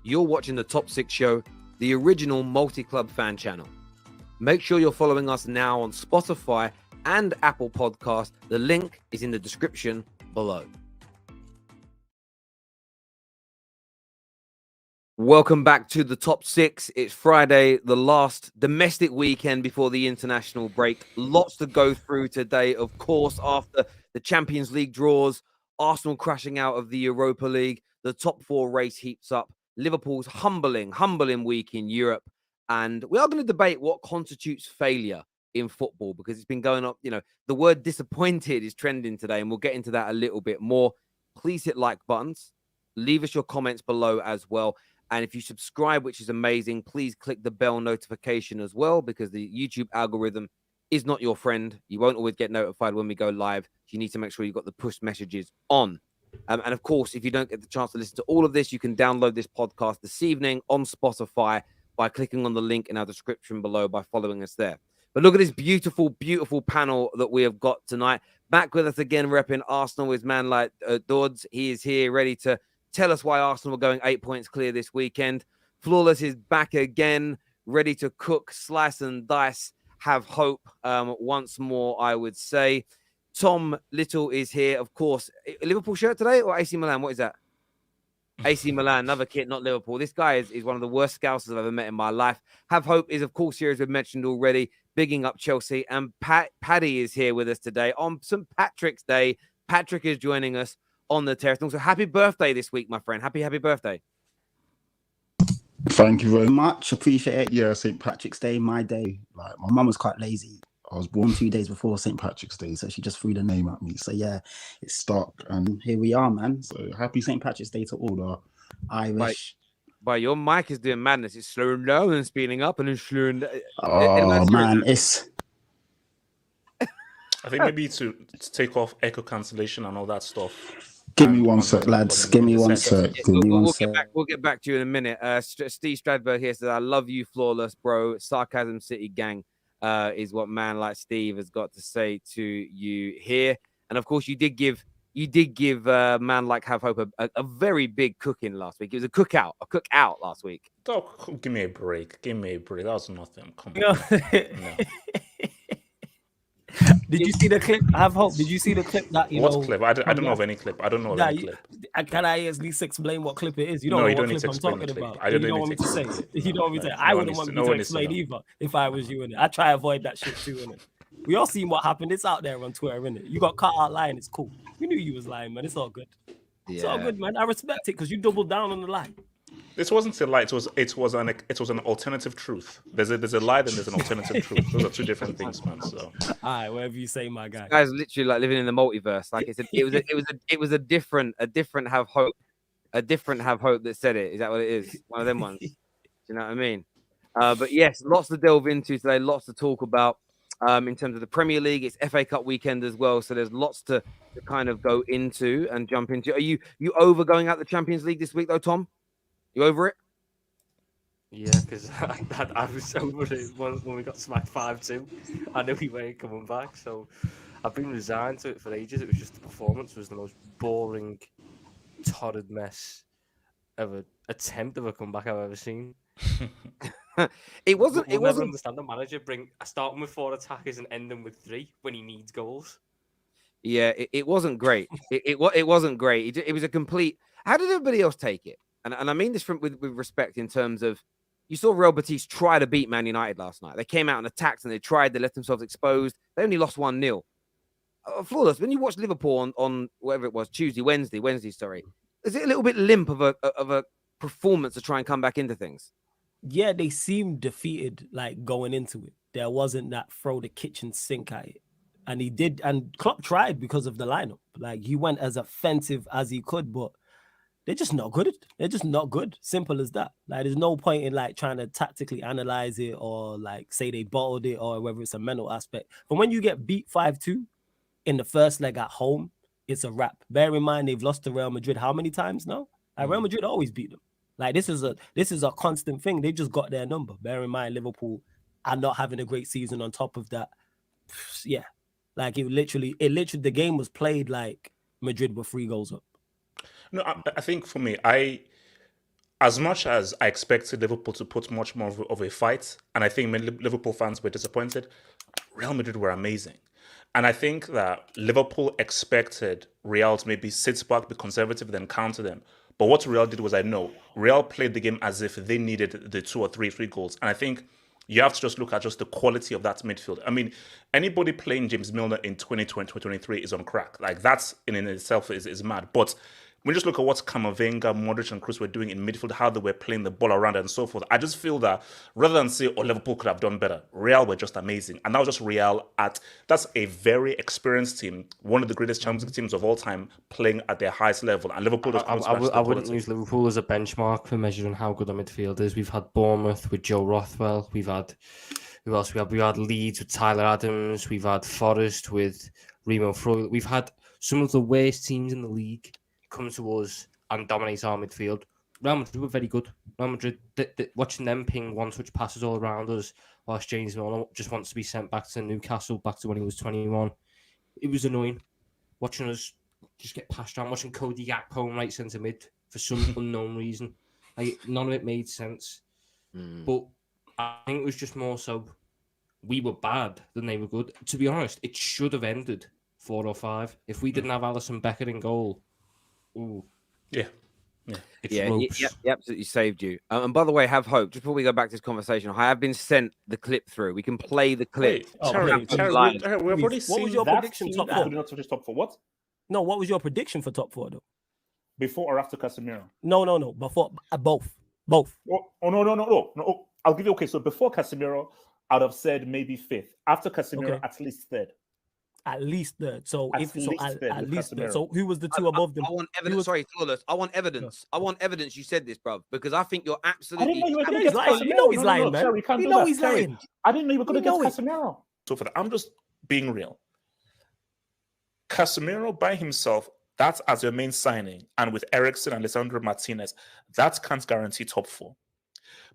You're watching the Top 6 Show, the original multi-club fan channel. Make sure you're following us now on Spotify and Apple Podcast. The link is in the description below. Welcome back to the Top 6. It's Friday, the last domestic weekend before the international break. Lots to go through today, of course, after the Champions League draws, Arsenal crashing out of the Europa League, the top 4 race heats up, Liverpool's humbling week in Europe. And we are going to debate what constitutes failure in football, because it's been going up. The word disappointed is trending today, and we'll get into that a little bit more. Please hit like buttons. Leave us your comments below as well. And if you subscribe, which is amazing, please click the bell notification as well, because the YouTube algorithm is not your friend. You won't always get notified when we go live. You need to make sure you've got the push messages on. And of course, if you don't get the chance to listen to all of this, you can download this podcast this evening on Spotify by clicking on the link in our description below, by following us there. But look at this beautiful, beautiful panel that we have got tonight. Back with us again, repping Arsenal, is man like Dodds. He is here ready to tell us why Arsenal are going 8 points clear this weekend. Flawless is back again, ready to cook, slice and dice, have hope once more, I would say. Tom Little is here, of course. Liverpool shirt today or AC Milan? What is that? AC Milan, another kit, not Liverpool. This guy is one of the worst scousers I've ever met in my life. Have hope is, of course, here, as we've mentioned already, bigging up Chelsea. And Paddy is here with us today on St. Patrick's Day. Patrick is joining us on the terrace. And also, happy birthday this week, my friend. Happy birthday. Thank you very much. Appreciate it. Yeah, St. Patrick's Day, my day. Like, my mum was quite lazy. I was born 2 days before St. Patrick's Day, so she just threw the name at me. So yeah, it's stuck, and here we are, man. So happy St. Patrick's Day to all the Irish. But your mic is doing madness. It's slowing down and speeding up and then slowing down. Oh man, it's. I think maybe to take off echo cancellation and all that stuff. Give me one sec, lads. Give me one sec. We'll get back to you in a minute. Steve Stradberg here says, "I love you, Flawless, bro. Sarcasm City gang." Is what man like Steve has got to say to you here. And of course, you did give man like Have Hope a very big cooking last week. It was a cookout last week. Oh, give me a break. That was nothing. Come on. No. Did you see the clip? Have Hope. Did you see the clip that you what know? Clip? I don't know of any clip. I don't know of any clip. Can I at least explain what clip it is? You don't know what clip I'm talking about. You don't want me to say it. You don't want me to say it. I wouldn't want me to explain either if I was you in it. I try to avoid that shit too, innit? We all seen what happened. It's out there on Twitter, innit? You got caught out lying. It's cool. We knew you was lying, man. It's all good. It's all good, man. I respect it because you doubled down on the lie. This wasn't a lie. It was an alternative truth. There's a lie, then there's an alternative truth. Those are two different things, man. So, all right, whatever you say, my guy. This guy's literally like living in the multiverse. Like it was a different Have Hope, that said it. Is that what it is? One of them ones. Do you know what I mean? But yes, lots to delve into today. Lots to talk about. In terms of the Premier League, it's FA Cup weekend as well, so there's lots to kind of go into and jump into. Are you over going out the Champions League this week though, Tom? You over it? Yeah, because I was over it when we got smacked 5-2. I knew we weren't coming back, so I've been resigned to it for ages. It was just the performance was the most boring, torrid mess of an attempt of a comeback I've ever seen. It wasn't. We'll never understand the manager starting with 4 attackers and ending with 3 when he needs goals. Yeah, it wasn't great. It wasn't great. It was a complete. How did everybody else take it? And I mean this with respect in terms of, you saw Real Betis try to beat Man United last night. They came out and attacked and they left themselves exposed. They only lost 1-0. Flawless. When you watch Liverpool on whatever it was, Wednesday, sorry, is it a little bit limp of a performance to try and come back into things? Yeah, they seemed defeated, like going into it. There wasn't that throw the kitchen sink at it. And he did, and Klopp tried because of the lineup. Like, he went as offensive as he could, but they're just not good. They're just not good. Simple as that. Like, there's no point in like trying to tactically analyze it or like say they bottled it or whether it's a mental aspect. But when you get beat 5-2 in the first leg at home, it's a wrap. Bear in mind they've lost to Real Madrid how many times now? Like, Real Madrid always beat them. Like, this is a constant thing. They just got their number. Bear in mind Liverpool are not having a great season on top of that. Yeah. Like, it literally the game was played like Madrid were 3 goals up. No, I think for me, I as much as I expected Liverpool to put much more of a fight, and I think many Liverpool fans were disappointed, Real Madrid were amazing. And I think that Liverpool expected Real to maybe sit back, be conservative, then counter them. But what Real did was, I know, Real played the game as if they needed the 2 or 3 free goals. And I think you have to just look at just the quality of that midfield. I mean, anybody playing James Milner in 2020, 2023 is on crack. Like, that's in itself is mad. But when you just look at what Camavinga, Modric, and Kroos were doing in midfield, how they were playing the ball around and so forth, I just feel that rather than say, oh, Liverpool could have done better, Real were just amazing. And that was just Real that's a very experienced team, one of the greatest Champions League teams of all time, playing at their highest level. And Liverpool just I wouldn't use Liverpool as a benchmark for measuring how good our midfield is. We've had Bournemouth with Joe Rothwell. We've had, who else? We had Leeds with Tyler Adams. We've had Forest with Remo Freuler. We've had some of the worst teams in the league come to us and dominate our midfield. Real Madrid were very good. Real Madrid, watching them ping one-touch passes all around us, whilst James Milner just wants to be sent back to Newcastle, back to when he was 21. It was annoying watching us just get passed around, watching Cody Gakpo on right centre mid for some unknown reason. Like, none of it made sense. But I think it was just more so we were bad than they were good. To be honest, it should have ended 4 or 5 if we didn't have Alisson Becker in goal. Ooh. Yeah. He absolutely saved you. And by the way, have hope. Just before we go back to this conversation, I have been sent the clip through. We can play the clip. Terry, we've already seen. What was your prediction top 4? Not touch top 4. What? No, what was your prediction for top 4 though? Before or after Casemiro? No. Before both. No. I'll give you. Okay, so before Casemiro, I'd have said maybe 5th. After Casemiro, Okay. at least 3rd. At least 3rd. So At if so, least at 3rd with least 3rd. Casemiro. So who was the 2 above them? I want evidence. Sorry, Flawless. I want evidence. I want evidence you said this, bruv, because I think you're I absolutely. didn't know you were going he's to get lying. Casemiro. You know he's lying, man. Terry, we can't You do know that. he's Terry, lying. I didn't know you were going to You get know it. Casemiro. So for that, I'm just being real. Casemiro by himself, that's as your main signing, and with Eriksen and Lisandro Martinez, that can't guarantee top 4.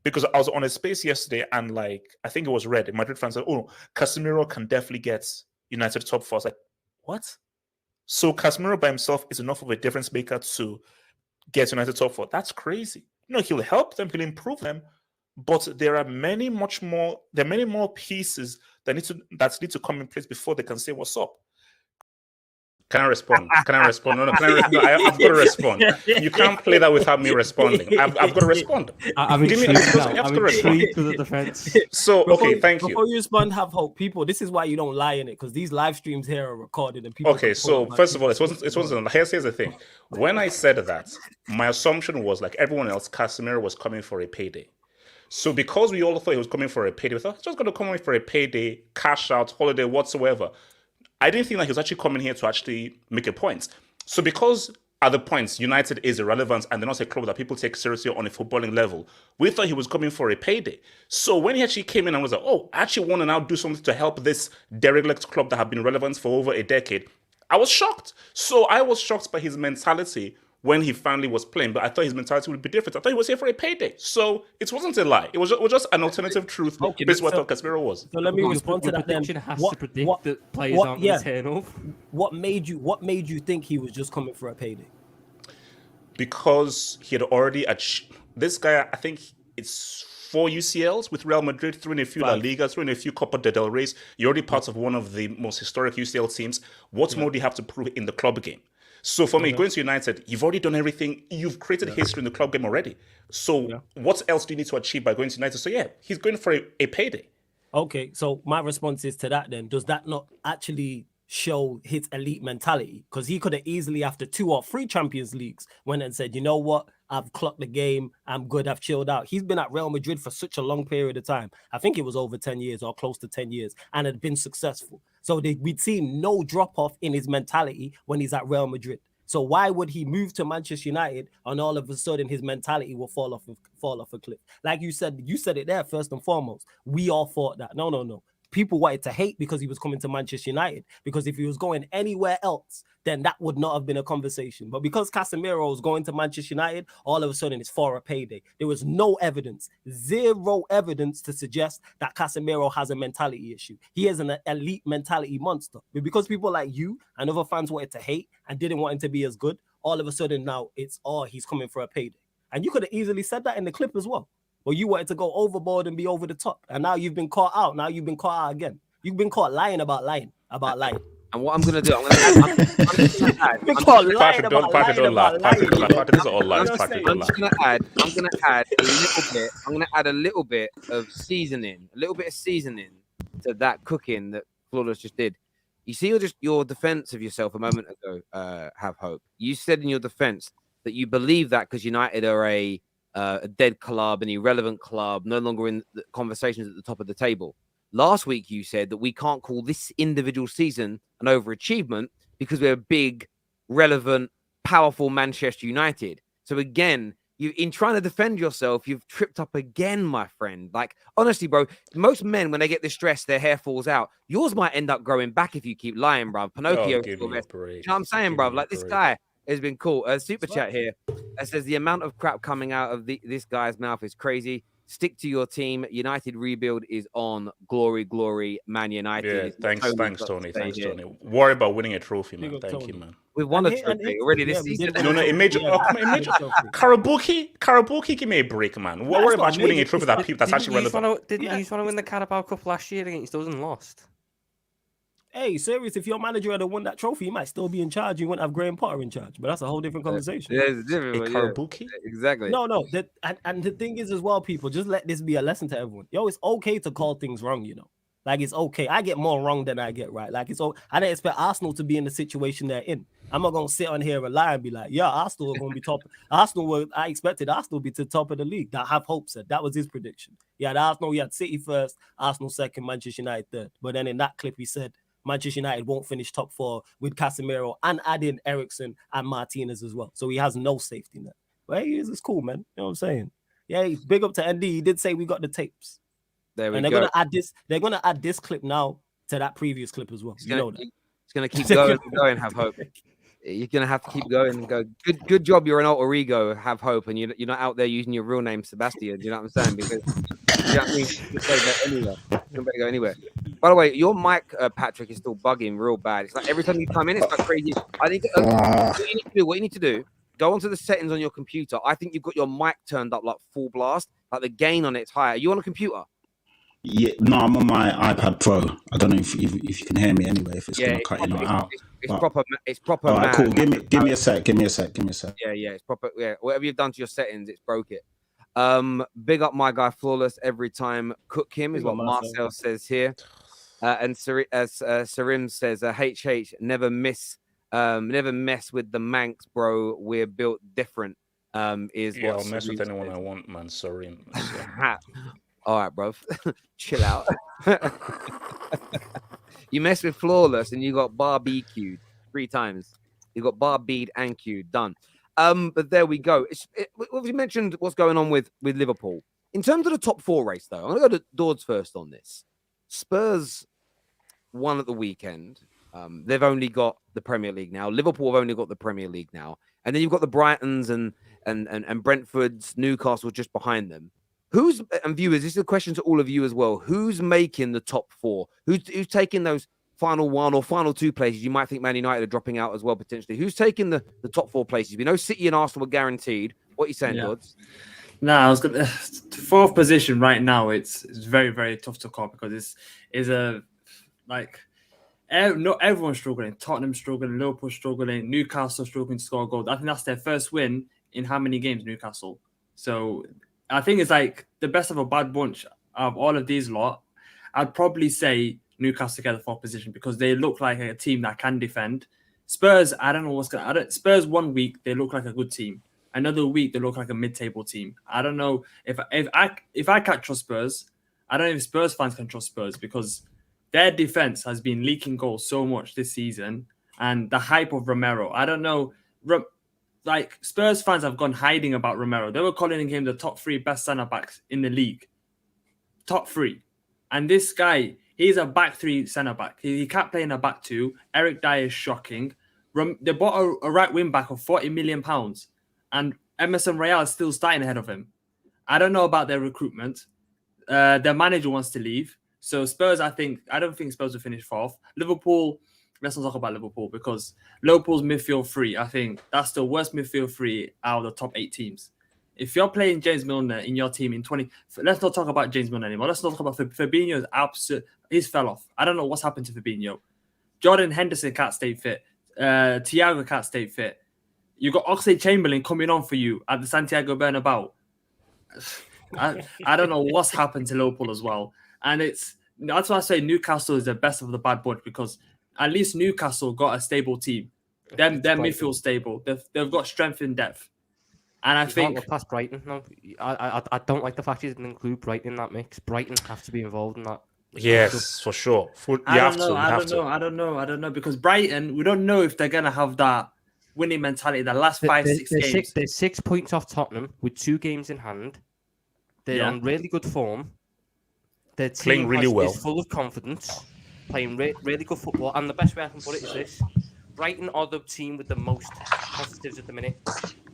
Because I was on a space yesterday, and I think it was Red, Madrid fans said, "Oh, Casemiro can definitely get United top 4." I was like, what? So Casemiro by himself is enough of a difference maker to get United top 4? That's crazy. He'll help them, he'll improve them, but there are many more pieces that need to come in place before they can say what's up. Can I respond? No, can I respond? I've got to respond. You can't play that without me responding. I've got to respond. I'm intrigued with the defense. So, okay, thank you. Before you respond, have hope. People, this is why you don't lie in it, because these live streams here are recorded and people. Okay, so first of all, it wasn't. Here's the thing. When I said that, my assumption was, like everyone else, Casemiro was coming for a payday. So because we all thought he was coming for a payday, we thought he's just going to come in for a payday, cash out, holiday, whatsoever. I didn't think that he was actually coming here to actually make a point. So because at the points, United is irrelevant and they're not a club that people take seriously on a footballing level, we thought he was coming for a payday. So when he actually came in and was like, oh, I actually want to now do something to help this derelict club that have been relevant for over a decade, I was shocked. So I was shocked by his mentality when he finally was playing, but I thought his mentality would be different. I thought he was here for a payday. So it wasn't a lie. It was just an alternative truth based on what I thought Casemiro was. So let me respond to that then. Has to predict that players aren't going to turn up. What made you think he was just coming for a payday? Because he had already achieved. This guy, I think it's 4 UCLs with Real Madrid, 3 in a few La Liga, 3 in a few Copa del Rey's. You're already part of one of the most historic UCL teams. What more do you have to prove in the club game? So for me, going to United, you've already done everything. You've created history in the club game already. So what else do you need to achieve by going to United? So yeah, he's going for a payday. Okay, so my response is to that then. Does that not actually show his elite mentality? Because he could have easily, after 2 or 3 Champions Leagues, went and said, you know what? I've clocked the game. I'm good. I've chilled out. He's been at Real Madrid for such a long period of time. I think it was over 10 years or close to 10 years and had been successful. So we'd seen no drop-off in his mentality when he's at Real Madrid. So why would he move to Manchester United and all of a sudden his mentality will fall off a cliff? Like you said it there first and foremost. We all thought that. No. People wanted to hate because he was coming to Manchester United. Because if he was going anywhere else, then that would not have been a conversation. But because Casemiro was going to Manchester United, all of a sudden it's for a payday. There was no evidence, 0 evidence to suggest that Casemiro has a mentality issue. He is an elite mentality monster. But because people like you and other fans wanted to hate and didn't want him to be as good, all of a sudden now it's, he's coming for a payday. And you could have easily said that in the clip as well. Well, you wanted to go overboard and be over the top. And now you've been caught out. Now you've been caught out again. You've been caught lying about lying. And what I'm going to do, I'm going to add. You've been caught lying about Party don't laugh. Party don't laugh. Party, these are all lies. I'm Party saying. don't laugh. I'm going to add a little bit. I'm going to add a little bit of seasoning, to that cooking that Flawless just did. You see, your defense of yourself a moment ago, Have Hope. You said in your defense that you believe that because United are a dead club, an irrelevant club, no longer in the conversations at the top of the table. Last week, you said that we can't call this individual season an overachievement because we're a big, relevant, powerful Manchester United. So again, in trying to defend yourself, you've tripped up again, my friend. Like, honestly, bro, most men, when they get distressed, their hair falls out. Yours might end up growing back if you keep lying, bro. Pinocchio. Give me a break. You know what I'm saying, bro? Like, this guy has been cool. Super chat here that says the amount of crap coming out of this guy's mouth is crazy. Stick to your team. United rebuild is on. Glory, glory, Man United. Yeah, thanks, Tony. Thanks, Tony. Worry about winning a trophy, man. Thank you, man. We've won a trophy already this season. No, it made you. Karabuki, give me a break, man. Worry about winning a trophy that's actually relevant. Didn't you just want to win the Carabao Cup last year against us and lost? Hey, serious, if your manager had won that trophy, he might still be in charge. You wouldn't have Graham Potter in charge. But that's a whole different conversation. Yeah, it's different. Karabuki? Exactly. No. And the thing is as well, people, just let this be a lesson to everyone. Yo, it's okay to call things wrong, you know. Like, it's okay. I get more wrong than I get right. Like, I don't expect Arsenal to be in the situation they're in. I'm not going to sit on here and lie and be like, yeah, Arsenal are going to be top. I expected Arsenal to be to the top of the league. That Have Hope said. That was his prediction. He had City first, Arsenal second, Manchester United third. But then in that clip, he said, Manchester United won't finish top 4 with Casemiro and adding Eriksen and Martinez as well. So he has no safety net. But hey, it's cool, man. You know what I'm saying? Yeah, big up to ND. He did say we got the tapes. There we and they're go. Gonna add this. They're gonna add this clip now to that previous clip as well. It's gonna keep going. Have Hope. You're gonna have to keep going and go. Good job. You're an alter ego. Have Hope, and you're not out there using your real name, Sebastian. You know what I'm saying? Because you know what I mean. You can go anywhere. By the way, your mic, Patrick, is still bugging real bad. It's like every time you come in, it's like crazy. I think what you need to do, go onto the settings on your computer. I think you've got your mic turned up like full blast, like the gain on it's higher. Are you on a computer? Yeah, no, I'm on my iPad Pro. I don't know if you can hear me anyway. If it's gonna cut in or out. It's proper. All right, cool. Give me a sec. Yeah, it's proper. Yeah, whatever you've done to your settings, it's broke it. Big up my guy Flawless every time. Cook him is what Marcel says here. And Sarim says, HH, never mess with the Manx, bro. We're built different. I'll mess with anyone I want, man. Sarim. All right, bro. Chill out. You mess with Flawless and you got barbecued 3 times. You got barbeed and queued. Done. But there we go. We mentioned what's going on with Liverpool. In terms of the top 4 race, though, I'm going to go to Dawds first on this. Spurs won at the weekend. They've only got the Premier League now. Liverpool have only got the Premier League now. And then you've got the Brightons and Brentford's, Newcastle just behind them. And viewers, this is a question to all of you as well. Who's making the top 4? Who's taking those final 1 or final 2 places? You might think Man United are dropping out as well, potentially. Who's taking the top 4 places? We know City and Arsenal are guaranteed. What are you saying, Dodds? No, I was going to 4th position right now. It's very, very tough to call because not everyone's struggling. Tottenham struggling, Liverpool struggling, Newcastle struggling to score goals. I think that's their first win in how many games, Newcastle? So I think it's like the best of a bad bunch of all of these lot. I'd probably say Newcastle get the 4th position because they look like a team that can defend. Spurs, I don't know what's going to... Spurs 1 week, they look like a good team. Another week, they look like a mid-table team. I don't know if I can't trust Spurs. I don't know if Spurs fans can trust Spurs because their defense has been leaking goals so much this season, and the hype of Romero. I don't know. Spurs fans have gone hiding about Romero. They were calling him the top 3 best centre backs in the league. Top 3, and this guy, he's a back 3 centre back. He can't play in a back 2. Eric Dyer is shocking. They bought a right wing back of £40 million. And Emerson Royale is still starting ahead of him. I don't know about their recruitment. Their manager wants to leave. So Spurs, I don't think Spurs will finish 4th. Liverpool, let's not talk about Liverpool because Liverpool's midfield 3, I think that's the worst midfield 3 out of the top 8 teams. If you're playing James Milner in your team in 20, let's not talk about James Milner anymore. Let's not talk about Fabinho's absolute. He's fell off. I don't know what's happened to Fabinho. Jordan Henderson can't stay fit. Thiago can't stay fit. You got Oxlade-Chamberlain coming on for you at the Santiago Bernabeu. I don't know what's happened to Liverpool as well, and that's why I say Newcastle is the best of the bad bunch, because at least Newcastle got a stable team. Their midfield stable. They've got strength in depth. And I think can't look past Brighton. No, I don't like the fact you didn't include Brighton in that mix. Brighton have to be involved in that. Yes, for sure. I don't know because Brighton, we don't know if they're gonna have that winning mentality. The last 5-6 games, they're 6 points off Tottenham with 2 games in hand. They're on really good form. Their team playing really well, is full of confidence, playing really good football. And the best way I can put it is this: Brighton are the team with the most positives at the minute.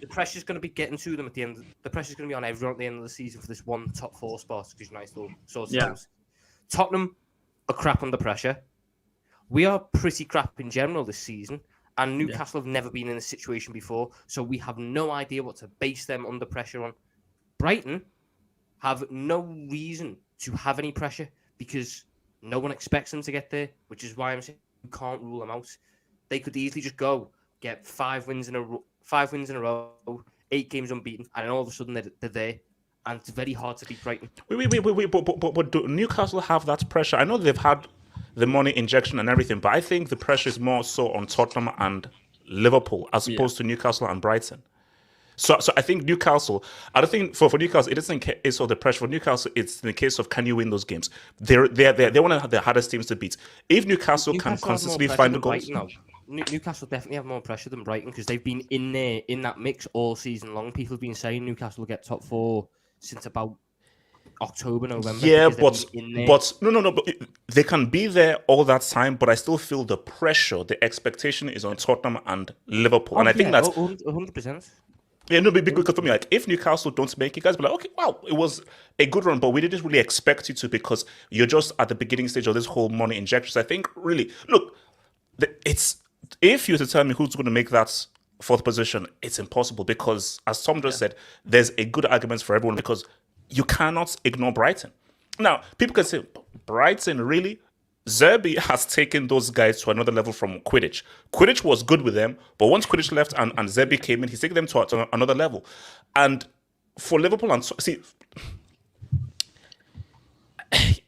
The pressure's going to be getting to them at the end. The pressure's going to be on everyone at the end of the season for this one top 4 spot, which is nice little sort of Tottenham are crap under pressure. We are pretty crap in general this season, and Newcastle have never been in this situation before, so we have no idea what to base them under pressure on. Brighton have no reason to have any pressure because no one expects them to get there, which is why I'm saying you can't rule them out. They could easily just go get 5 wins in a row, 8 games unbeaten, and then all of a sudden they're there. And it's very hard to beat Brighton. Wait, but do Newcastle have that pressure? I know they've had the money injection and everything, but I think the pressure is more so on Tottenham and Liverpool as opposed to Newcastle and Brighton. So I think Newcastle, I don't think for Newcastle, it isn't a case of the pressure. For Newcastle, it's in the case of can you win those games? They're one of the hardest teams to beat. If Newcastle can consistently find the goals. Newcastle definitely have more pressure than Brighton because they've been in that mix all season long. People have been saying Newcastle will get top 4 since about October, November. Yeah, but no. But they can be there all that time. But I still feel the pressure, the expectation is on Tottenham and Liverpool, and I think that's 100%. Yeah, no, because for me, like if Newcastle don't make it, guys, be like, okay, wow, it was a good run, but we didn't really expect you to because you're just at the beginning stage of this whole money injections. I think really, look, it's if you were to tell me who's going to make that 4th position, it's impossible because, as Tom just said, there's a good argument for everyone because you cannot ignore Brighton. Now, people can say, Brighton, really? Zerbi has taken those guys to another level from Quidditch. Quidditch was good with them, but once Quidditch left and Zerbi came in, he's taken them to another level. And for Liverpool, and see,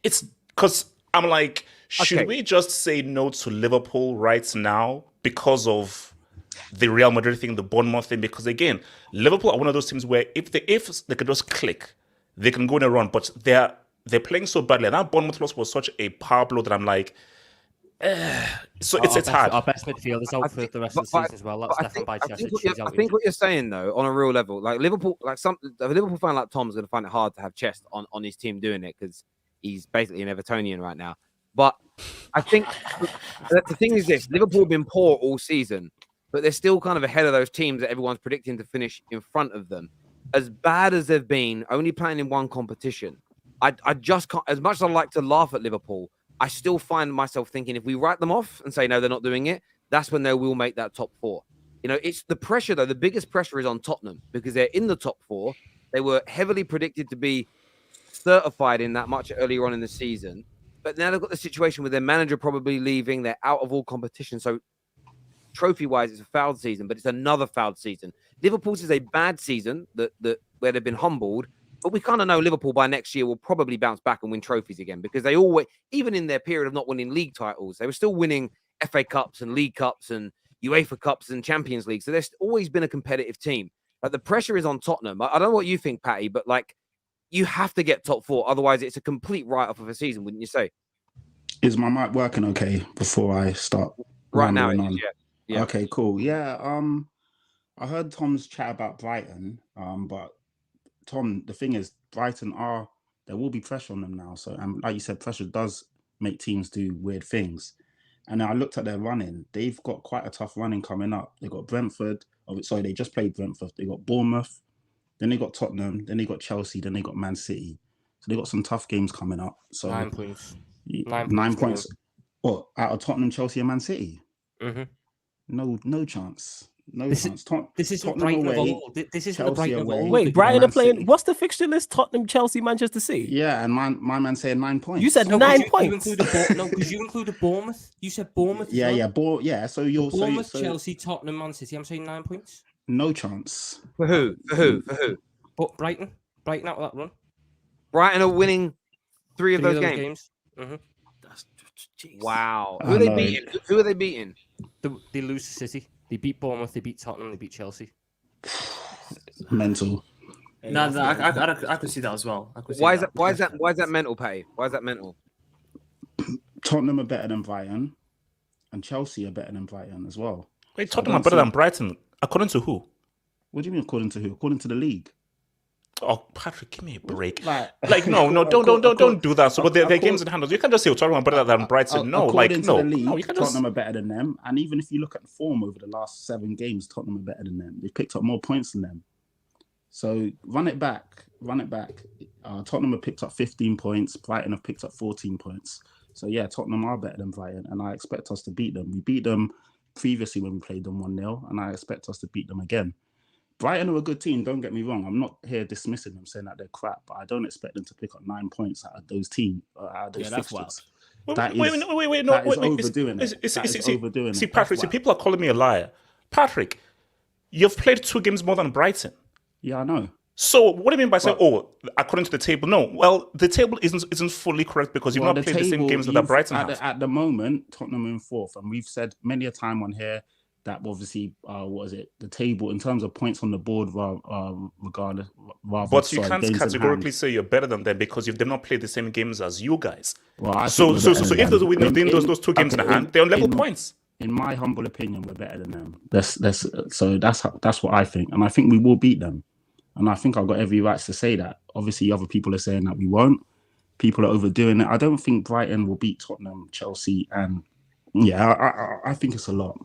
it's because I'm like, should we just say no to Liverpool right now because of the Real Madrid thing, the Bournemouth thing? Because again, Liverpool are one of those teams where if they could just click, they can go in a run, but they're playing so badly. And that Bournemouth loss was such a power blow that I'm like, so it's hard. Our best midfield is out for the rest of the season as well. That's Stefan Bajcetic. I think what you're saying though, on a real level, like Liverpool, like a Liverpool fan like Tom's going to find it hard to have Chest on his team doing it because he's basically an Evertonian right now. But I think the thing is this: Liverpool have been poor all season, but they're still kind of ahead of those teams that everyone's predicting to finish in front of them. As bad as they've been, only playing in one competition. I just can't, as much as I like to laugh at Liverpool, I still find myself thinking if we write them off and say, no, they're not doing it, that's when they will make that top 4. You know, it's the pressure, though. The biggest pressure is on Tottenham because they're in the top 4. They were heavily predicted to be certified in that much earlier on in the season. But now they've got the situation with their manager probably leaving. They're out of all competition. So trophy-wise, it's a fouled season, but it's another fouled season. Liverpool's is a bad season where they've been humbled. But we kind of know Liverpool by next year will probably bounce back and win trophies again because they always, even in their period of not winning league titles, they were still winning FA Cups and League Cups and UEFA Cups and Champions League. So there's always been a competitive team. Like the pressure is on Tottenham. I don't know what you think, Patty, but like you have to get top 4. Otherwise, it's a complete write-off of a season, wouldn't you say? Is my mic working okay before I start? Right now, on? Yeah. Okay, cool. Yeah. I heard Tom's chat about Brighton, but Tom, the thing is, Brighton there will be pressure on them now. So, like you said, pressure does make teams do weird things. And I looked at their running. They've got quite a tough running coming up. They got Brentford. Sorry, they just played Brentford. They got Bournemouth. Then they got Tottenham. Then they got Chelsea. Then they got Man City. So they got some tough games coming up. So 9 points. 9 points. What, out of Tottenham, Chelsea, and Man City? Mm-hmm. No chance. No This chance. This isn't Tottenham Brighton of away, old. This isn't the Chelsea Brighton of away. old. Wait, Brighton Man are playing. City. What's the fixture list? Tottenham, Chelsea, Manchester City. Yeah, and my man saying 9 points. You said No, 9 'cause points. You included no, because you included Bournemouth. You said Bournemouth. Yeah, as well. yeah. So you're Bournemouth, so Chelsea, Tottenham, Man City. I'm saying 9 points. no chance. For who? For who? But Brighton out of that run. Brighton are winning 3 of Three those games. Mhm. That's, jeez. Wow. I Who are they know. beating? Who are they beating? They lose to City. They beat Bournemouth. They beat Tottenham. They beat Chelsea. Mental. No, I could see that as well. I could see Why is that mental, Patty? Why is that mental? Tottenham are better than Brighton, and Chelsea are better than Brighton as well. Wait, So I Tottenham are don't better see- than Brighton. According to who? What do you mean according to who? According to the league. Oh, Patrick, give me a break. Like No, don't do that. So, but they're games in hand. You can't just say Tottenham are better than Brighton. No, according to no, the league, no. You can't just. Tottenham are better than them. And even if you look at the form over the last 7 games, Tottenham are better than them. They've picked up more points than them. So run it back. Tottenham have picked up 15 points. Brighton have picked up 14 points. So yeah, Tottenham are better than Brighton, and I expect us to beat them. We beat them previously when we played them 1-0, and I expect us to beat them again. Brighton are a good team, don't get me wrong. I'm not here dismissing them, saying that they're crap, but I don't expect them to pick up 9 points out of those teams, out of those that's fixtures. Wait, That wait, is- no, wait, that is wait, overdoing it. That is overdoing it. See, That's Patrick, see, why. people are calling me a liar. Patrick, you've played 2 games more than Brighton. Yeah, I know. So what do you mean by saying, according to the table? No, well, the table isn't fully correct because you've Well, not played the same table, games that you've- Brighton at has. at the moment, Tottenham are in 4th, and we've said many a time on here that obviously, the table in terms of points on the board, regardless. But you can't categorically say you're better than them because they've not played the same games as you guys. Well, I So think we're better if than those them. win those 2 games in hand, they're on level points. In my humble opinion, we're better than them. That's what I think, and I think we will beat them. And I think I've got every right to say that. Obviously, other people are saying that we won't. People are overdoing it. I don't think Brighton will beat Tottenham, Chelsea, and I think it's a lot.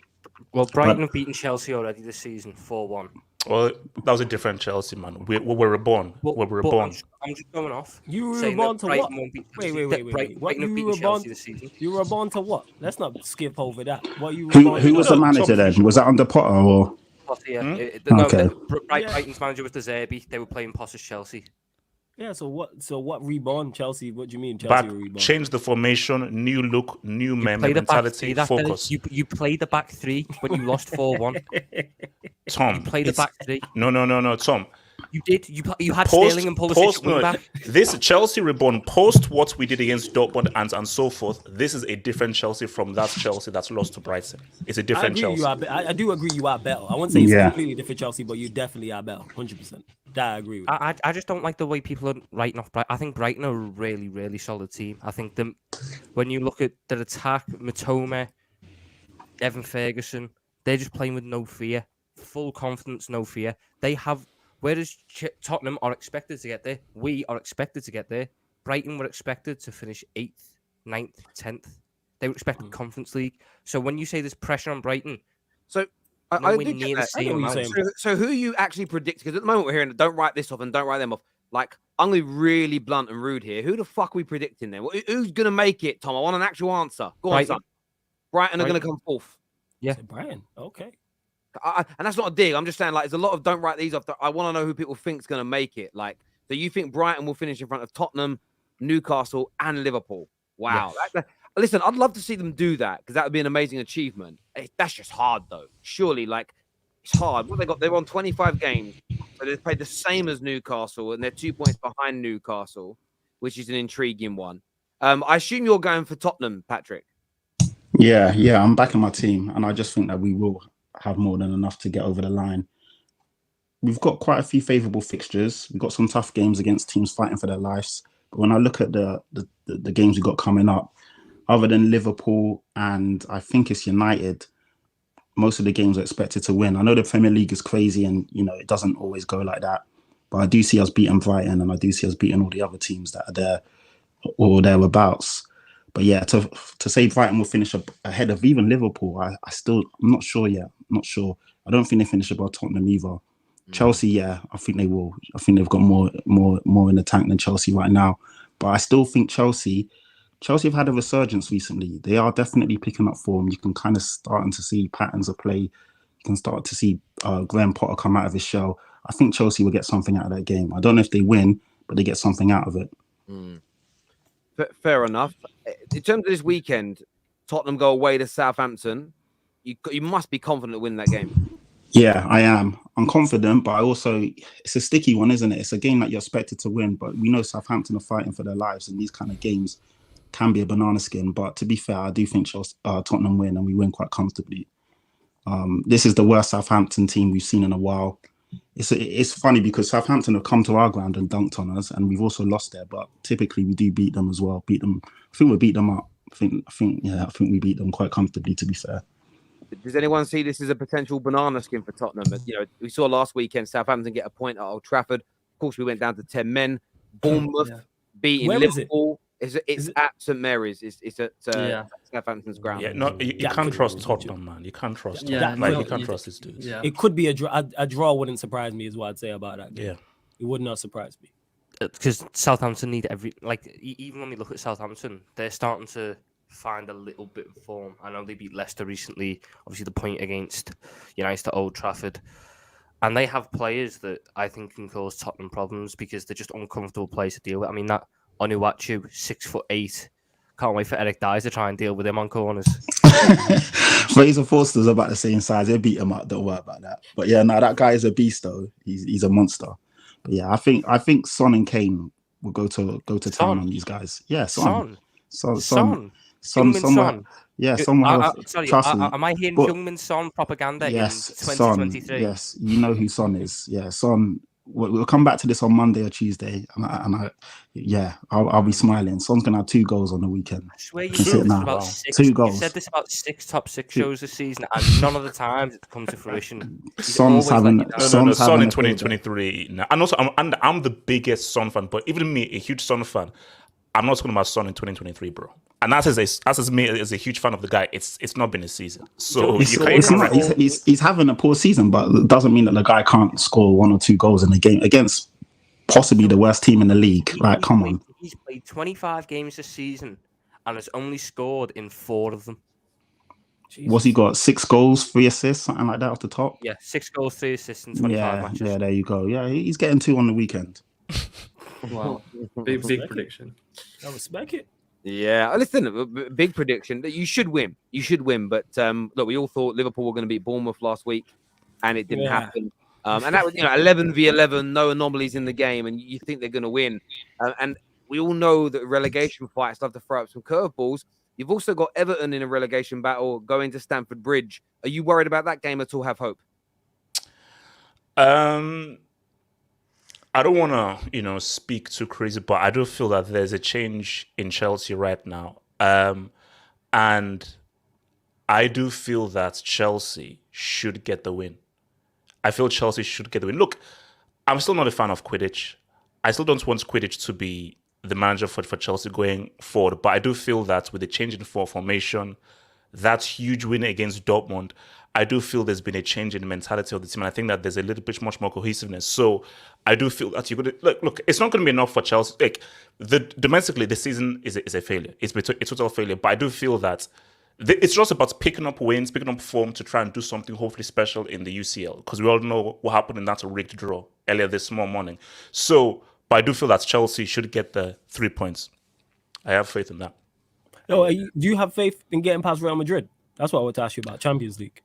Well, Brighton have beaten Chelsea already this season, 4-1. Well, that was a different Chelsea, man. We were reborn. We were reborn. I'm just going off. You were saying reborn that to Brighton what? won't beat Wait. Brighton, What Brighton have you beaten were born? Chelsea this season. You were born to what? Let's not skip over that. What you? Who was the manager then? Was that under Potter or? Okay. Okay. Brighton's manager was De Zerbi. They were playing Posh's Chelsea. Yeah. So what? Reborn Chelsea? What do you mean Chelsea Back, were reborn? change the formation, new look, new Play the back mentality, three. focus. You played the back 3 when you lost 4-1. Tom, Play the back 3. No, Tom. You did. You had Sterling and Pulisic wing back. This Chelsea reborn post what we did against Dortmund and so forth. This is a different Chelsea from that Chelsea that's lost to Brighton. It's a different Chelsea. I do agree you are better. I wouldn't say it's a completely different Chelsea, but you definitely are better. 100%. That I agree with. I just don't like the way people are writing off Brighton. I think Brighton are a really, really solid team. I think them when you look at their attack, Matoma, Evan Ferguson, they're just playing with no fear, full confidence, no fear. They have. Whereas Tottenham are expected to get there, we are expected to get there. Brighton were expected to finish 8th, 9th, 10th. They were expected Conference League. So when you say there's pressure on Brighton, So I do get that. So who are you actually predict? Because at the moment we're hearing, don't write this off and don't write them off. Like, I'm going to be really blunt and rude here. Who the fuck are we predicting then? Who's going to make it, Tom? I want an actual answer. Go on, son. Brighton are going to come 4th. Yeah. Brighton. Okay. And that's not a dig. I'm just saying, like, there's a lot of don't write these off. I want to know who people think is going to make it. Like, so you think Brighton will finish in front of Tottenham, Newcastle, and Liverpool? Wow. Yes. Listen, I'd love to see them do that because that would be an amazing achievement. That's just hard, though. Surely, like, it's hard. What they got? They're on 25 games. So they've played the same as Newcastle, and they're 2 points behind Newcastle, which is an intriguing one. I assume you're going for Tottenham, Patrick. Yeah, I'm backing my team, and I just think that we will have more than enough to get over the line. We've got quite a few favourable fixtures. We've got some tough games against teams fighting for their lives. But when I look at the games we've got coming up, other than Liverpool and I think it's United, most of the games are expected to win. I know the Premier League is crazy and, it doesn't always go like that. But I do see us beating Brighton and I do see us beating all the other teams that are there or thereabouts. But yeah, to say Brighton will finish ahead of even Liverpool, I'm not sure yet. Not sure. I don't think they finish above Tottenham either. Chelsea, yeah, I think they will. I think they've got more in the tank than Chelsea right now. But I still think Chelsea have had a resurgence recently. They are definitely picking up form. You can kind of starting to see patterns of play. You can start to see Graham Potter come out of his shell, I think Chelsea will get something out of that game. I don't know if they win, but they get something out of it. Fair enough. In terms of this weekend, Tottenham go away to Southampton. You must be confident to win that game. Yeah, I am. I'm confident, but it's a sticky one, isn't it? It's a game that you're expected to win, but we know Southampton are fighting for their lives, and these kind of games can be a banana skin. But to be fair, I do think Tottenham win, and we win quite comfortably. This is the worst Southampton team we've seen in a while. It's funny because Southampton have come to our ground and dunked on us, and we've also lost there. But typically, we do beat them as well. I think we beat them up. I think we beat them quite comfortably. To be fair. Does anyone see this as a potential banana skin for Tottenham? We saw last weekend Southampton get a point at Old Trafford. Of course, we went down to 10 men. Bournemouth beating Liverpool. It's at St Mary's. It's at Southampton's ground. Yeah, no, you can't trust Tottenham, man. You can't trust. You can't trust these dudes. Yeah. It could be a draw. A draw wouldn't surprise me, is what I'd say about that game. Yeah, it would not surprise me. Because Southampton need even when we look at Southampton, they're starting to find a little bit of form. I know they beat Leicester recently. Obviously, the point against United at Old Trafford. And they have players that I think can cause Tottenham problems because they're just uncomfortable players to deal with. I mean, that Onuachu, 6'8". Can't wait for Eric Dyer to try and deal with him on corners. Fraser Forster's about the same size. They beat him up. Don't worry about that. But yeah, no, that guy is a beast though. He's a monster. But yeah, I think Son and Kane will go to town on these guys. Yeah, Son. Yeah, sorry, trust me. am I hearing Heung-min Son propaganda in 2023? Son, yes, you know who Son is. Yeah, Son. We'll come back to this on Monday or Tuesday, I'll be smiling. Son's gonna have 2 goals on the weekend. I swear you said this about 2 goals. You said this about 6 top 6 shows this season, and none of the times it's come to fruition. Son's having Son in 2023. No. And also, I'm the biggest Son fan, but even me, a huge Son fan, I'm not talking about Son in 2023, bro. And that's as me as a huge fan of the guy. It's not been a season, so he's having a poor season, but it doesn't mean that the guy can't score 1 or 2 goals in a game against possibly the worst team in the league. Like, come on. He's played 25 games this season and has only scored in 4 of them. Jesus. What's he got? 6 goals, 3 assists, something like that off the top. Yeah, 6 goals, 3 assists in 25 matches. Yeah, there you go. Yeah, he's getting 2 on the weekend. Wow, big prediction. I respect it. Yeah, listen, big prediction that you should win. You should win, but look, we all thought Liverpool were going to beat Bournemouth last week, and it didn't happen. And that was 11 v 11, no anomalies in the game, and you think they're going to win. And we all know that relegation fights love to throw up some curveballs. You've also got Everton in a relegation battle going to Stamford Bridge. Are you worried about that game at all? Have hope? I don't want to, speak too crazy, but I do feel that there's a change in Chelsea right now. And I do feel that Chelsea should get the win. I feel Chelsea should get the win. Look, I'm still not a fan of Quidditch. I still don't want Quidditch to be the manager for Chelsea going forward. But I do feel that with the change in formation, that huge win against Dortmund, I do feel there's been a change in the mentality of the team. And I think that there's a little bit much more cohesiveness. So I do feel that you're going to look. It's not going to be enough for Chelsea. Like domestically, the season is a failure. It's a total failure. But I do feel that it's just about picking up wins, picking up form to try and do something hopefully special in the UCL. Because we all know what happened in that rigged draw earlier this morning. So, but I do feel that Chelsea should get the 3 points. I have faith in that. No, do you have faith in getting past Real Madrid? That's what I want to ask you about Champions League.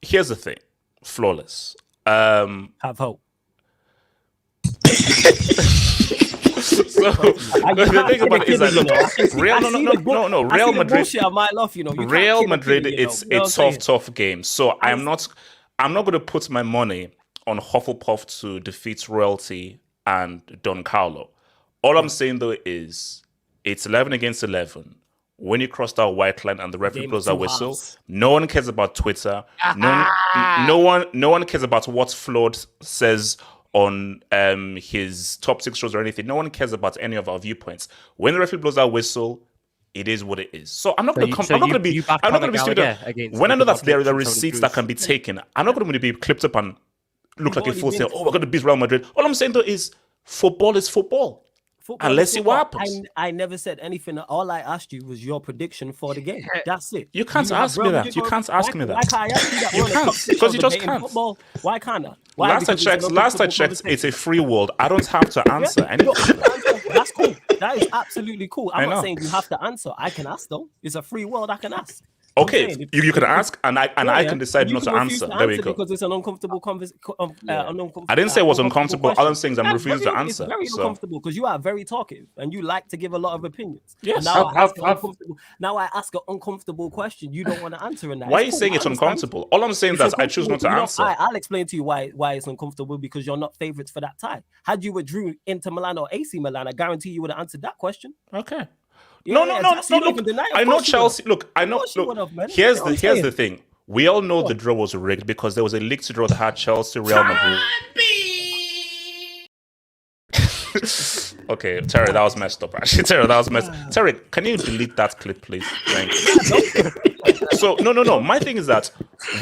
Here's the thing. Flawless. Have hope. So the thing about it is that Real Madrid. I might laugh, Real Madrid, it's tough game. So I'm not going to put my money on Hufflepuff to defeat Royalty and Don Carlo. All I'm saying though is it's 11 against 11. When you cross that white line and the referee blows that whistle, no one cares about Twitter. No one cares about what Floyd says on his top 6 shows or anything. No one cares about any of our viewpoints. When the referee blows that whistle, it is what it is. So I'm not going to be stupid. When I know that there are receipts that can be taken, I'm not going to be clipped up and look like a fool saying, "Oh, we're going to beat Real Madrid." All I'm saying though is football is football. Football, let's see what happens. I never said anything. All I asked you was your prediction for the game. That's it. You can't ask me that. You can't ask me that. Why can't I ask you that? You can't, because you just can't. Football. Why can't I? Why? Last I checked, it's a free world. I don't have to answer anything. That's cool. That is absolutely cool. I'm not saying you have to answer. I can ask though. It's a free world. I can ask. Okay, you can ask, and I can decide not to answer. There we go. Because it's an uncomfortable conversation. I didn't say it was uncomfortable. All I'm saying is I'm refusing to answer. It's very uncomfortable because you are very talkative and you like to give a lot of opinions. Yes. Now I ask an uncomfortable question. You don't want to answer in that. Why are you saying it's uncomfortable? All I'm saying is that I choose not to answer. I'll explain to you why it's uncomfortable, because you're not favourites for that tie. Had you withdrew Inter Milan or AC Milan, I guarantee you would have answered that question. Okay. No. Look, I know Chelsea. Look, I know. Look, here's the thing. We all know the draw was rigged because there was a league to draw that had Chelsea, Real Madrid. Okay, Terry, that was messed up. Actually, Terry, that was messed. Terry, can you delete that clip, please? Thank you. So no. My thing is that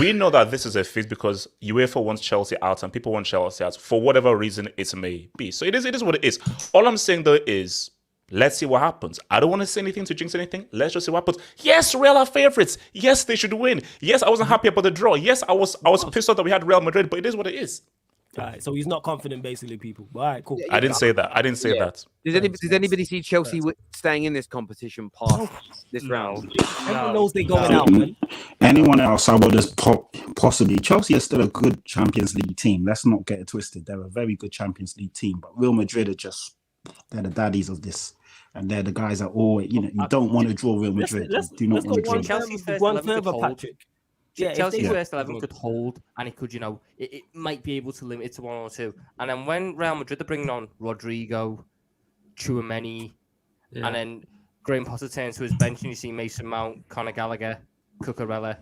we know that this is a fix because UEFA wants Chelsea out and people want Chelsea out for whatever reason it may be. So it is what it is. All I'm saying though is, let's see what happens. I don't want to say anything to jinx anything. Let's just see what happens. Yes, Real are favorites. Yes, they should win. Yes, I wasn't happy about the draw. Yes, I was pissed off that we had Real Madrid, but it is what it is. All right, so he's not confident, basically, people. All right, cool. I didn't say that. that. Does anybody see Chelsea staying in this competition past this round? Everyone knows they're going out, man. Anyone else, I would just possibly. Chelsea is still a good Champions League team. Let's not get it twisted. They're a very good Champions League team, but Real Madrid are they're the daddies of this. And they're the guys that always, you don't want to draw Real Madrid. Do not want to draw. Chelsea's first one 11 further, could Patrick. Yeah, Chelsea's first 11 could hold, and it could, it might be able to limit it to 1 or 2. And then when Real Madrid are bringing on Rodrigo, Tchouaméni, and then Graham Potter turns to his bench, and you see Mason Mount, Conor Gallagher, Cucurella,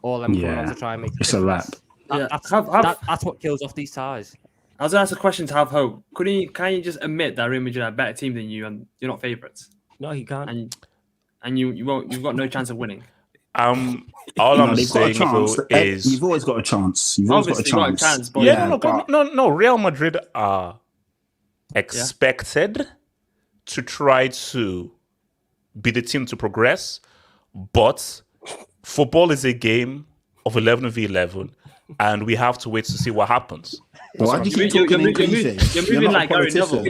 all them coming on to try and make it's a wrap. That's what kills off these ties. I was going to ask a question to have hope. Can you just admit that Real Madrid are a better team than you and you're not favourites? No, he can't. And you've got no chance of winning. All I'm saying is you've always got a chance. You've always got a chance. No. Real Madrid are expected to try to be the team to progress, but football is a game of 11 v 11, and we have to wait to see what happens. Why do you keep talking in cliches? You're moving like Gary Neville.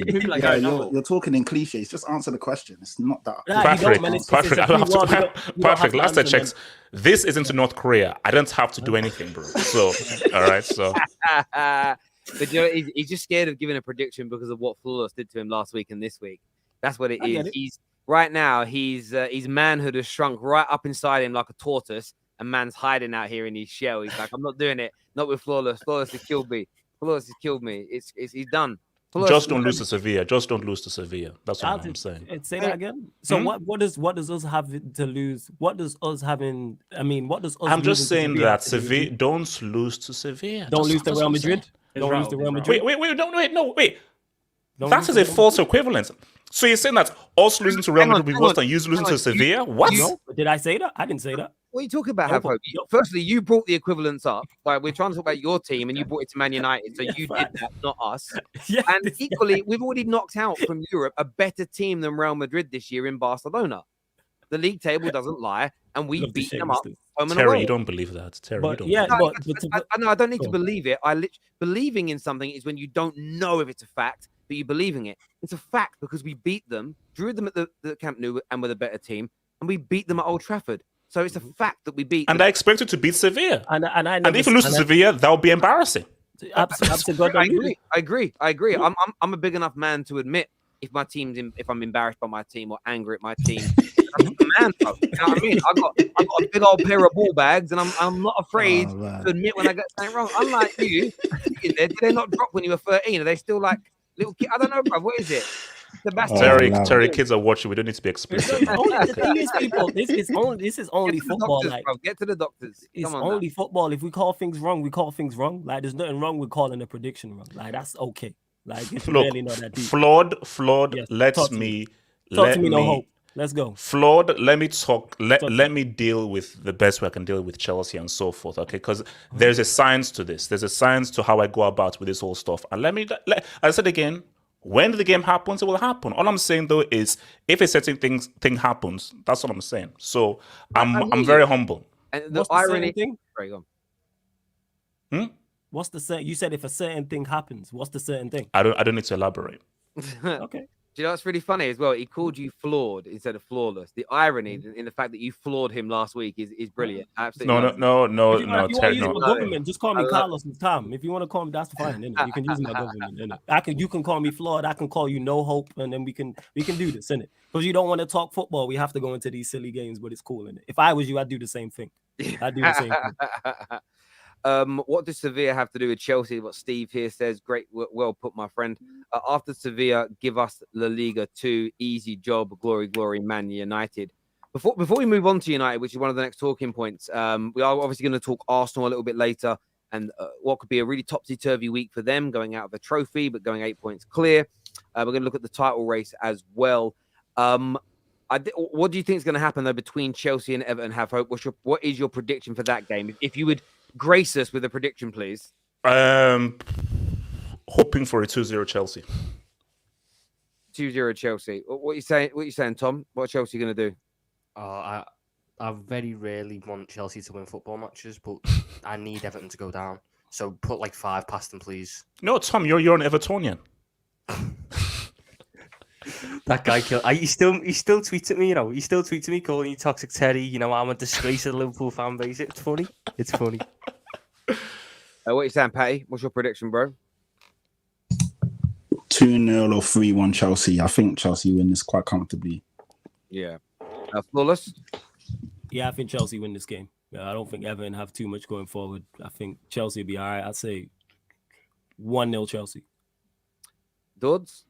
You're talking in cliches. Just answer the question. It's not that. Patrick, last I checked, this isn't North Korea. I don't have to do anything, bro. So, all right, so. But he's just scared of giving a prediction because of what Fulham did to him last week and this week. That's what it is. He's right now. His manhood has shrunk right up inside him like a tortoise, and man's hiding out here in his shell. He's like, I'm not doing it. Not with Flawless. Flawless has killed me. Flawless has killed me. He's done. Just don't lose to Sevilla. Just don't lose to Sevilla. That's what I'm saying. Say that again. So what does us have to lose? What does us having? I mean, what does us? I'm just saying that Sevilla don't lose to Sevilla. Don't lose to Real Madrid. Don't lose to Real Madrid. Wait. That is a false equivalence. So you're saying that us losing to Real Madrid will be worse than you losing to Sevilla? What? No, did I say that? I didn't say that. What are you talking about, Hope? Firstly, you brought the equivalence up. Like, we're trying to talk about your team, and you brought it to Man United, so you did that, not us. And equally, we've already knocked out from Europe a better team than Real Madrid this year in Barcelona. The league table doesn't lie, and we beat them up. Terry, you don't believe that. Terry, you don't. Yeah, I don't need to believe it. Believing in something is when you don't know if it's a fact, but you're believing it. It's a fact because we beat them, drew them at the Camp Nou, and were the better team, and we beat them at Old Trafford. So it's a fact that we beat them. And I expected to beat Sevilla. And if you lose to Sevilla, that would be embarrassing. Absolutely. I agree. I'm a big enough man to admit if I'm embarrassed by my team or angry at my team. I'm a man, bro. You know what I mean? I've got a big old pair of ball bags, and I'm not afraid to admit when I get something wrong. Unlike you, did they not drop when you were 13? Are they still like little kids? I don't know, bro. What is it? Terry, kids are watching. We don't need to be explicit. The thing is, people, this is only football. Get to the doctors. It's only football. If we call things wrong, we call things wrong. Like, there's nothing wrong with calling a prediction wrong. Like, that's okay. Like, it's really not that deep. Flawed. Yes, Talk to me. No hope. Let's go. Flawed. Let me talk. Let me deal with the best way I can deal with Chelsea and so forth. Okay, because there's a science to this. There's a science to how I go about with this whole stuff. And I said again, When the game happens, it will happen. All I'm saying though is, if a certain thing happens, that's what I'm saying. So I'm very humble. And the What's the irony certain thing? Sorry, go Hmm? What's the certain? You said if a certain thing happens, what's the certain thing? I don't need to elaborate. on. Okay. Do you know what's really funny as well? He called you flawed instead of flawless. The irony in the fact that you flawed him last week is brilliant. Absolutely. No, love it. If you want to Terry, use no. my government, just call me I love- Carlos and Tom. If you want to call me, that's fine. Innit? You can use my government. Innit? You can call me flawed. I can call you no hope, and then we can do this, innit? Because you don't want to talk football, we have to go into these silly games, but it's cool, innit? If I was you, I'd do the same thing. I'd do the same thing. What does Sevilla have to do with Chelsea? What Steve here says, great, well put, my friend. After Sevilla, give us La Liga 2, easy job, glory, glory, Man United. Before we move on to United, which is one of the next talking points, we are obviously going to talk Arsenal a little bit later, and what could be a really topsy-turvy week for them, going out of the trophy, but going 8 points clear. We're going to look at the title race as well. What do you think is going to happen though between Chelsea and Everton? Have hope. What is your prediction for that game? If you would grace us with a prediction, please. Hoping for a 2-0 Chelsea. 2-0 Chelsea. What are you saying? What are you saying, Tom? What are Chelsea going to do? I very rarely want Chelsea to win football matches, but I need Everton to go down. So put like 5 past them, please. No, Tom, you're an Evertonian. That guy killed. He still tweets at me. You know, he still tweets at me, calling you toxic Terry. You know, I'm a disgrace to the Liverpool fan base. It's funny. It's funny. What are you saying, Patty? What's your prediction, bro? 2-0 or 3-1 Chelsea. I think Chelsea win this quite comfortably. Yeah. Flawless. Yeah, I think Chelsea win this game. I don't think Everton have too much going forward. I think Chelsea will be all right. I'd say 1-0 Chelsea. Dodds?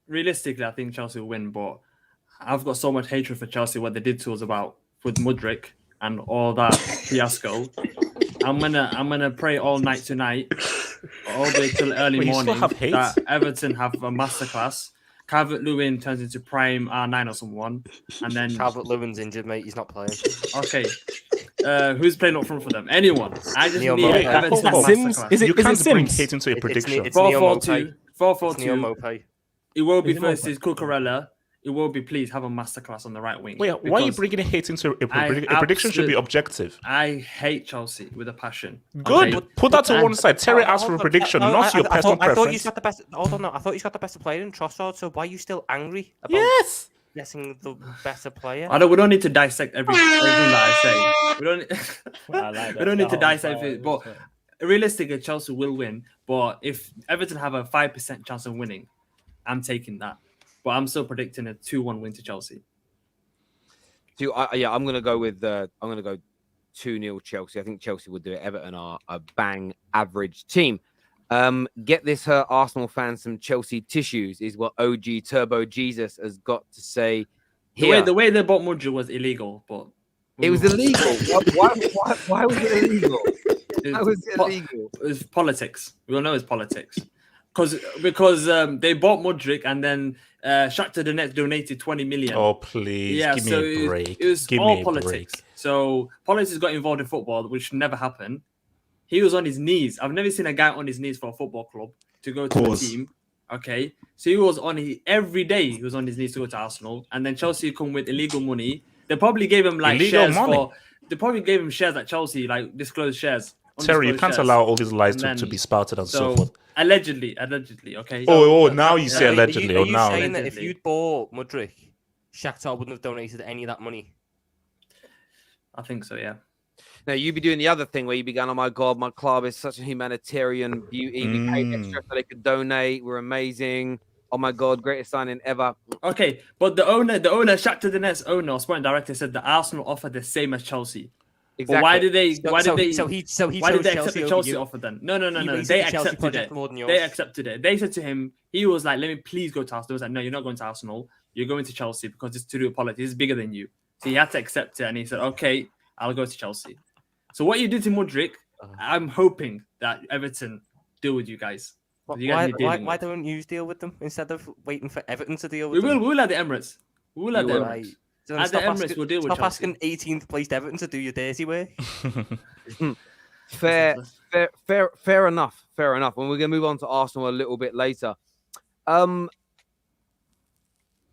Realistically, I think Chelsea will win, but I've got so much hatred for Chelsea, what they did to us about with Mudryk and all that fiasco. I'm gonna pray all night tonight, all the way till early Wait, you morning, still have hate? that Everton have a masterclass. Calvert-Lewin turns into prime R9 or someone, and then Calvert-Lewin's injured, mate. He's not playing. okay. Who's playing up front for them? Anyone. I just Neo need Mope. Everton Hold on. masterclass. You can't bring Sims? hate into a prediction. It's Neo Mope. 4-4-2. It's Neo 4-4-2. Mope. It will be Is it Mope? versus Cucurella. It will be, please have a masterclass on the right wing. Wait, why are you because bringing hate into a prediction? I A prediction should be objective. I hate Chelsea with a passion. Good. Okay? Put that to And- one side. Terry asked for a prediction, not your personal I thought preference. he's got the best. Hold on, no. I thought he's got the better player in Trossard. So why are you still angry about Yes. guessing the better player? We don't need to dissect everything that I say. We don't. I like that. We don't need to That dissect whole it. But style. realistically, Chelsea will win. But if Everton have a 5% chance of winning, I'm taking that. But I'm still predicting a 2-1 win to Chelsea. I'm going to go with 2-0 Chelsea. I think Chelsea would do it. Everton are a bang average team. Get this, her Arsenal fans some Chelsea tissues is what OG Turbo Jesus has got to say here. The way they bought Mudryk was illegal, but It was illegal. Why was it illegal? Why was it illegal? It was politics. We all know it's politics. Because they bought Mudryk and then Shakhtar Donetsk donated 20 million. Oh, please. Yeah, Give me so a break. It was Give all me a politics. break. So politics got involved in football, which never happened. He was on his knees. I've never seen a guy on his knees for a football club to go to Pause. a team. Okay, so he was every day. He was on his knees to go to Arsenal, and then Chelsea come with illegal money. They probably gave him like Illegal shares money? They probably gave him shares at Chelsea, like disclosed shares. Terry, you undisclosed can't shares. allow all these lies And to then- be spouted and so So forth. allegedly, okay. Oh, now you say Are allegedly. you Oh, now. saying that if Allegedly. you'd bought Mudryk, Shakhtar wouldn't have donated any of that money? I think so. Yeah. Now you'd be doing the other thing where you'd be going, "Oh my God, my club is such a humanitarian beauty. We paid extra so they could donate. We're amazing. Oh my God, greatest signing ever." Okay, but the owner, Shakhtar Donetsk owner, or sporting director, said that Arsenal offered the same as Chelsea. Exactly. But why did they? So Why did they? he Why did chose they accept Chelsea the over Chelsea you? offer then? No. He They basically Chelsea accepted project it. more than yours. They accepted it. They said to him, he was like, "Let me please go to Arsenal." He was like, "No, you're not going to Arsenal. You're going to Chelsea because it's to do with politics. It's bigger than you." So he had to accept it, and he said, "Okay, I'll go to Chelsea." So what you did to Mudryk, I'm hoping that Everton deal with you guys. You guys need dealing Why with. don't you deal with them instead of waiting for Everton to deal We with will. them? We will at the Emirates. We will at the will. Emirates. So At the stop Emirates, asking- we'll deal with Stop Chelsea. asking 18th placed Everton to do your dirty work. Fair enough. Fair enough. And we're going to move on to Arsenal a little bit later. Man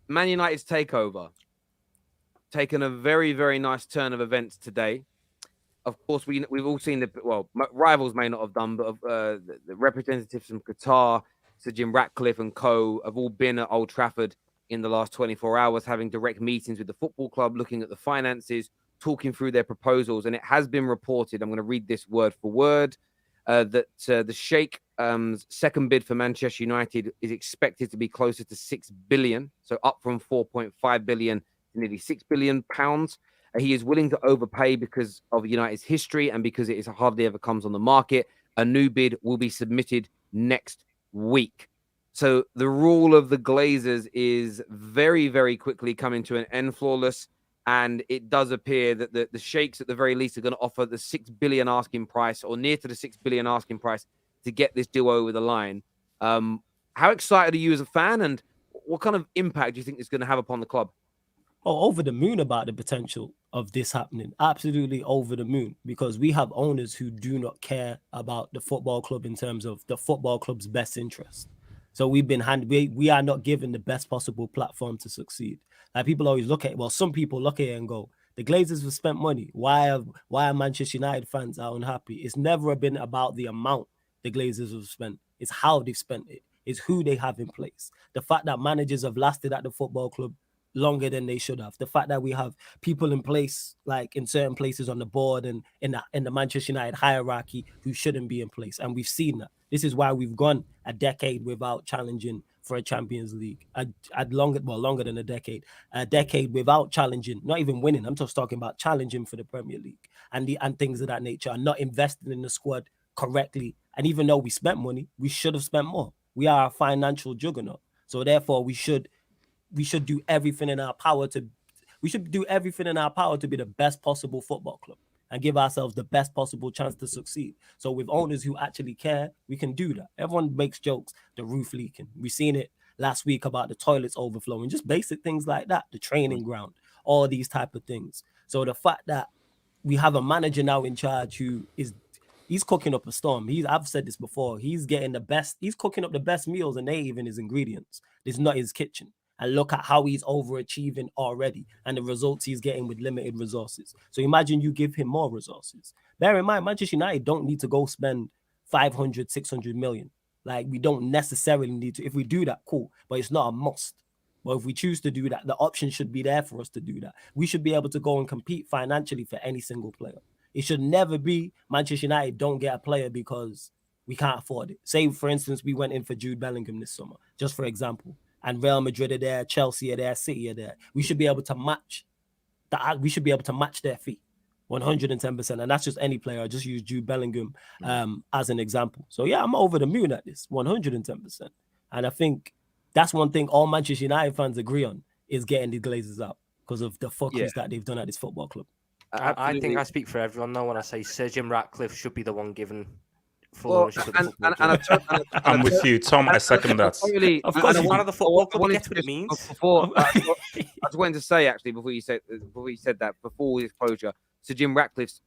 United's takeover taken a very, very nice turn of events today. Of course, we've all seen rivals may not have done, but the representatives from Qatar, Sir Jim Ratcliffe and co. have all been at Old Trafford in the last 24 hours, having direct meetings with the football club, looking at the finances, talking through their proposals. And it has been reported, I'm going to read this word for word, that the Sheikh's second bid for Manchester United is expected to be closer to 6 billion, so up from 4.5 billion to nearly 6 billion pounds. He is willing to overpay because of United's history and because it is hardly ever comes on the market. A new bid will be submitted next week. So the rule of the Glazers is very, very quickly coming to an end, Flawless. And it does appear that the Sheikhs, at the very least, are going to offer the 6 billion asking price, or near to the 6 billion asking price, to get this deal over the line. How excited are you as a fan, and what kind of impact do you think it's going to have upon the club? Oh, over the moon about the potential of this happening. Absolutely over the moon, because we have owners who do not care about the football club in terms of the football club's best interest. So we are not given the best possible platform to succeed. Like, people always look at it. Well, some people look at it and go, the Glazers have spent money. Why are Manchester United fans are unhappy? It's never been about the amount the Glazers have spent. It's how they've spent it. It's who they have in place. The fact that managers have lasted at the football club longer than they should have. The fact that we have people in place, like in certain places on the board and in the Manchester United hierarchy, who shouldn't be in place. And we've seen that. This is why we've gone a decade without challenging for a Champions League. Longer than a decade without challenging, not even winning. I'm just talking about challenging for the Premier League and things of that nature, and not investing in the squad correctly. And even though we spent money, we should have spent more. We are a financial juggernaut. So therefore we should do everything in our power to be the best possible football club and give ourselves the best possible chance to succeed. So with owners who actually care, we can do that. Everyone makes jokes, the roof leaking. We've seen it last week about the toilets overflowing, just basic things like that, the training ground, all these type of things. So the fact that we have a manager now in charge he's cooking up a storm. I've said this before, he's cooking up the best meals, and they even his ingredients. It's not his kitchen. And look at how he's overachieving already and the results he's getting with limited resources. So imagine you give him more resources. Bear in mind, Manchester United don't need to go spend 500, 600 million. Like, we don't necessarily need to. If we do that, cool. But it's not a must. But if we choose to do that, the option should be there for us to do that. We should be able to go and compete financially for any single player. It should never be Manchester United don't get a player because we can't afford it. Say, for instance, we went in for Jude Bellingham this summer, just for example. And Real Madrid are there, Chelsea are there, City are there. We should be able to match that. We should be able to match their fee, 110%. And that's just any player. I just use Jude Bellingham as an example. So yeah, I'm over the moon at this, 110%. And I think that's one thing all Manchester United fans agree on, is getting the Glazers out because of the fuckeries that they've done at this football club. I think I speak for everyone though when I say Sir Jim Ratcliffe should be the one given full ownership of the football club. I'm with you, Tom. I second that. Of course, he's one of the football club. Gets what it means. I just wanted to say, actually, before you said that, before this closure, Sir Jim Ratcliffe's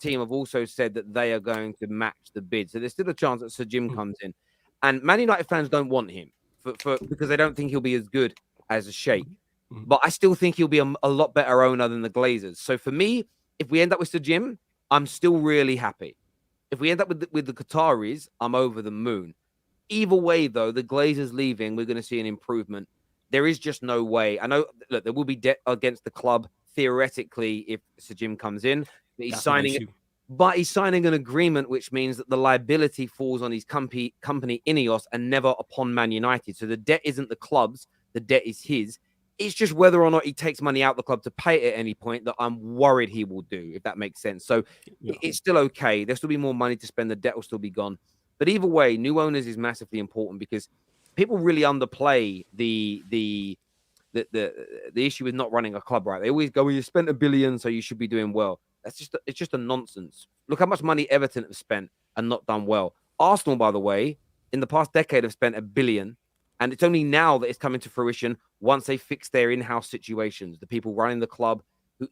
team have also said that they are going to match the bid. So there's still a chance that Sir Jim comes in. And Man United fans don't want him because they don't think he'll be as good as a Sheikh. But I still think he'll be a lot better owner than the Glazers. So for me, if we end up with Sir Jim, I'm still really happy. If we end up with the Qataris, I'm over the moon. Either way, though, the Glazers leaving, we're going to see an improvement. There is just no way. I know, look, there will be debt against the club, theoretically, if Sir Jim comes in. But he's signing an agreement, which means that the liability falls on his company Ineos and never upon Man United. So the debt isn't the club's, the debt is his. It's just whether or not he takes money out of the club to pay it at any point that I'm worried he will do, if that makes sense. So it's still okay. There'll still be more money to spend. The debt will still be gone. But either way, new owners is massively important because people really underplay the issue with not running a club right. They always go, well, you spent $1 billion, so you should be doing well. It's just a nonsense. Look how much money Everton have spent and not done well. Arsenal, by the way, in the past decade have spent $1 billion. And it's only now that it's coming to fruition once they fix their in-house situations. The people running the club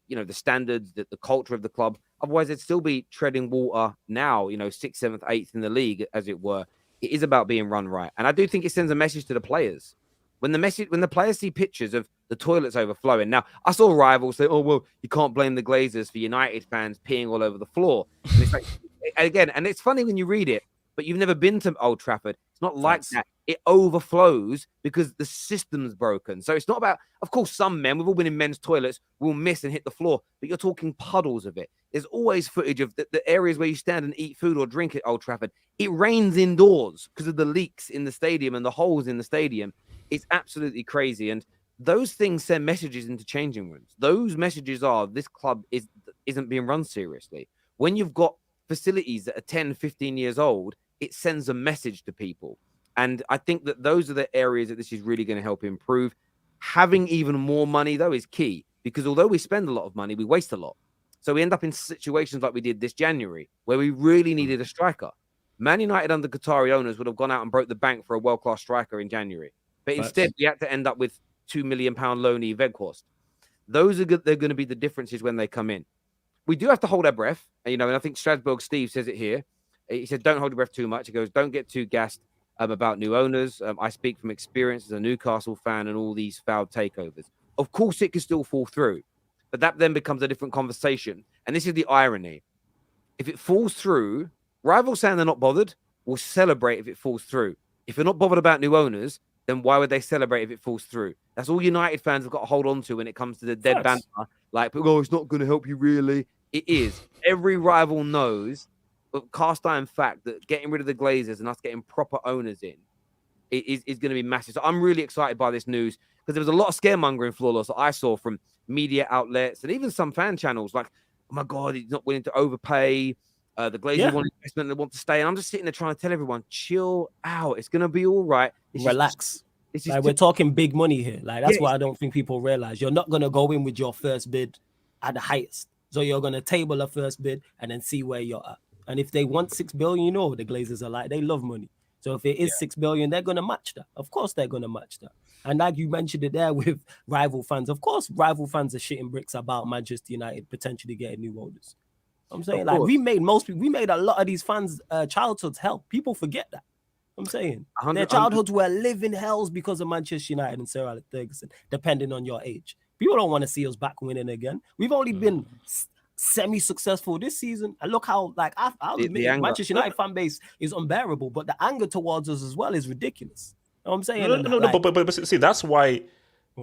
the standards, the culture of the club. Otherwise, they'd still be treading water now, 6th, 7th, 8th in the league, as it were. It is about being run right. And I do think it sends a message to the players. When the players see pictures of the toilets overflowing. Now, I saw rivals say, oh, well, you can't blame the Glazers for United fans peeing all over the floor. And it's like, again, and it's funny when you read it, but you've never been to Old Trafford. It's not like that. It overflows because the system's broken. So it's not about, of course, some men, we've all been in men's toilets, will miss and hit the floor, but you're talking puddles of it. There's always footage of the areas where you stand and eat food or drink at Old Trafford. It rains indoors because of the leaks in the stadium and the holes in the stadium. It's absolutely crazy. And those things send messages into changing rooms. Those messages are, this club isn't being run seriously. When you've got facilities that are 10, 15 years old, it sends a message to people. And I think that those are the areas that this is really going to help improve. Having even more money, though, is key, because although we spend a lot of money, we waste a lot. So we end up in situations like we did this January, where we really needed a striker. Man United under Qatari owners would have gone out and broke the bank for a world-class striker in January. But instead, we had to end up with £2 million loanee Weghorst. Those are good. They're going to be the differences when they come in. We do have to hold our breath. And I think Strasbourg Steve says it here. He said, don't hold your breath too much. He goes, don't get too gassed about new owners. I speak from experience as a Newcastle fan and all these failed takeovers. Of course, it can still fall through, but that then becomes a different conversation. And this is the irony. If it falls through, rivals saying they're not bothered will celebrate if it falls through. If you're not bothered about new owners, then why would they celebrate if it falls through? That's all United fans have got to hold on to when it comes to the dead banter. Like, oh, it's not going to help you, really. It is. Every rival knows, but cast iron fact, that getting rid of the Glazers and us getting proper owners in is going to be massive. So I'm really excited by this news, because there was a lot of scaremongering, Flawless, that I saw from media outlets and even some fan channels. Like, oh my God, he's not willing to overpay. The Glazers want investment, they want to stay. And I'm just sitting there trying to tell everyone, chill out. It's going to be all right. Relax. We're talking big money here. Like, that's what I don't think people realize. You're not going to go in with your first bid at the highest. So you're going to table a first bid and then see where you're at. And if they want 6 billion, the Glazers are like, they love money. So if it is 6 billion, they're going to match that. Of course, they're going to match that. And like you mentioned it there with rival fans, of course, rival fans are shitting bricks about Manchester United potentially getting new owners. I'm saying, like, we made a lot of these fans' childhoods hell. People forget that. I'm saying their childhoods were living hells because of Manchester United and Sir Alex Ferguson, depending on your age. People don't want to see us back winning again. We've only been semi-successful this season, and look how, like, I'll admit, Manchester United fan base is unbearable, but the anger towards us as well is ridiculous. You know what I'm saying? But see, that's why,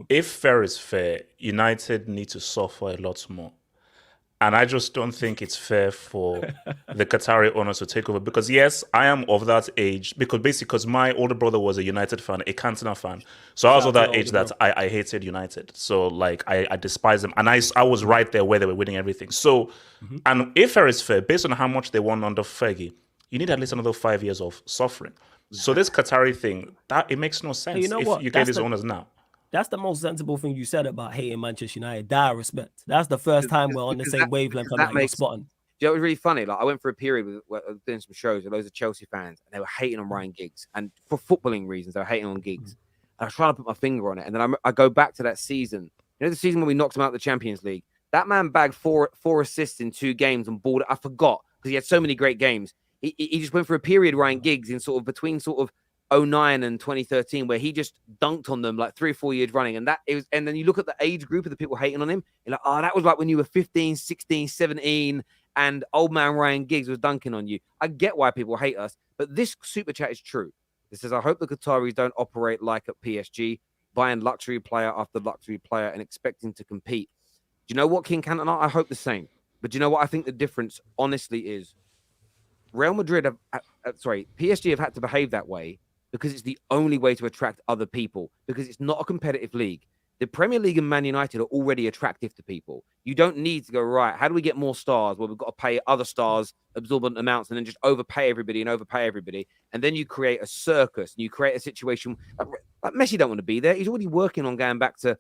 if fair is fair, United need to suffer a lot more. And I just don't think it's fair for the Qatari owners to take over, because yes, I am of that age, because my older brother was a United fan, a Cantona fan. So I was of that age that I hated United. So, like, I despise them. And I was right there where they were winning everything. So, and if fair is fair, based on how much they won under Fergie, you need at least another 5 years of suffering. So this Qatari thing, it makes no sense if you get these owners now. That's the most sensible thing you said about hating Manchester United. Dire respect. That's the first time we're on the same wavelength. I'm like, spotting. You know, it was really funny. Like, I went for a period where I was doing some shows with loads of Chelsea fans, and they were hating on Ryan Giggs, and for footballing reasons, they were hating on Giggs. And I was trying to put my finger on it, and then I go back to that season. You know, the season when we knocked him out of the Champions League. That man bagged four assists in 2 games and balled it. I forgot, because he had so many great games. He just went for a period, Ryan Giggs, in between 2009 and 2013, where he just dunked on them like 3 or 4 years running. And then you look at the age group of the people hating on him, you're like, oh, that was like when you were 15, 16, 17, and old man Ryan Giggs was dunking on you. I get why people hate us, but this super chat is true. It says, I hope the Qataris don't operate like at PSG, buying luxury player after luxury player and expecting to compete. Do you know what, King Cantona? I hope the same. But do you know what I think the difference, honestly, is? PSG have had to behave that way because it's the only way to attract other people, because it's not a competitive league. The Premier League and Man United are already attractive to people. You don't need to go, right, how do we get more stars? Well, we've got to pay other stars absorbent amounts and then just overpay everybody. And then you create a circus and you create a situation. Like Messi don't want to be there. He's already working on going back to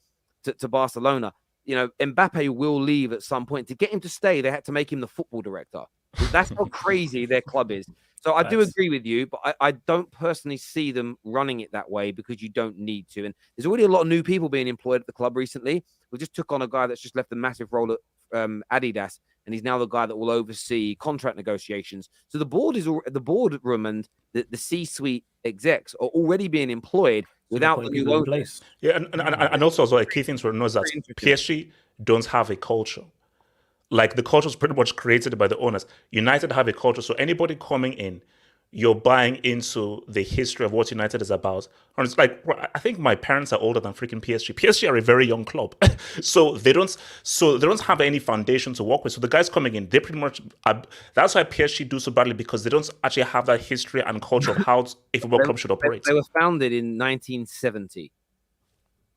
Barcelona. You know, Mbappe will leave at some point. To get him to stay, they had to make him the football director. That's how crazy their club is. So I do Facts. agree with you, but I don't personally see them running it that way because you don't need to. And there's already a lot of new people being employed at the club recently. We just took on a guy that's just left a massive role at Adidas, and he's now the guy that will oversee contract negotiations. So the boardroom and the C-suite execs are already being employed without the new in owners. place. Yeah, and also as well, a key thing to know is that Very interesting. PSG don't have a culture. Like the culture is pretty much created by the owners. United have a culture, so anybody coming in, you're buying into the history of what United is about. And it's like, I think my parents are older than freaking PSG. PSG are a very young club, so they don't have any foundation to work with. So the guys coming in, they pretty much that's why PSG do so badly, because they don't actually have that history and culture of how a football club should operate. They were founded in 1970.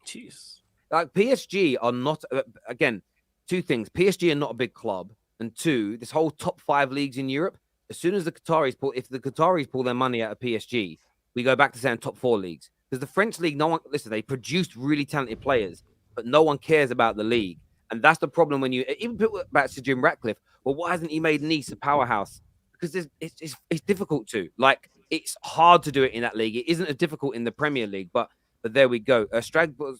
Jeez. Like PSG are not, again, two things. PSG are not a big club, and two, this whole top 5 leagues in Europe. As soon as if the Qataris pull their money out of PSG, we go back to saying top 4 leagues. Because the French league, they produced really talented players, but no one cares about the league. And that's the problem when you even put back to Jim Ratcliffe. Well, why hasn't he made Nice a powerhouse? Because it's difficult to. Like, it's hard to do it in that league. It isn't as difficult in the Premier League, but there we go. Strasbourg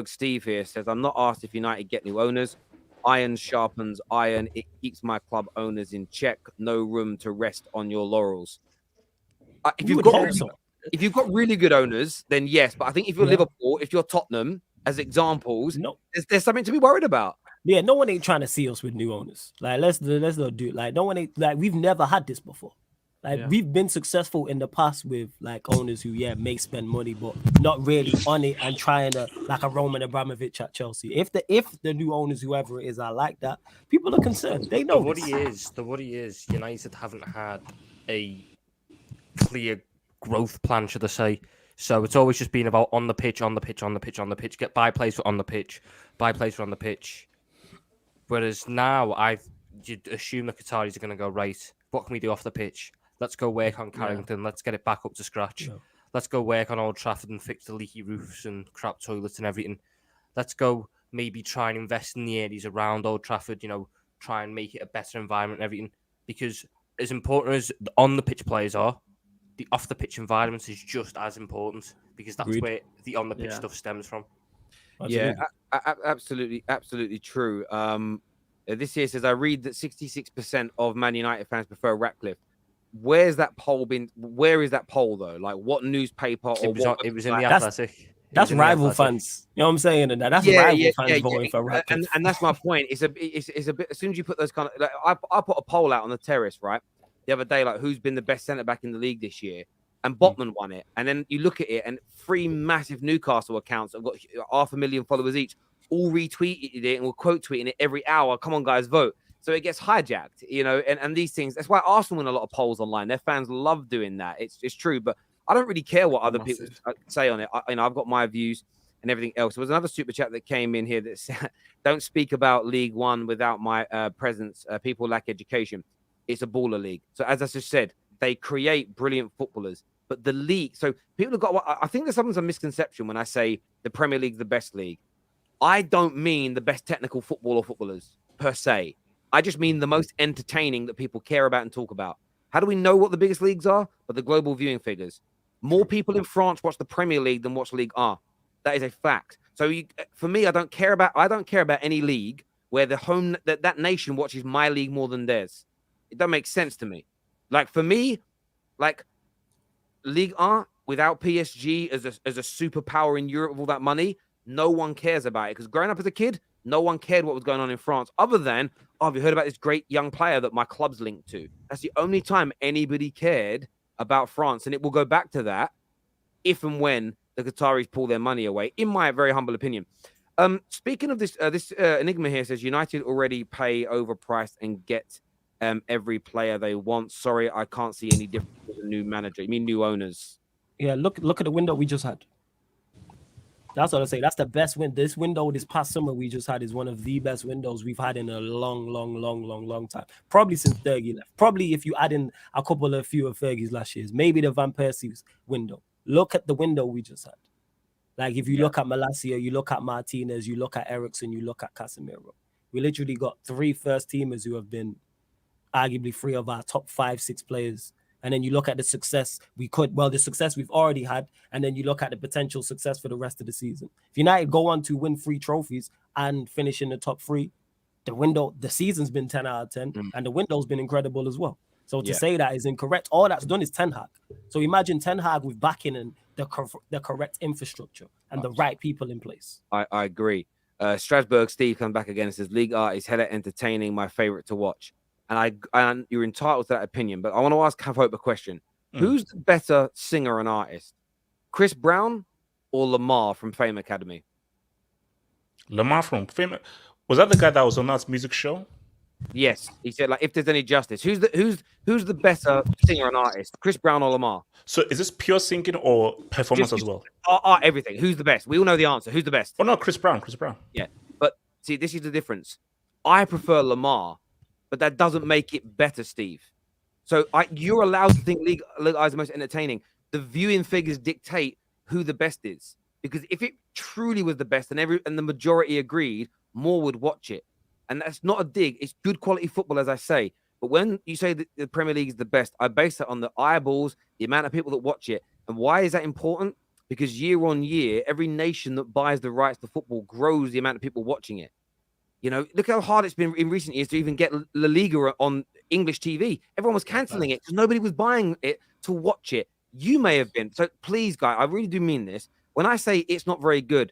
Steve here says, I'm not asked if United get new owners. Iron sharpens iron. It keeps my club owners in check. No room to rest on your laurels. If you've got really good owners, then yes. But I think if you're Liverpool, if you're Tottenham, as examples, there's something to be worried about. Yeah, no one ain't trying to see us with new owners. Like, let's not do it. Like, no one ain't, like, we've never had this before. Like, we've been successful in the past with like owners who may spend money, but not really on it and trying to, like a Roman Abramovich at Chelsea. If the new owners, whoever it is, are like that, people are concerned. They know the worry is United haven't had a clear growth plan, should I say. So it's always just been about on the pitch, get buy players for on the pitch, buy players for on the pitch. Whereas now you'd assume the Qataris are going to go, right, what can we do off the pitch? Let's go work on Carrington. Yeah. Let's get it back up to scratch. Yeah. Let's go work on Old Trafford and fix the leaky roofs and crap toilets and everything. Let's go maybe try and invest in the areas around Old Trafford, try and make it a better environment and everything. Because as important as the on-the-pitch players are, the off-the-pitch environment is just as important, because that's where the on-the-pitch stuff stems from. Yeah, absolutely true. This here says, I read that 66% of Man United fans prefer Ratcliffe. Where is that poll, though? Like, what newspaper? It was in the Athletic. That's rival fans. You know what I'm saying? And that's rival fans voting for Ratcliffe. And that's my point. It's a bit. As soon as you put those kind of, like, I put a poll out on the terrace, right, the other day, like, who's been the best centre back in the league this year, and Botman won it. And then you look at it, and 3 massive Newcastle accounts have got 500,000 followers each, all retweeted it and will quote tweeting it every hour. Come on, guys, vote. So it gets hijacked, and these things. That's why Arsenal win a lot of polls online. Their fans love doing that. It's true, but I don't really care what other people say on it. I've got my views and everything else. There was another super chat that came in here that said, don't speak about League One without my presence. People lack education. It's a baller league. So as I just said, they create brilliant footballers. But the league, so people have got, I think there's sometimes a misconception when I say the Premier League is the best league. I don't mean the best technical footballers per se. I just mean the most entertaining that people care about and talk about. How do we know what the biggest leagues are? But the global viewing figures. More people in France watch the Premier League than watch Ligue 1. That is a fact. So for me, I don't care about any league where the home that nation watches my league more than theirs. It doesn't make sense to me. Like, for me, like, Ligue 1 without PSG as a superpower in Europe with all that money, no one cares about it. Because growing up as a kid, no one cared what was going on in France, other than, have you heard about this great young player that my club's linked to? That's the only time anybody cared about France. And it will go back to that if and when the Qataris pull their money away, in my very humble opinion. Speaking of this, Enigma here says, United already pay overpriced and get every player they want. Sorry, I can't see any difference with a new manager. You mean new owners? Yeah, look at the window we just had. That's what I say. That's the best win. This window, this past summer we just had, is one of the best windows we've had in a long time. Probably since Fergie left. Probably if you add in a couple of fewer Fergie's last years, maybe the Van Persie's window. Look at the window we just had. Like, if you look at Malacia, you look at Martinez, you look at Eriksson, you look at Casemiro. We literally got 3 first teamers who have been arguably 3 of our top 5-6 players and then you look at the success the success we've already had, and then you look at the potential success for the rest of the season. If United go on to win 3 trophies and finish in the top 3, the season's been 10 out of 10, and the window's been incredible as well. So to say that is incorrect. All that's done is Ten Hag. So imagine Ten Hag with backing and the correct infrastructure and the right people in place. I agree. Strasbourg Steve comes back again and says, League Art is hella entertaining, my favorite to watch. And you're entitled to that opinion, but I want to ask Have Hope a question. Who's the better singer and artist? Chris Brown or Lamar from Fame Academy? Lamar from Fame. Was that the guy that was on that music show? Yes, he said, like, if there's any justice, who's the better singer and artist, Chris Brown or Lamar? So is this pure singing or performance as well? Everything. Who's the best? We all know the answer. Who's the best? Oh no, Chris Brown. Chris Brown. Yeah, but see, this is the difference. I prefer Lamar, but that doesn't make it better, Steve. So you're allowed to think League Eye is the most entertaining. The viewing figures dictate who the best is, because if it truly was the best and the majority agreed, more would watch it. And that's not a dig. It's good quality football, as I say. But when you say that the Premier League is the best, I base it on the eyeballs, the amount of people that watch it. And why is that important? Because year on year, every nation that buys the rights to football grows the amount of people watching it. You know, look how hard it's been in recent years to even get La Liga on English TV. Everyone was cancelling it because nobody was buying it to watch it. You may have been. So please, guys, I really do mean this. When I say it's not very good,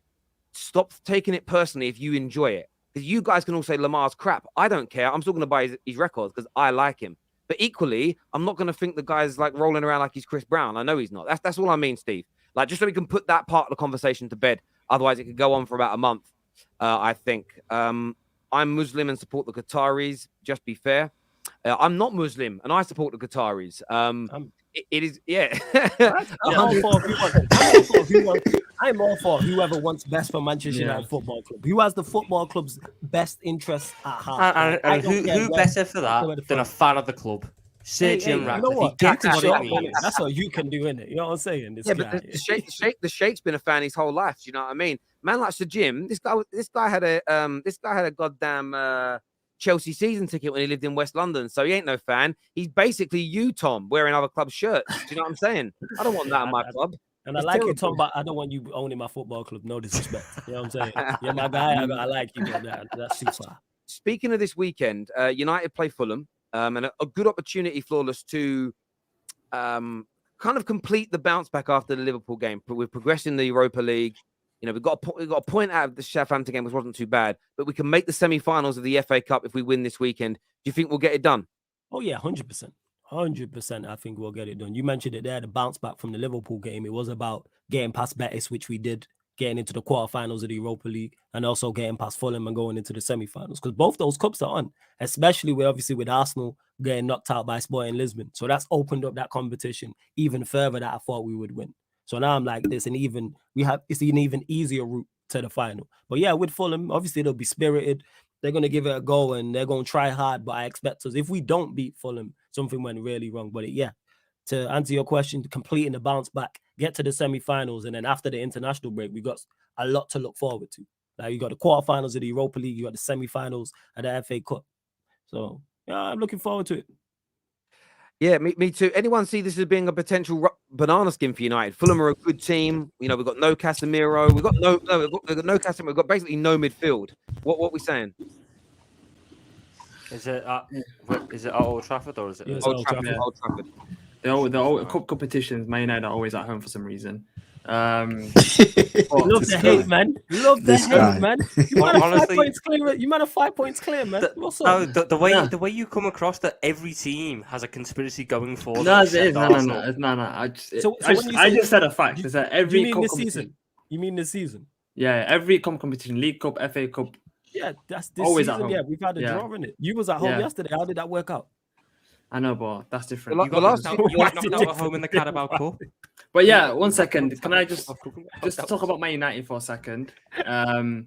stop taking it personally if you enjoy it. Because you guys can all say Lamar's crap. I don't care. I'm still going to buy his records because I like him. But equally, I'm not going to think the guy's like rolling around like he's Chris Brown. I know he's not. That's all I mean, Steve. Like, just so we can put that part of the conversation to bed. Otherwise, it could go on for about a month, I think. I'm Muslim and support the Qataris. Just be fair. I'm not Muslim and I support the Qataris. It is, yeah. I'm all for whoever wants best for Manchester United Football Club. Who has the football club's best interests at heart? And who better for that than a fan of the club? Sergio Ramos. That's what you can do, innit? You know what I'm saying? But the Sheikh's been a fan his whole life. Do you know what I mean? Man like Sir Jim, this guy had a goddamn Chelsea season ticket when he lived in West London, so he ain't no fan. He's basically you, Tom, wearing other club shirts. Do you know what I'm saying? I don't want that in my club. And I like you, Tom, but I don't want you owning my football club. No disrespect. You know what I'm saying? You're my guy. I like you, but that's too far. Speaking of this weekend, United play Fulham, and a good opportunity, Flawless, to kind of complete the bounce back after the Liverpool game. We're progressing the Europa League. You know, we've got a point out of the Southampton game, which wasn't too bad, but we can make the semi-finals of the FA Cup if we win this weekend. Do you think we'll get it done? Oh, yeah, 100%. 100%, I think we'll get it done. You mentioned it there, the bounce back from the Liverpool game. It was about getting past Betis, which we did, getting into the quarterfinals of the Europa League, and also getting past Fulham and going into the semi-finals. Because both those cups are on, especially with Arsenal getting knocked out by Sporting Lisbon. So that's opened up that competition even further that I thought we would win. So now I'm like, it's an even easier route to the final. But yeah, with Fulham, obviously they'll be spirited. They're going to give it a go and they're going to try hard. But I expect us, if we don't beat Fulham, something went really wrong. But to answer your question, completing the bounce back, get to the semi-finals, and then after the international break, we got a lot to look forward to. Like, you got the quarterfinals of the Europa League, you got the semi-finals of the FA Cup. So yeah, I'm looking forward to it. Yeah, me too. Anyone see this as being a potential banana skin for United? Fulham are a good team. You know, we've got no Casemiro. We've got no Casemiro. We've got basically no midfield. What we saying? Is it at Old Trafford or is it? Old Trafford. Old Trafford. The cup competitions, Man United are always at home for some reason. Love the hate, man. Love the hate, man. You might have 5 points clear. You might have 5 points clear, man. What's up? No, the way you come across that every team has a conspiracy going for them. No, it is. No. I just said a fact. Is that every you mean this season? You mean this season? Yeah, every competition, League Cup, FA Cup. Yeah, that's this always season. At home. Yeah, we've had a draw in it. You was at home yesterday. How did that work out? I know, but that's different. You got knocked out at home in the Carabao Cup. But yeah, 1 second. Can I just talk about Man United for a second? I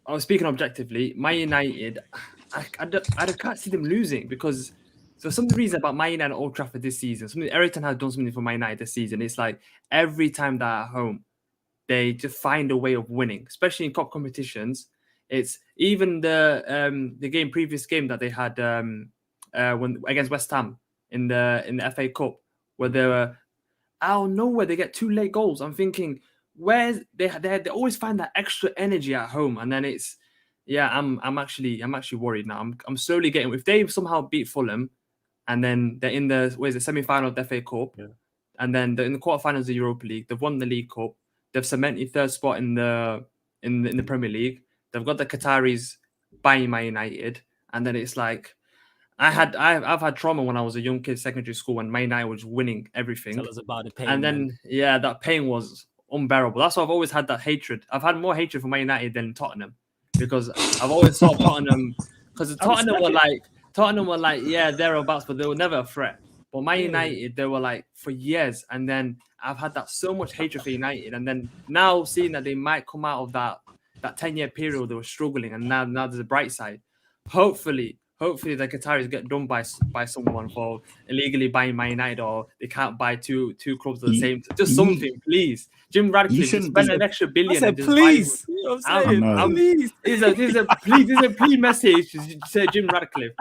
was speaking objectively. Man United, I can't see them losing because so some reason about Man United at Old Trafford this season. Everton has done something for Man United this season. It's like every time they're at home, they just find a way of winning, especially in cup competitions. It's even the previous game that they had when against West Ham. in the FA Cup where they were out of nowhere they get 2 late goals. I'm thinking, where's they always find that extra energy at home, and then it's I'm actually worried now. I'm slowly getting, if they somehow beat Fulham, and then they're in the semi-final of the FA Cup, and then they're in the quarterfinals of the Europa League. They've won the League Cup. They've cemented 3rd spot in the Premier League. They've got the Qataris buying Man United, and then it's like I've had trauma when I was a young kid, secondary school, when Man United was winning everything. Tell us about the pain. And then that pain was unbearable. That's why I've always had that hatred. I've had more hatred for Man United than Tottenham, because I've always thought Tottenham, because Tottenham were like thereabouts, but they were never a threat. But Man United, they were like for years, and then I've had that so much hatred for United, and then now seeing that they might come out of that 10-year period where they were struggling, and now there's a bright side. Hopefully the Qataris get done by someone for illegally buying Man United, or they can't buy two clubs at the same time. Just something, please. Jim Radcliffe, spend an extra billion. I said, please. You know what I'm saying? Please. This is a plea message to Jim Radcliffe.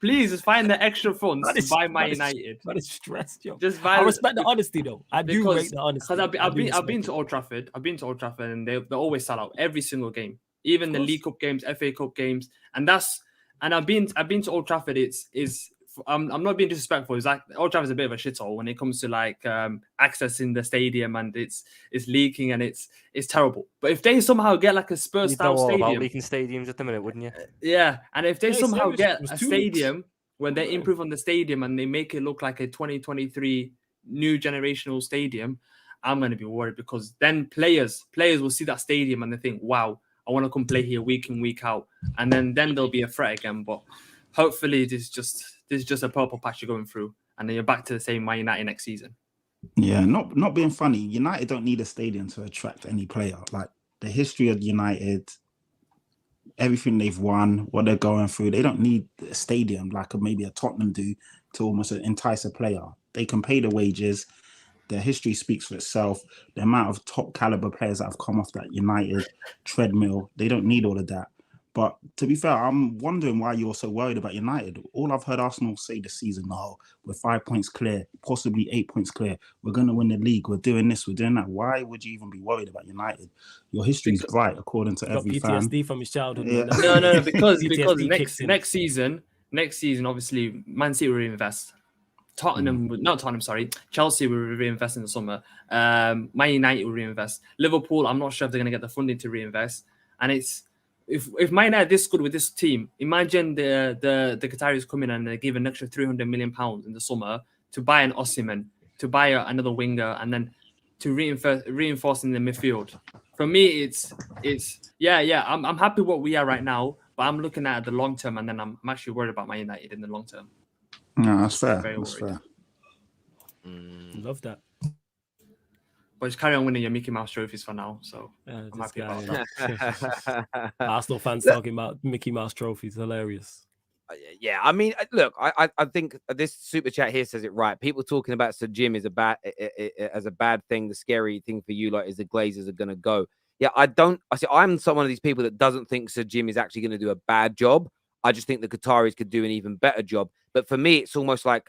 Please just find the extra funds to buy Man United. That is stressed, yo. I respect the honesty, though. I do rate the honesty. Because I've been to Old Trafford. And they always sell out every single game, even the League Cup games, FA Cup games, and I've been to Old Trafford. I'm not being disrespectful. It's like Old Trafford's a bit of a shithole when it comes to like accessing the stadium, and it's leaking, and it's terrible. But if they somehow get like a Spurs style stadium, about leaking stadiums at the minute, wouldn't you? Yeah, and if they somehow get a stadium where they improve on the stadium and they make it look like a 2023 new generational stadium, I'm going to be worried, because then players will see that stadium and they think, wow, I want to come play here week in, week out, and then there'll be a threat again. But hopefully this is just a purple patch you're going through, and then you're back to the same Man United next season. Yeah, not being funny. United don't need a stadium to attract any player. Like the history of United, everything they've won, what they're going through, they don't need a stadium like maybe a Tottenham do to almost entice a player. They can pay the wages. Their history speaks for itself. The amount of top caliber players that have come off that United treadmill, they don't need all of that. But to be fair, I'm wondering why you're so worried about United. All I've heard Arsenal say this season, we're 5 points clear, possibly 8 points clear. We're going to win the league. We're doing this, we're doing that. Why would you even be worried about United? Your history's bright, according to every fan. PTSD from his childhood. Yeah. No, because next season, obviously, Man City will reinvest. Chelsea will reinvest in the summer. Man United will reinvest. Liverpool, I'm not sure if they're going to get the funding to reinvest. And it's if Man United are this good with this team, imagine the Qataris come in and they give an extra £300 million in the summer to buy an Osimhen, to buy another winger, and then to reinforce in the midfield. For me, I'm happy what we are right now, but I'm looking at the long term, and then I'm actually worried about Man United in the long term. No, that's fair. That's fair. Love that. But just carry on winning your Mickey Mouse trophies for now. So I'm happy about that. Arsenal fans talking about Mickey Mouse trophies. Hilarious. Yeah, I mean, look, I think this super chat here says it right. People talking about Sir Jim is a bad thing. The scary thing for you, like, is the Glazers are going to go. Yeah, I'm one of these people that doesn't think Sir Jim is actually going to do a bad job. I just think the Qataris could do an even better job. But for me, it's almost like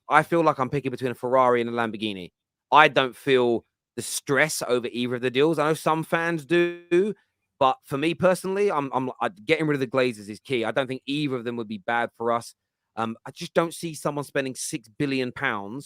I feel like I'm picking between a Ferrari and a Lamborghini. I don't feel the stress over either of the deals. I know some fans do, but for me personally, I'm getting rid of the Glazers is key. I don't think either of them would be bad for us. I just don't see someone spending £6 billion and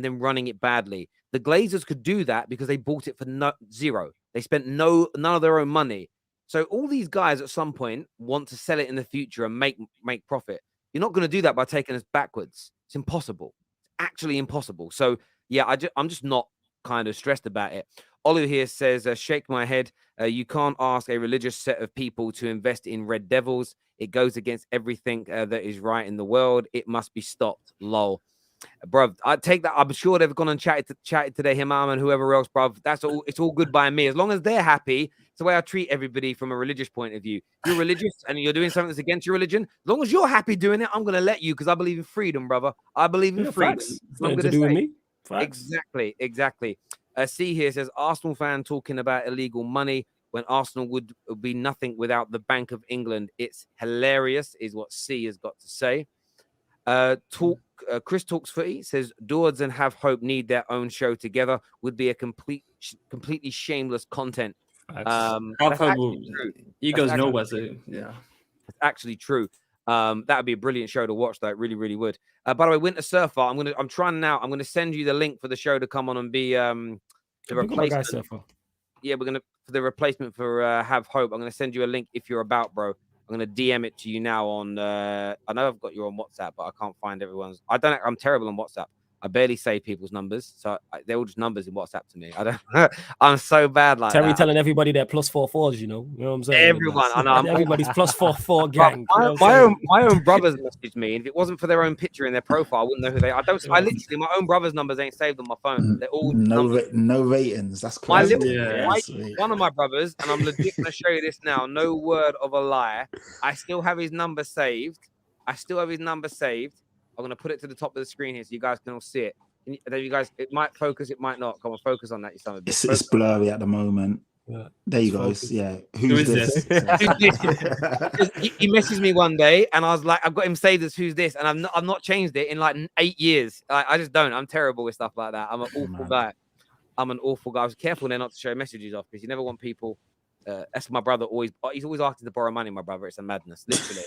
then running it badly. The Glazers could do that because they bought it for zero. They spent none of their own money. So all these guys at some point want to sell it in the future and make profit. You're not going to do that by taking us backwards. It's impossible. It's actually impossible. So yeah, I'm just not kind of stressed about it. Olu here says, shake my head. You can't ask a religious set of people to invest in Red Devils. It goes against everything that is right in the world. It must be stopped. Lol. Bruv, I take that. I'm sure they've gone and chatted today, Himam and whoever else, bruv. That's all. It's all good by me. As long as they're happy, it's the way I treat everybody from a religious point of view. You're religious and you're doing something that's against your religion. As long as you're happy doing it, I'm going to let you, because I believe in freedom, brother. I believe in freedom. Nothing to do with me. Exactly. C here says, Arsenal fan talking about illegal money when Arsenal would be nothing without the Bank of England. It's hilarious, is what C has got to say. Chris Talks Footy says Dawes and Have Hope need their own show together. Would be a completely shameless content. Have That's Hope actually true. he That's goes actually nowhere. true. So yeah. It's actually true. That would be a brilliant show to watch. That really, really would. By the way, Winter Surfer. I'm trying now. I'm going to send you the link for the show to come on and be the replacement. Yeah, we're gonna for the replacement for Have Hope. I'm going to send you a link if you're about, bro. I'm going to DM it to you now on. I know I've got you on WhatsApp, but I can't find everyone's. I'm terrible on WhatsApp. I barely say people's numbers, so they're all just numbers in WhatsApp to me. I don't. I'm so bad like Terry that. telling everybody they're +44s. You know what I'm saying? Everyone, I know. Everybody's +44 gang. My own brothers messaged me, and if it wasn't for their own picture in their profile, I wouldn't know who they are. I literally, my own brothers' numbers ain't saved on my phone. They're all no ratings. That's crazy. One of my brothers, and I'm legit gonna show you this now. No word of a lie. I still have his number saved. I'm gonna put it to the top of the screen here so you guys can all see it. Then you guys, it might focus, it might not. Come on, focus on that. It's blurry at the moment. Yeah. There you go. Yeah. Who's this? He messaged me one day, and I was like, I've got him saved as who's this, and I've not changed it in like 8 years. I just don't. I'm terrible with stuff like that. I'm an awful guy. I was careful there not to show messages off because you never want people. That's my brother he's always asking to borrow money, my brother. It's a madness, literally.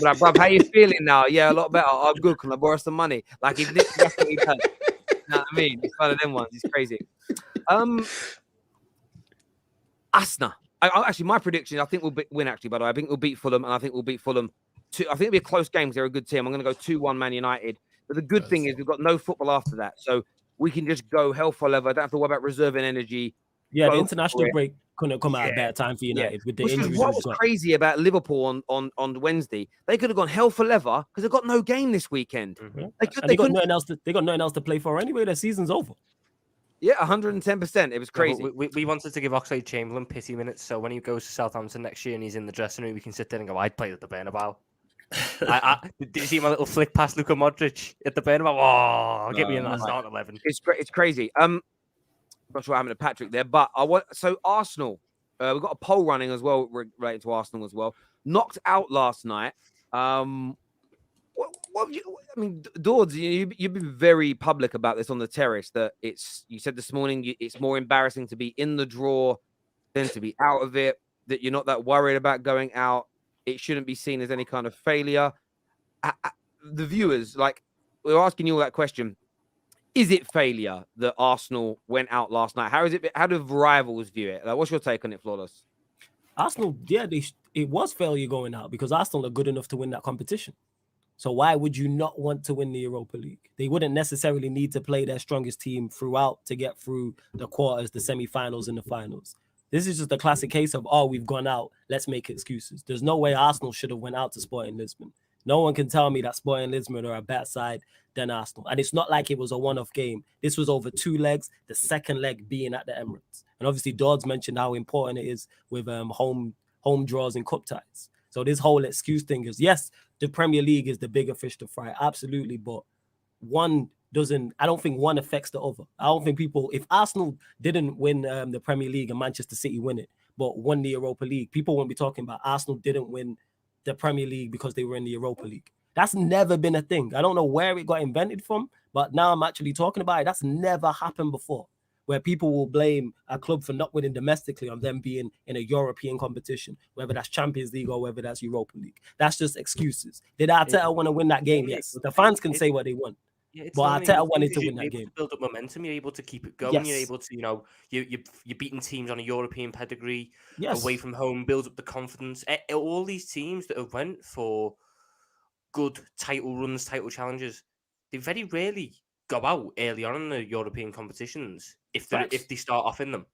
Like, bruv, how you feeling now? Yeah, a lot better. I'm good. Can I borrow some money? Like, he literally that's what he does. You know what I mean? He's one of them ones. He's crazy. Arsenal. Actually, my prediction, I think we'll win, actually, by the way. I think we'll beat Fulham, and I think we'll beat Fulham. I think it'll be a close game because they're a good team. I'm going to go 2-1 Man United. But the good thing is we've got no football after that. So we can just go hell for leather. I don't have to worry about reserving energy. Yeah, the international break couldn't come out at a better time for United with the injuries. What was crazy about Liverpool on Wednesday? They could have gone hell for leather because they've got no game this weekend. Mm-hmm. They got nothing else. They got nothing else to play for anyway. Their season's over. Yeah, 110%. It was crazy. Yeah, we wanted to give Oxlade-Chamberlain pity minutes, so when he goes to Southampton next year and he's in the dressing room, we can sit there and go, "I'd play at the Bernabeu." Did you see my little flick past Luka Modric at the Bernabeu? Oh, get me in that start 11. It's crazy. Not sure what happened to Patrick there, but so Arsenal. We've got a poll running as well related to Arsenal as well. Knocked out last night. Dawes, you've been very public about this on the terrace. That you said this morning it's more embarrassing to be in the draw than to be out of it. That you're not that worried about going out. It shouldn't be seen as any kind of failure. The viewers, we're asking you all that question. Is it failure that Arsenal went out last night? How do rivals view it? What's your take on it, Flawless? Arsenal, it was failure going out because Arsenal are good enough to win that competition. So why would you not want to win the Europa League? They wouldn't necessarily need to play their strongest team throughout to get through the quarters, the semi-finals, and the finals. This is just a classic case of, we've gone out, let's make excuses. There's no way Arsenal should have went out to Sporting Lisbon. No one can tell me that Sporting Lisbon are a better side than Arsenal. And it's not like it was a one-off game. This was over 2 legs, the second leg being at the Emirates. And obviously, Dodds mentioned how important it is with home draws and cup ties. So this whole excuse thing is, yes, the Premier League is the bigger fish to fry, absolutely. But I don't think one affects the other. I don't think if Arsenal didn't win the Premier League and Manchester City win it, but won the Europa League, people won't be talking about Arsenal didn't win the Premier League because they were in the Europa League. That's never been a thing. I don't know where it got invented from, but now I'm actually talking about it. That's never happened before, where people will blame a club for not winning domestically on them being in a European competition, whether that's Champions League or whether that's Europa League. That's just excuses. Did Arteta want to win that game? Yes. The fans can say what they want. Yeah, but Arteta wanted to win that game. Build up momentum. You're able to keep it going. Yes. You're able to, you're beating teams on a European pedigree away from home. Build up the confidence. All these teams that have went for good title runs, title challenges, they very rarely go out early on in the European competitions if they start off in them.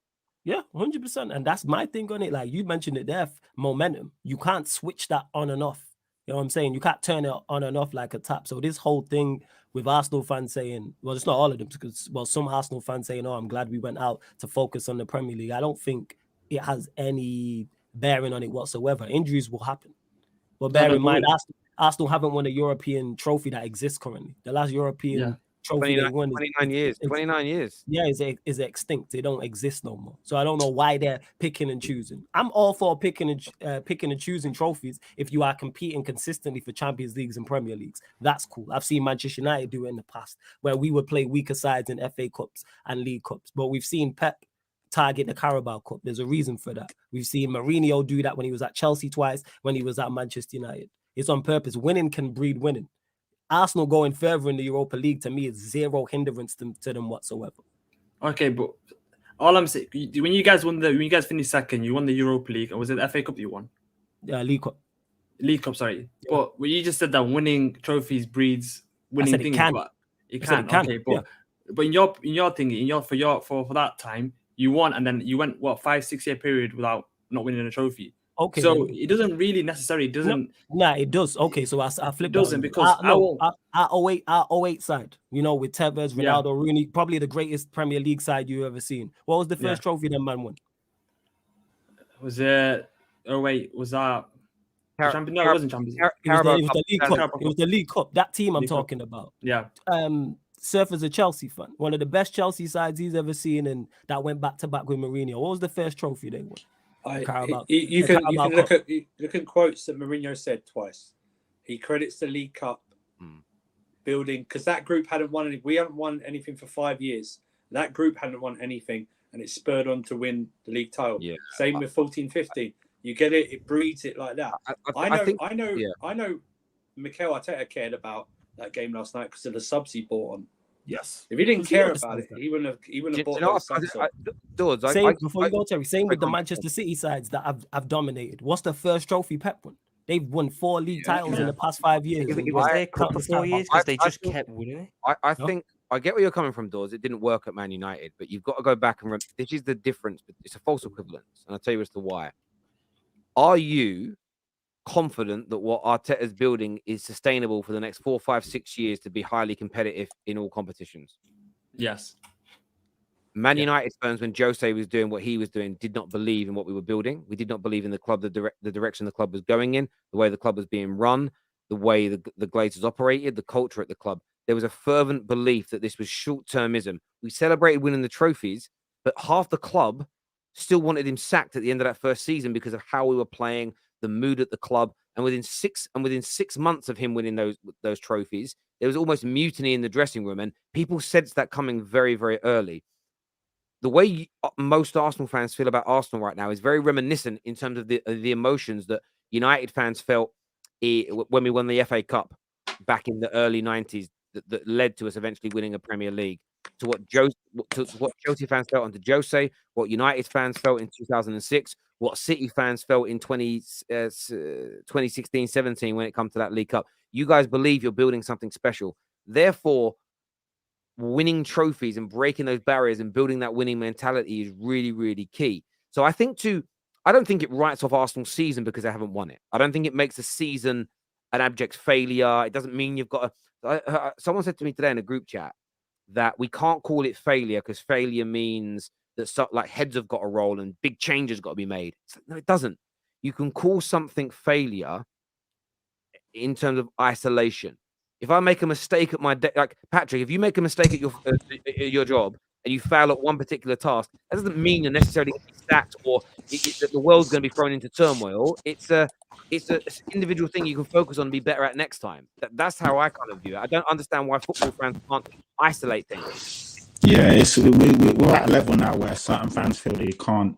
Yeah, 100%. And that's my thing on it. Like you mentioned it there, momentum. You can't switch that on and off. You know what I'm saying? You can't turn it on and off like a tap. So this whole thing with Arsenal fans saying, well, it's not all of them, because some Arsenal fans saying, I'm glad we went out to focus on the Premier League. I don't think it has any bearing on it whatsoever. Injuries will happen. But bear in mind, Arsenal haven't won a European trophy that exists currently. The last European trophy they won 29 years. 29 years. Yeah, is extinct. They don't exist no more. So I don't know why they're picking and choosing. I'm all for picking and choosing trophies if you are competing consistently for Champions Leagues and Premier Leagues. That's cool. I've seen Manchester United do it in the past, where we would play weaker sides in FA Cups and League Cups. But we've seen Pep target the Carabao Cup. There's a reason for that. We've seen Mourinho do that when he was at Chelsea twice, when he was at Manchester United. It's on purpose. Winning can breed winning. Arsenal going further in the Europa League, to me, is zero hindrance to them whatsoever. Okay, but all I'm saying, when you guys finished second, you won the Europa League, or was it the FA Cup you won? League Cup. League Cup, sorry. Yeah. But when you just said that winning trophies breeds winning things, but it can. Okay, but in your thinking, for that time, you won, and then you went 5-6 year period without not winning a trophy. Okay, so it doesn't really necessarily it does. Okay, so I flip it. Doesn't because our 08 side, with Tevez, Ronaldo, Rooney, probably the greatest Premier League side you ever seen. What was the first trophy that man won? Was it? Oh wait, was that? No, it wasn't Champions League. It was the League Cup. It was the League Cup. That team I'm talking about. Yeah. Surf is a Chelsea fan. One of the best Chelsea sides he's ever seen, and that went back to back with Mourinho. What was the first trophy they won? You can look at quotes that Mourinho said twice. He credits the League Cup building because that group hadn't won we hadn't won anything for 5 years. That group hadn't won anything, and it spurred on to win the league title. Yeah. Same with 14-15. You get it; it breeds it like that. I know. Mikel Arteta cared about that game last night because of the subs he bought on. Yes. If he didn't care about it, he wouldn't have bought those subs. Before you go, Terry, same with the Manchester City sides that have dominated. What's the first trophy Pep won? They've won 4 league titles in the past 5 years. It was their cup for 4 years because they just kept winning it. I think I get where you're coming from, Dawes. It didn't work at Man United, but you've got to go back and this is the difference. It's a false equivalence, and I'll tell you as to why. Are you confident that what Arteta's building is sustainable for the next 4, 5, 6 years to be highly competitive in all competitions? Yes. Man United fans, when Jose was doing what he was doing, did not believe in what we were building. We did not believe in the club, the direction the club was going in, the way the club was being run, the way the Glazers operated, the culture at the club. There was a fervent belief that this was short-termism. We celebrated winning the trophies, but half the club still wanted him sacked at the end of that first season because of how we were playing, the mood at the club. And within 6 months of him winning those trophies, there was almost mutiny in the dressing room, and people sensed that coming very, very early. The way most Arsenal fans feel about Arsenal right now is very reminiscent in terms of the emotions that United fans felt when we won the FA Cup back in the early 90s that led to us eventually winning a Premier League. To what Chelsea fans felt under Jose, what United fans felt in 2006, what City fans felt in 2016-17 when it comes to that League Cup. You guys believe you're building something special. Therefore, winning trophies and breaking those barriers and building that winning mentality is really, really key. So I don't think it writes off Arsenal's season because they haven't won it. I don't think it makes a season an abject failure. It doesn't mean you've got someone said to me today in a group chat that we can't call it failure because failure means that heads have got to roll and big changes got to be made. No, it doesn't. You can call something failure in terms of isolation. If I make a mistake at my like Patrick, if you make a mistake at your job and you fail at one particular task, that doesn't mean you're necessarily going to be sacked or that the world's going to be thrown into turmoil. It's an individual thing you can focus on and be better at next time. That's how I kind of view it. I don't understand why football fans can't isolate things. Yeah, we're at a level now where certain fans feel they can't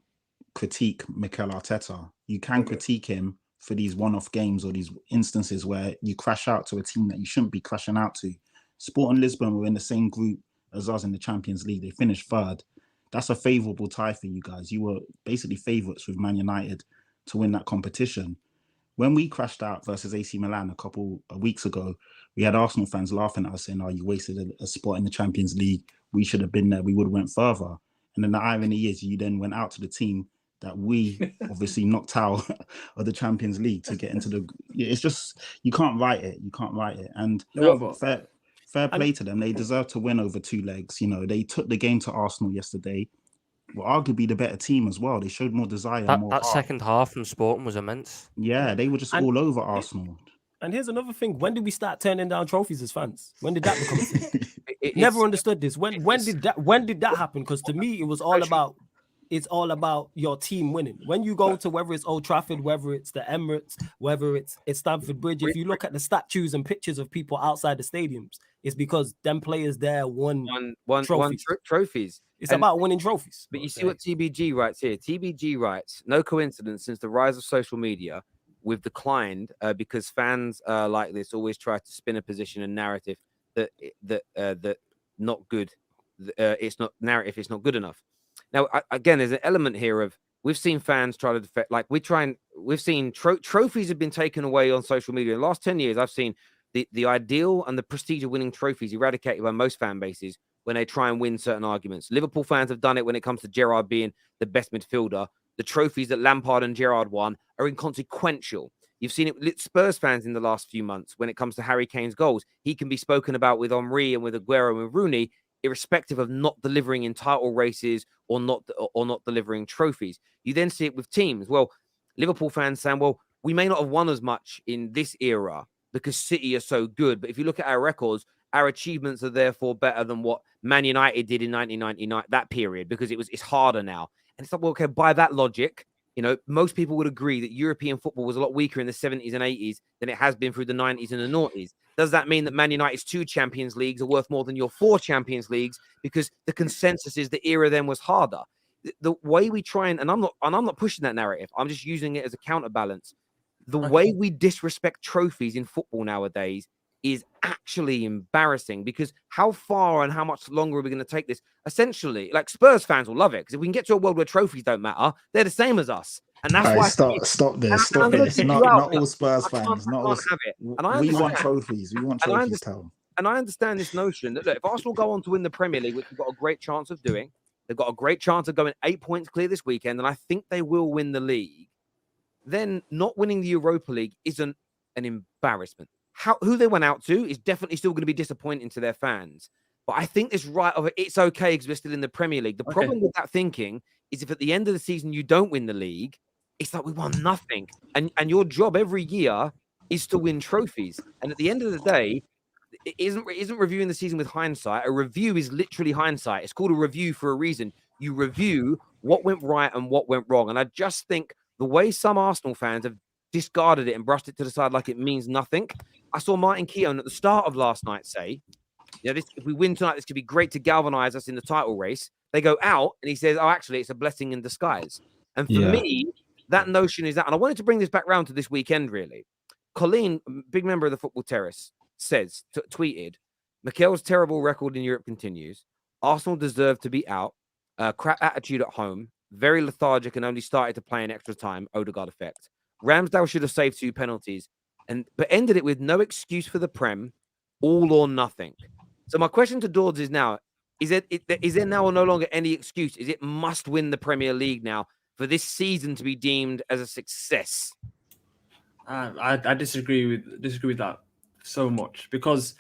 critique Mikel Arteta. You can critique him for these one-off games or these instances where you crash out to a team that you shouldn't be crashing out to. Sporting Lisbon were in the same group as us in the Champions League. They finished 3rd. That's a favourable tie for you guys. You were basically favourites with Man United to win that competition. When we crashed out versus AC Milan a couple of weeks ago, we had Arsenal fans laughing at us saying, "Oh, you wasted a spot in the Champions League. We should have been there. We would have went further." And then the irony is you then went out to the team that we obviously knocked out of the Champions League to get into the... It's just, you can't write it. You can't write it. And fair play to them. They deserve to win over 2 legs. They took the game to Arsenal yesterday. Well, arguably the better team as well. They showed more desire. That second half from Sporting was immense. Yeah, they were just all over Arsenal. And here's another thing. When did we start turning down trophies as fans? When did that become a thing? Never understood this. When did that happen? Because to me, it was all about. It's all about your team winning. When you go to whether it's Old Trafford, whether it's the Emirates, whether it's Stamford Bridge, if you look at the statues and pictures of people outside the stadiums, it's because them players there won trophies. It's about winning trophies. But you see what TBG writes here. TBG writes, no coincidence since the rise of social media, we've declined because fans like this always try to spin a position and narrative that not good. It's not narrative. It's not good enough. Now, again, there's an element here of we've seen fans try to defend, like we've seen trophies have been taken away on social media. In the last 10 years, I've seen the ideal and the prestige of winning trophies eradicated by most fan bases when they try and win certain arguments. Liverpool fans have done it when it comes to Gerrard being the best midfielder. The trophies that Lampard and Gerrard won are inconsequential. You've seen it with Spurs fans in the last few months when it comes to Harry Kane's goals. He can be spoken about with Henry and with Aguero and with Rooney, irrespective of not delivering in title races or not delivering trophies. You then see it with teams. Well, Liverpool fans saying, well, we may not have won as much in this era because City are so good. But if you look at our records, our achievements are therefore better than what Man United did in 1999, that period, because it's harder now. And it's like, well, okay, by that logic, you know, most people would agree that European football was a lot weaker in the 70s and 80s than it has been through the 90s and the noughties. Does that mean that Man United's 2 Champions Leagues are worth more than your 4 Champions Leagues because the consensus is the era then was harder? The way we try and I'm not pushing that narrative. I'm just using it as a counterbalance. The way we disrespect trophies in football nowadays is actually embarrassing, because how far and how much longer are we going to take this? Essentially, like Spurs fans will love it, because if we can get to a world where trophies don't matter, they're the same as us. And that's why stop this. Not all Spurs fans. Not all. Have it. And we want trophies. We want trophies. And I understand this notion that, look, if Arsenal go on to win the Premier League, which we've got a great chance of doing, they've got a great chance of going 8 points clear this weekend, and I think they will win the league. Then not winning the Europa League isn't an embarrassment. Who they went out to is definitely still going to be disappointing to their fans. But I think this right of it's okay because we're still in the Premier League. The problem with that thinking is if at the end of the season you don't win the league, it's like we won nothing. And your job every year is to win trophies. And at the end of the day, it isn't reviewing the season with hindsight. A review is literally hindsight. It's called a review for a reason. You review what went right and what went wrong. And I just think the way some Arsenal fans have discarded it and brushed it to the side like it means nothing. I saw Martin Keown at the start of last night say, if we win tonight, this could be great to galvanize us in the title race. They go out and he says, oh, actually, it's a blessing in disguise. And for me, that notion is that, and I wanted to bring this back round to this weekend, really. Colleen, big member of the Football Terrace, says, tweeted, Mikel's terrible record in Europe continues. Arsenal deserve to be out. Crap attitude at home. Very lethargic and only started to play in extra time. Odegaard effect. Ramsdale should have saved 2 penalties, but ended it with no excuse for the Prem, all or nothing. So my question to Dawes is now, is there now no longer any excuse? Is it must win the Premier League now for this season to be deemed as a success? I disagree with that so much, because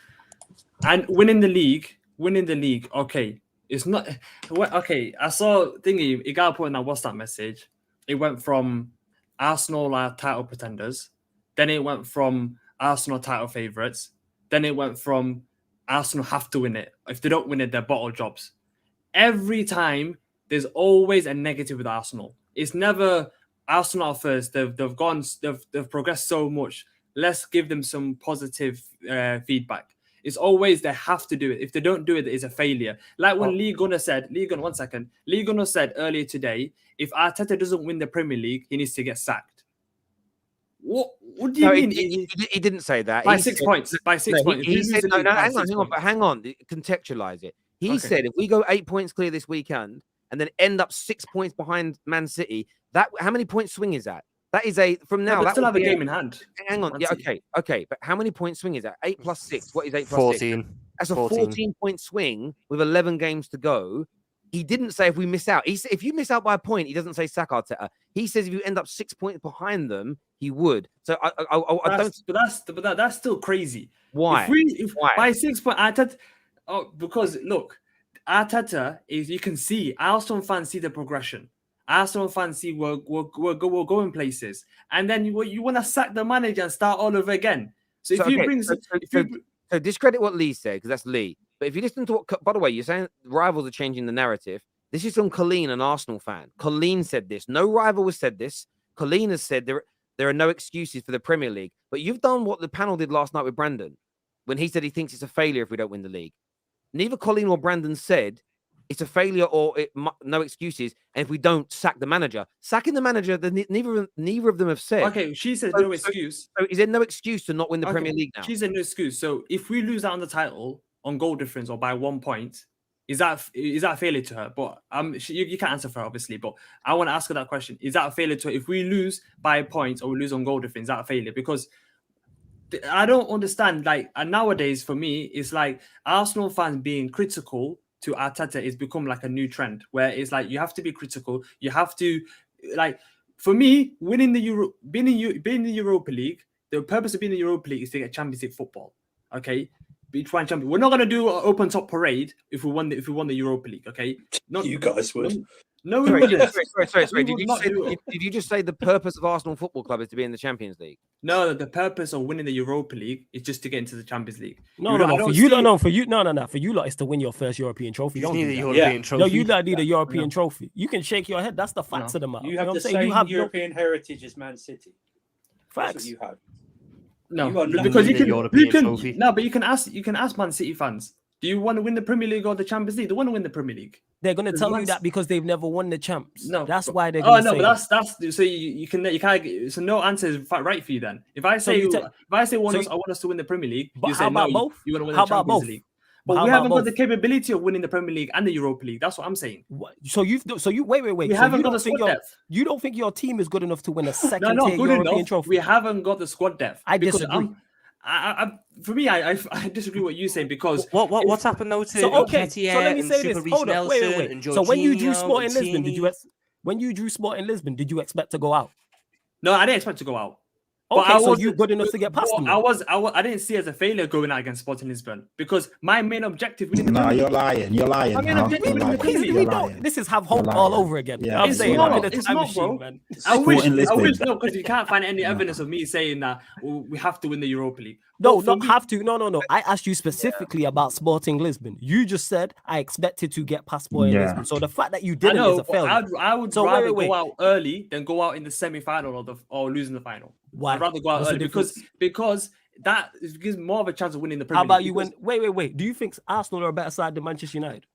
and winning the league, okay, it's not okay. I saw thingy, it got put in that WhatsApp message. It went from Arsenal are title pretenders, then it went from Arsenal title favourites, then it went from Arsenal have to win it. If they don't win it, they're bottle jobs. Every time there's always a negative with Arsenal. It's never Arsenal are first. They've progressed so much. Let's give them some positive feedback. It's always they have to do it. If they don't do it, it's a failure. Like when Lee Gunnar said earlier today, if Arteta doesn't win the Premier League, he needs to get sacked. What do you mean? He didn't say that. By 6 points. By 6 points. He said, no, hang on. Contextualize it. He said if we go 8 points clear this weekend and then end up 6 points behind Man City, how many points swing is that? That is from now. But still have a game in hand. Hang on. Yeah, okay. But how many point swing is that? 8 plus 6. What is 8 plus 14. 6? That's a 14-point swing with 11 games to go. He didn't say if we miss out. He said if you miss out by a point, he doesn't say sack Arteta. He says if you end up 6 points behind them, he would. So I don't. But that's still crazy. Why? Why? By 6 points, Arteta. Oh, because look, Arteta is. You can see Arsenal fans see the progression. Arsenal fans see we're going places, and then you want to sack the manager and start all over again. So if you bring, so discredit what Lee said, because that's Lee. But if you listen to what, by the way, you're saying rivals are changing the narrative. This is from Colleen, an Arsenal fan. Colleen said this. No rival has said this. Colleen has said there are no excuses for the Premier League. But you've done what the panel did last night with Brandon when he said he thinks it's a failure if we don't win the league. Neither Colleen or Brandon said it's a failure or no excuses. And if we don't sack the manager, sacking the manager, neither of them have said. Okay, she said no excuse. So is there no excuse to not win the Premier League now? She said no excuse. So if we lose out on the title on goal difference or by 1 point, is that a failure to her? But you can't answer for her, obviously. But I want to ask her that question: is that a failure to her? If we lose by a point or we lose on goal difference, is that a failure? Because I don't understand. Like nowadays, for me, it's like Arsenal fans being critical to Arteta is become like a new trend, where it's like you have to be critical. You have to, like, for me, winning the being in the Europa League. The purpose of being in the Europa League is to get Champions League football. Okay. Champion. We're not going to do an open top parade if we won the Europa League. Okay, not you guys would. No, we wouldn't. Sorry. Did you just say the purpose of Arsenal Football Club is to be in the Champions League? No, the purpose of winning the Europa League is just to get into the Champions League. No. For you, lot, it's to win your first European trophy. You Don't need do a that. European trophy. No, you don't need a European trophy. You can shake your head. That's the facts of the matter. You have know the what I'm saying? same European heritage as Man City. That's Facts. what you have. No, You are not because winning the European trophy. No, but you can ask Man City fans. Do you want to win the Premier League or the Champions League? They want to win the Premier League. They're going to tell you that because they've never won the champs. No, that's why they're going to say. But that's so you can't. So no answer is right for you then. If I say I want us to win the Premier League, but you how say about no. both? You want to win How the about Champions both? League. But But we haven't got the capability of winning the Premier League and the Europa League. That's what I'm saying. So you wait. We haven't got the squad depth. You don't think your team is good enough to win a No, second not tier good European enough. trophy? We haven't got the squad depth. I disagree. For me, I disagree with what you say because What's happened though to Nketiah So let me and say this. Super Hold Reece on, wait. Nelson and So when you drew Jorginho Sporting and Lisbon, did you expect to go out? No, I didn't expect to go out. Okay, so you good enough to get past them? I didn't see it as a failure going out against Sporting Lisbon because my main objective winning the No, Premier you're League. lying. You're lying. I mean, now. I'm getting You're rid of lying. the Premier League. You're lying. This is have hope You're all lying. over again. Yeah, I'm it's saying not. I'm in a It's time not, machine, bro. man. I wish Lisbon. no, because you can't find any evidence of me saying that we have to win the Europa League. No, But for not me- have to. No. I asked you specifically about Sporting Lisbon. You just said I expected to get past Sporting Yeah. Lisbon. So the fact that you I didn't know, is a but failure. I would So rather wait. go out early than go out in the semi-final or losing the final. Why? I'd rather go out What's the early because that gives more of a chance of winning the Premier How League. about you because wait. Do you think Arsenal are a better side than Manchester United?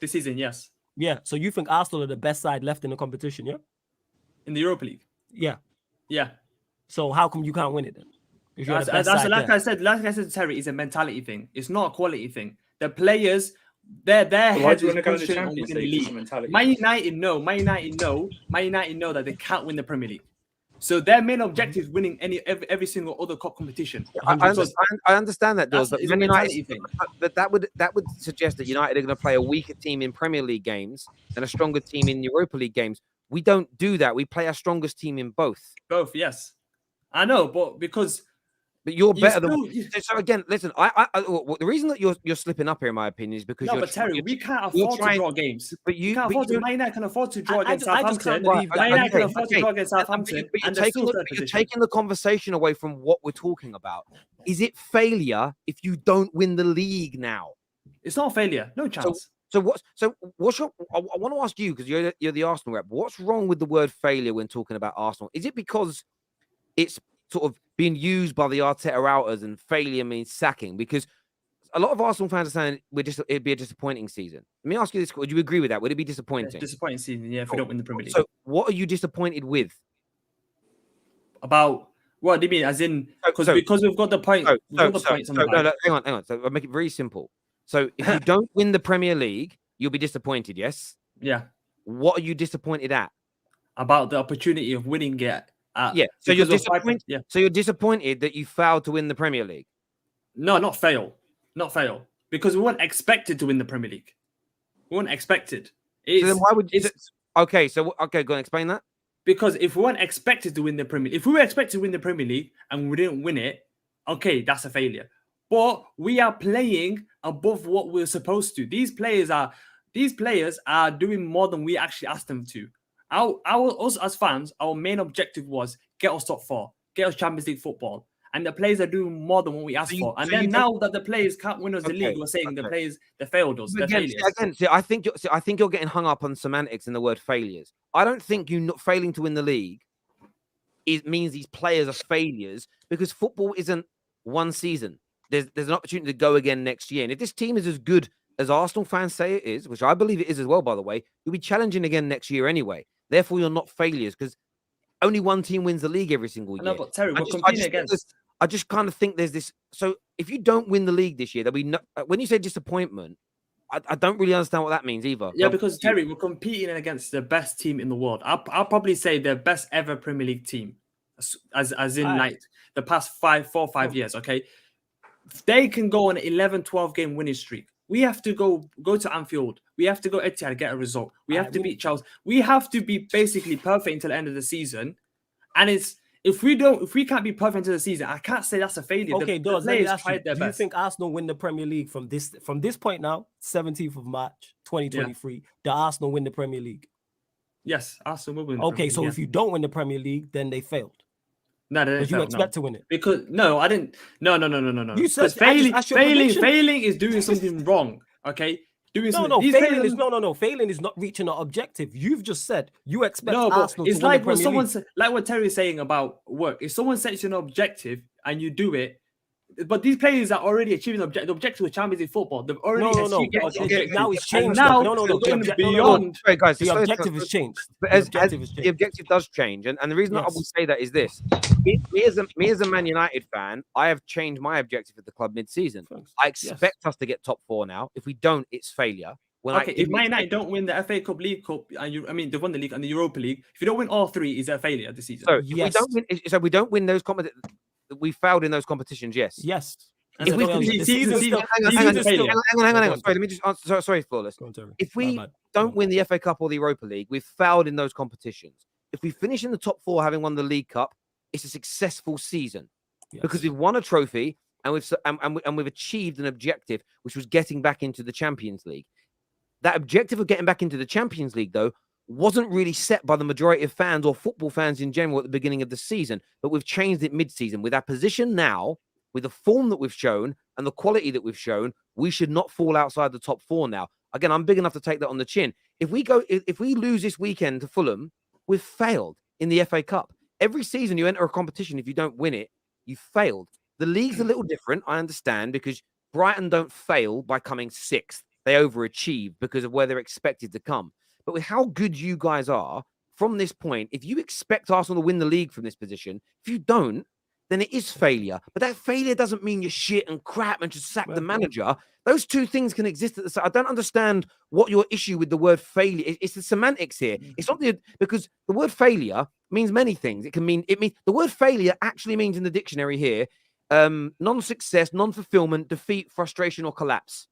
this season? Yes, Yeah. So you think Arsenal are the best side left in the competition? Yeah. in the Europa League. Yeah. Yeah. So how come you can't win it then? If you're the best side Like there. I said, Terry, it's a mentality thing. It's not a quality thing. The players, their Why heads do you is want to go in the pushing on Champions winning the League? It's a league. mentality. Man United know that they can't win the Premier League. So their main objective is winning every single other cup competition. I understand that, Dawes, but It's a Man mentality United, thing. but that would suggest that United are going to play a weaker team in Premier League games and a stronger team in Europa League games. We don't do that. We play our strongest team in both. Both, yes. I know, but because But you're You better still- than. So again, listen. The reason that you're slipping up here, in my opinion, is because no, you're but Terry, you're- we can't you're afford to trying- draw games. But We can't afford to. Man United can afford to draw I against just can't Southampton. believe that. Man United can Okay, afford to okay. draw against Southampton, But you're and they're still third you're position. taking the conversation away from what we're talking about. Is it failure if you don't win the league now? It's not a failure. No chance. So what's your? I want to ask you, because you're the Arsenal rep. What's wrong with the word failure when talking about Arsenal? Is it because it's sort of being used by the Arteta outers and failure means sacking? Because a lot of Arsenal fans are saying it'd be a disappointing season. Let me ask you this: would you agree with that? Would it be disappointing? Disappointing season, yeah, if we don't win the Premier League. So what are you disappointed with? About what do you mean? As in because we've got the point. We've got the points on the no, line. hang on. So I'll make it very simple. So if you don't win the Premier League, you'll be disappointed. Yes. Yeah. What are you disappointed at? About the opportunity of winning it. Yeah. So you're because of disappointed. Yeah. So you're disappointed that you failed to win the Premier League. No, not fail. Because we weren't expected to win the Premier League. We weren't expected. So then why would you? Okay. So go and explain that. Because if we weren't expected to win the Premier League, if we were expected to win the Premier League and we didn't win it, okay, that's a failure. But we are playing above what we're supposed to. These players are doing more than we actually asked them to. Us as fans, our main objective was get us top 4, get us Champions League football. and the players are doing more than what we asked for. And then now that the players can't win us the league, we're saying the players they failed us. I think you're getting hung up on semantics in the word failures. I don't think you not failing to win the league means these players are failures, because football isn't one season. There's an opportunity to go again next year. And if this team is as good as Arsenal fans say it is, which I believe it is as well, by the way, you'll be challenging again next year anyway. Therefore, you're not failures, because only one team wins the league every single year. No, but Terry, we're competing against. I just kind of think there's this. So if you don't win the league this year, there'll be no. When you say disappointment, I don't really understand what that means either. Yeah, because Terry, we're competing against the best team in the world. I'll probably say the best ever Premier League team, as in like the past 4 or 5 years. Okay, they can go on an 11, 12 game winning streak. We have to go to Anfield. We have to go Etihad to get a result. We have to beat Chelsea. We have to be basically perfect until the end of the season. And if we can't be perfect until the season, I can't say that's a failure. Okay, do you think Arsenal win the Premier League from this point now, 17th of March, 2023? Yeah. The Arsenal win the Premier League? Yes, Arsenal will win. Okay, so if you don't win the Premier League, then they failed. No, but you expect to win it? Because no, I didn't. No. You said failing is doing something wrong. Okay, failing is not reaching an objective. You've just said you expect Arsenal to win the Premier League. Like what Terry is saying about work. If someone sets you an objective and you do it, but these players are already achieving the objective of Champions League football. They've already achieved. Now it's changed. Now beyond. Sorry, guys, the objective has changed. But the objective does change, and the reason I will say that is this: me as a Man United fan, I have changed my objective at the club mid-season. I expect us to get top 4 now. If we don't, it's failure. If Man United don't win the FA Cup, League Cup, and they've won the league and the Europa League. If you don't win all 3, is that a failure this season? So we don't win those competitions. We failed in those competitions. Yes. Hang on. Sorry, let me just answer. Sorry, Flawless. If we don't win the FA Cup or the Europa League, we've failed in those competitions. If we finish in the top 4, having won the League Cup, it's a successful season because we've won a trophy and we've achieved an objective, which was getting back into the Champions League. That objective of getting back into the Champions League, though, wasn't really set by the majority of fans or football fans in general at the beginning of the season, but we've changed it mid-season. With our position now, with the form that we've shown and the quality that we've shown, we should not fall outside the top 4 now. Again, I'm big enough to take that on the chin. If we lose this weekend to Fulham, we've failed in the FA Cup. Every season you enter a competition, if you don't win it, you failed. The league's a little different, I understand, because Brighton don't fail by coming 6th. They overachieve because of where they're expected to come. But with how good you guys are from this point, if you expect Arsenal to win the league from this position, if you don't, then it is failure. But that failure doesn't mean you're shit and crap and just sack the manager. Those two things can exist at the same. I don't understand what your issue with the word failure. It's the semantics here. It's not because the word failure means many things. It means the word failure actually means in the dictionary here, non-success, non-fulfillment, defeat, frustration, or collapse.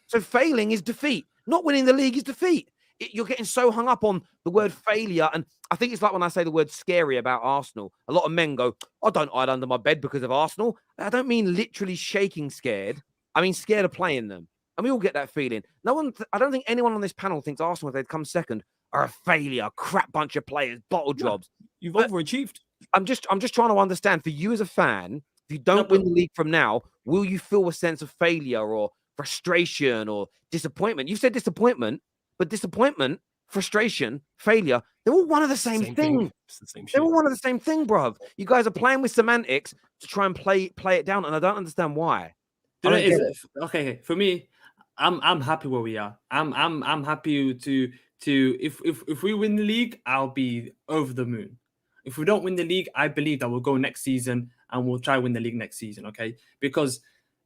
So failing is defeat. Not winning the league is defeat. You're getting so hung up on the word failure. And I think it's like when I say the word scary about Arsenal. A lot of men go, I don't hide under my bed because of Arsenal. I don't mean literally shaking scared. I mean scared of playing them. And we all get that feeling. I don't think anyone on this panel thinks Arsenal, if they'd come second, are a failure, crap bunch of players, bottle jobs. You've overachieved. I'm just trying to understand, for you as a fan, if you don't win the league from now, will you feel a sense of failure or frustration or disappointment? You said disappointment. But disappointment, frustration, failure, they're all one of the same thing. It's the same shit. They're all one of the same thing, bruv. You guys are playing with semantics to try and play it down, and I don't understand why. Okay, for me, I'm happy where we are. I'm happy to if we win the league, I'll be over the moon. If we don't win the league, I believe that we'll go next season and we'll try to win the league next season, okay? Because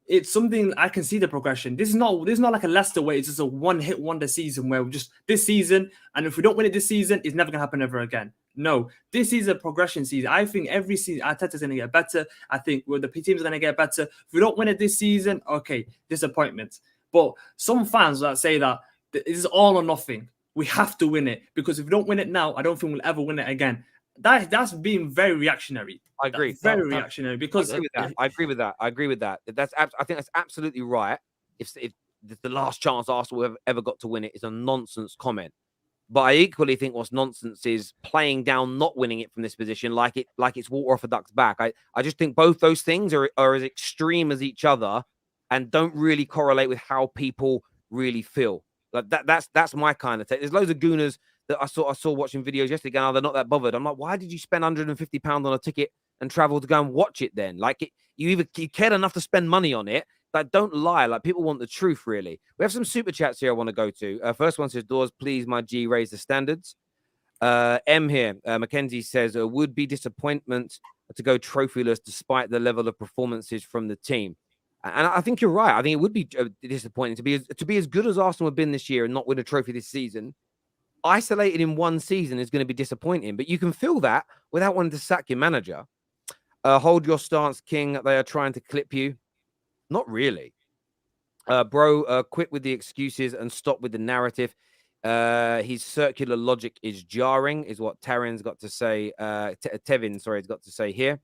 it's something I can see the progression. This is not like a Leicester where it's just a one-hit wonder season where we just this season, and if we don't win it this season, it's never gonna happen ever again. No, this is a progression season. I think every season Arteta's gonna get better. I think the team's gonna get better. If we don't win it this season, okay, disappointment. But some fans that say that it is all or nothing. We have to win it because if we don't win it now, I don't think we'll ever win it again. That's being very reactionary. I agree. That's very reactionary because I agree with that. I think that's absolutely right. If the last chance Arsenal have ever got to win it is a nonsense comment. But I equally think what's nonsense is playing down not winning it from this position like it's water off a duck's back. I just think both those things are as extreme as each other and don't really correlate with how people really feel. Like that's my kind of take. There's loads of gooners that I saw watching videos yesterday going, oh, they're not that bothered. I'm like, why did you spend £150 on a ticket and travel to go and watch it then? Like you cared enough to spend money on it. Like, don't lie. Like, people want the truth, really. We have some super chats here I want to go to. First one says, Doors, please, my G, raise the standards. M here. Mackenzie says, would be disappointment to go trophyless despite the level of performances from the team. And I think you're right. I think it would be disappointing to be as good as Arsenal have been this year and not win a trophy this season. Isolated in one season is going to be disappointing, but you can feel that without wanting to sack your manager. Hold your stance, King. They are trying to clip you. Not really. Bro, quit with the excuses and stop with the narrative. His circular logic is jarring, is what Tarin's got to say. Tevin, sorry, has got to say here.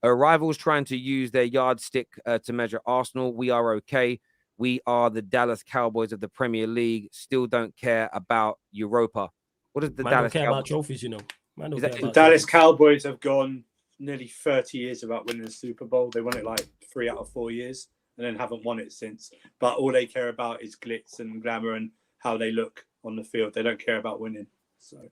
Rivals trying to use their yardstick to measure Arsenal. We are okay. We are the Dallas Cowboys of the Premier League. Still don't care about Europa. What does the Dallas don't care Cowboys about trophies, you know? The Dallas Cowboys have gone nearly 30 years without winning the Super Bowl. They won it like 3 out of 4 years and then haven't won it since. But all they care about is glitz and glamour and how they look on the field. They don't care about winning. So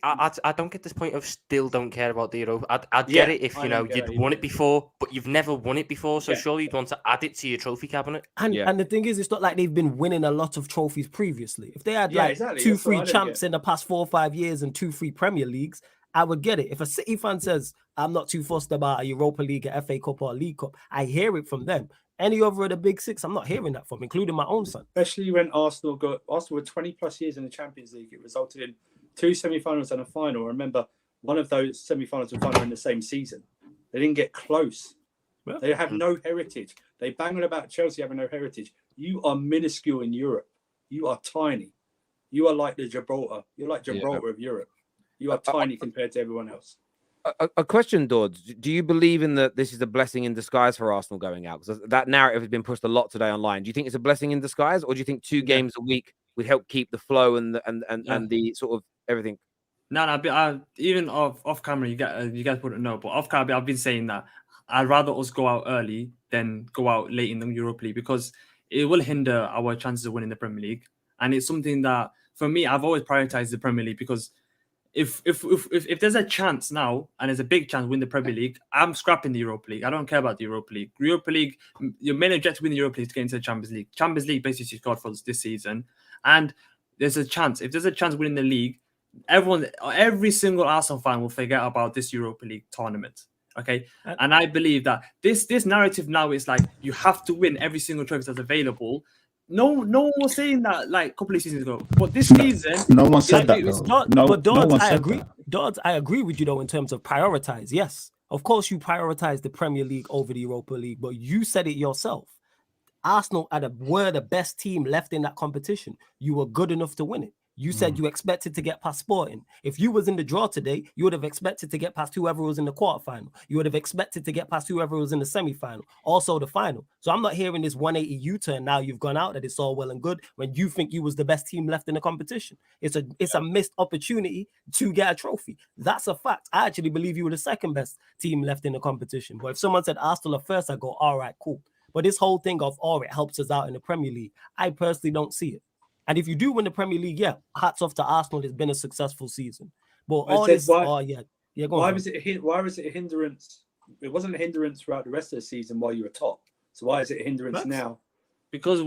I don't get this point of still don't care about the Europa. I'd get it if you'd won it before, but you've never won it before. So surely you'd want to add it to your trophy cabinet. And the thing is, it's not like they've been winning a lot of trophies previously. If they had two free champs in the past 4 or 5 years and 2 free Premier Leagues, I would get it. If a City fan says, I'm not too fussed about a Europa League, a FA Cup or a League Cup, I hear it from them. Any other of the big 6, I'm not hearing that from, including my own son. Especially when Arsenal were 20 plus years in the Champions League. It resulted in 2 semi-finals and a final. Remember, one of those semi-finals and final in the same season. They didn't get close. Well, they have no heritage. They bang on about Chelsea having no heritage. You are minuscule in Europe. You are tiny. You are like the Gibraltar. You're like Gibraltar of Europe. You are tiny compared to everyone else. A question, Dodds. Do you believe in that this is a blessing in disguise for Arsenal going out? Because that narrative has been pushed a lot today online. Do you think it's a blessing in disguise, or do you think 2 games a week would help keep the flow and the sort of everything? No. Even off camera, you guys wouldn't know, but off camera, I've been saying that I'd rather us go out early than go out late in the Europa League because it will hinder our chances of winning the Premier League, and it's something that for me, I've always prioritized the Premier League because if there's a chance now and there's a big chance to win the Premier League, I'm scrapping the Europa League. I don't care about the Europa League. Europa League, your main objective to win the Europa League is to get into the Champions League. Champions League basically scored for us this season, and there's a chance. If there's a chance of winning the league, every single Arsenal fan will forget about this Europa League tournament. Okay, and I believe that this narrative now is like you have to win every single trophy that's available. No one was saying that like a couple of seasons ago, but this season, no one said that. I agree. Dodds, I agree with you though in terms of prioritize. Yes, of course you prioritize the Premier League over the Europa League, but you said it yourself. Arsenal were the best team left in that competition. You were good enough to win it. You said you expected to get past Sporting. If you was in the draw today, you would have expected to get past whoever was in the quarterfinal. You would have expected to get past whoever was in the semi-final, also the final. So I'm not hearing this 180 U-turn now you've gone out that it's all well and good when you think you was the best team left in the competition. It's a missed opportunity to get a trophy. That's a fact. I actually believe you were the second best team left in the competition. But if someone said Arsenal are first, I go, all right, cool. But this whole thing of, it helps us out in the Premier League, I personally don't see it. And if you do win the Premier League, hats off to Arsenal. It's been a successful season. But why was it a hindrance? It wasn't a hindrance throughout the rest of the season while you were top. So why is it a hindrance now? Because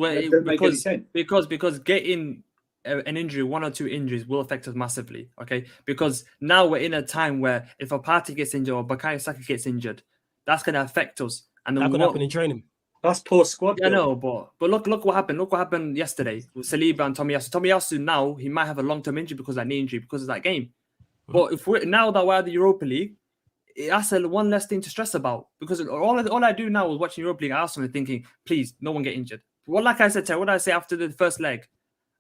getting an injury, 1 or 2 injuries will affect us massively. Okay, because now we're in a time where if a party gets injured or Bukayo Saka gets injured, that's going to affect us. And that could happen in training. That's poor squad. Yeah, no, but look what happened. Look what happened yesterday with Saliba and Tomiyasu. Tomiyasu now he might have a long-term injury because of that knee injury because of that game. But if now that we're at the Europa League, that's one less thing to stress about because all I do now is watching Europa League Arsenal and thinking, please, no one get injured. Well, like I said, Terry, what did I say after the first leg?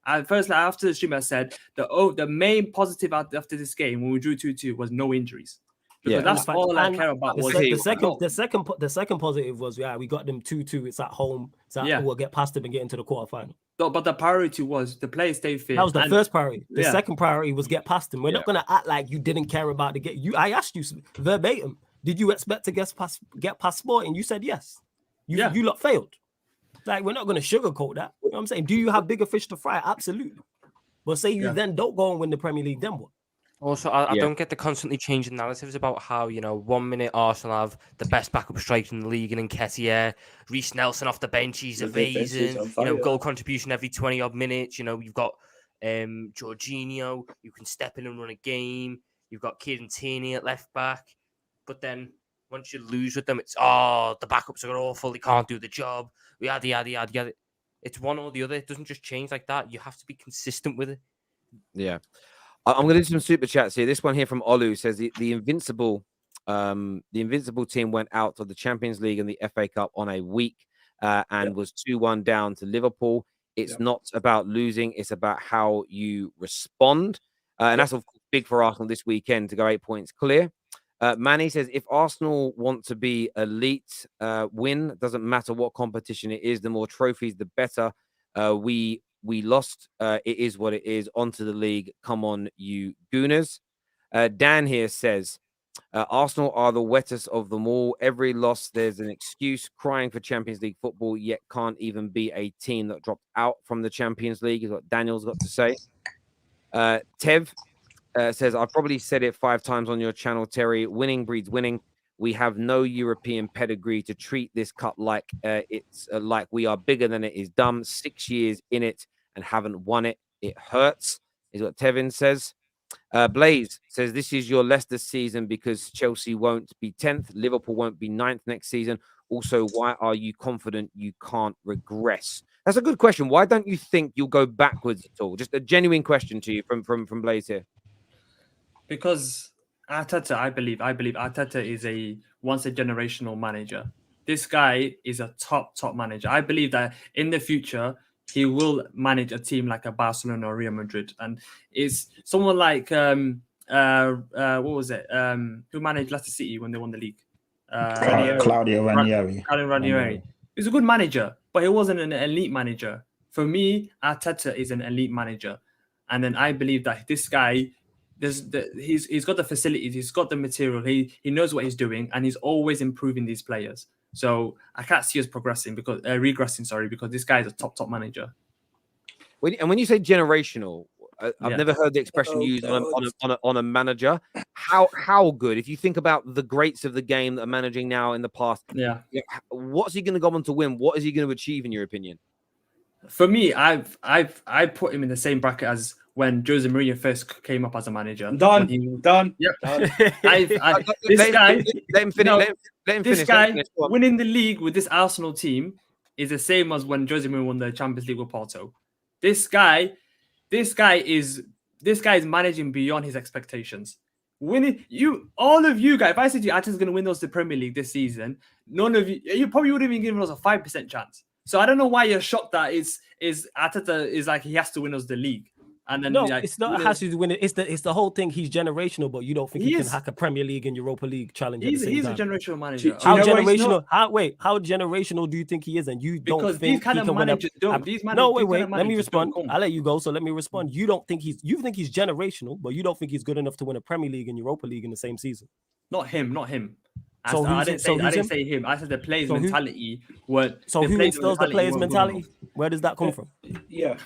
After the stream, I said the main positive after this game when we drew 2-2 was no injuries. Because that's And all I and care about. The, Was se- the second positive was we got them 2-2. It's at home. We'll get past them and get into the quarterfinal. But the priority was the players stay fit. That was the first priority. The Yeah. second priority was get past them. We're not gonna act like you didn't care about the game. I asked you verbatim. Did you expect to get past Sporting? You said yes. You lot failed. Like, we're not gonna sugarcoat that. You know what I'm saying? Do you have bigger fish to fry? Absolutely. But say you then don't go and win the Premier League, then what? Also, I don't get the constantly changing narratives about how, 1 minute Arsenal have the best backup striker in the league and Nketiah, Reece Nelson off the bench, he's amazing. Goal contribution every 20-odd minutes. You've got Jorginho, you can step in and run a game. You've got Kieran Tierney at left back. But then once you lose with them, it's, the backups are awful, they can't do the job. Yada, yada, yada, yada. It's one or the other. It doesn't just change like that. You have to be consistent with it. Yeah. I'm going to do some super chats here. This one here from Olu says the Invincible team went out of the Champions League and the FA Cup on a week and was 2-1 down to Liverpool. It's not about losing. It's about how you respond. And that's big for Arsenal this weekend to go 8 points clear. Manny says, if Arsenal want to be elite, win, doesn't matter what competition it is, the more trophies, the better. We lost. It is what it is. Onto the league. Come on, you Gooners. Dan here says, Arsenal are the wettest of them all. Every loss, there's an excuse. Crying for Champions League football, yet can't even be a team that dropped out from the Champions League, is what Daniel's got to say. Tev says, I've probably said it 5 times on your channel, Terry. Winning breeds winning. We have no European pedigree to treat this cup like it's like we are bigger than it is dumb. 6 years in it and haven't won it. It hurts, is what Tevin says. Blaze says, this is your Leicester season because Chelsea won't be 10th. Liverpool won't be 9th next season. Also, why are you confident you can't regress? That's a good question. Why don't you think you'll go backwards at all? Just a genuine question to you from Blaze here. Because Arteta, I believe Arteta is a once-a-generational manager. This guy is a top manager. I believe that in the future, he will manage a team like a Barcelona or Real Madrid. And it's someone like, what was it? Who managed Leicester City when they won the league? Claudio Ranieri. He's a good manager, but he wasn't an elite manager. For me, Arteta is an elite manager. And then I believe that this guy, he's got the facilities, he's got the material, he knows what he's doing, and he's always improving these players. So I can't see us regressing because this guy is a top manager. When you say generational, I've never heard the expression used on a manager. How good? If you think about the greats of the game that are managing now in the past, what's he going to go on to win? What is he going to achieve, in your opinion? For me, I put him in the same bracket as when Jose Mourinho first came up as a manager. Done. Yep. Let him finish. This guy winning the league with this Arsenal team is the same as when Jose Mourinho won the Champions League with Porto. This guy is managing beyond his expectations. All of you guys, if I said you Arteta's going to win the Premier League this season, none of you probably would have even given us a 5% chance. So I don't know why you're shocked that Arteta is like he has to win us the league. And then it's not has to win it. It's the whole thing. He's generational, but you don't think he can hack a Premier League and Europa League challenge. He's a generational manager. How generational? How generational do you think he is? And you don't think these kind he of can managers win don't. Wait. Let me respond. I'll let you go. So let me respond. You think he's generational, but you don't think he's good enough to win a Premier League and Europa League in the same season. Not him. I didn't say him. I said the players' mentality. Who instills the players' mentality? Where does that come from? Yeah.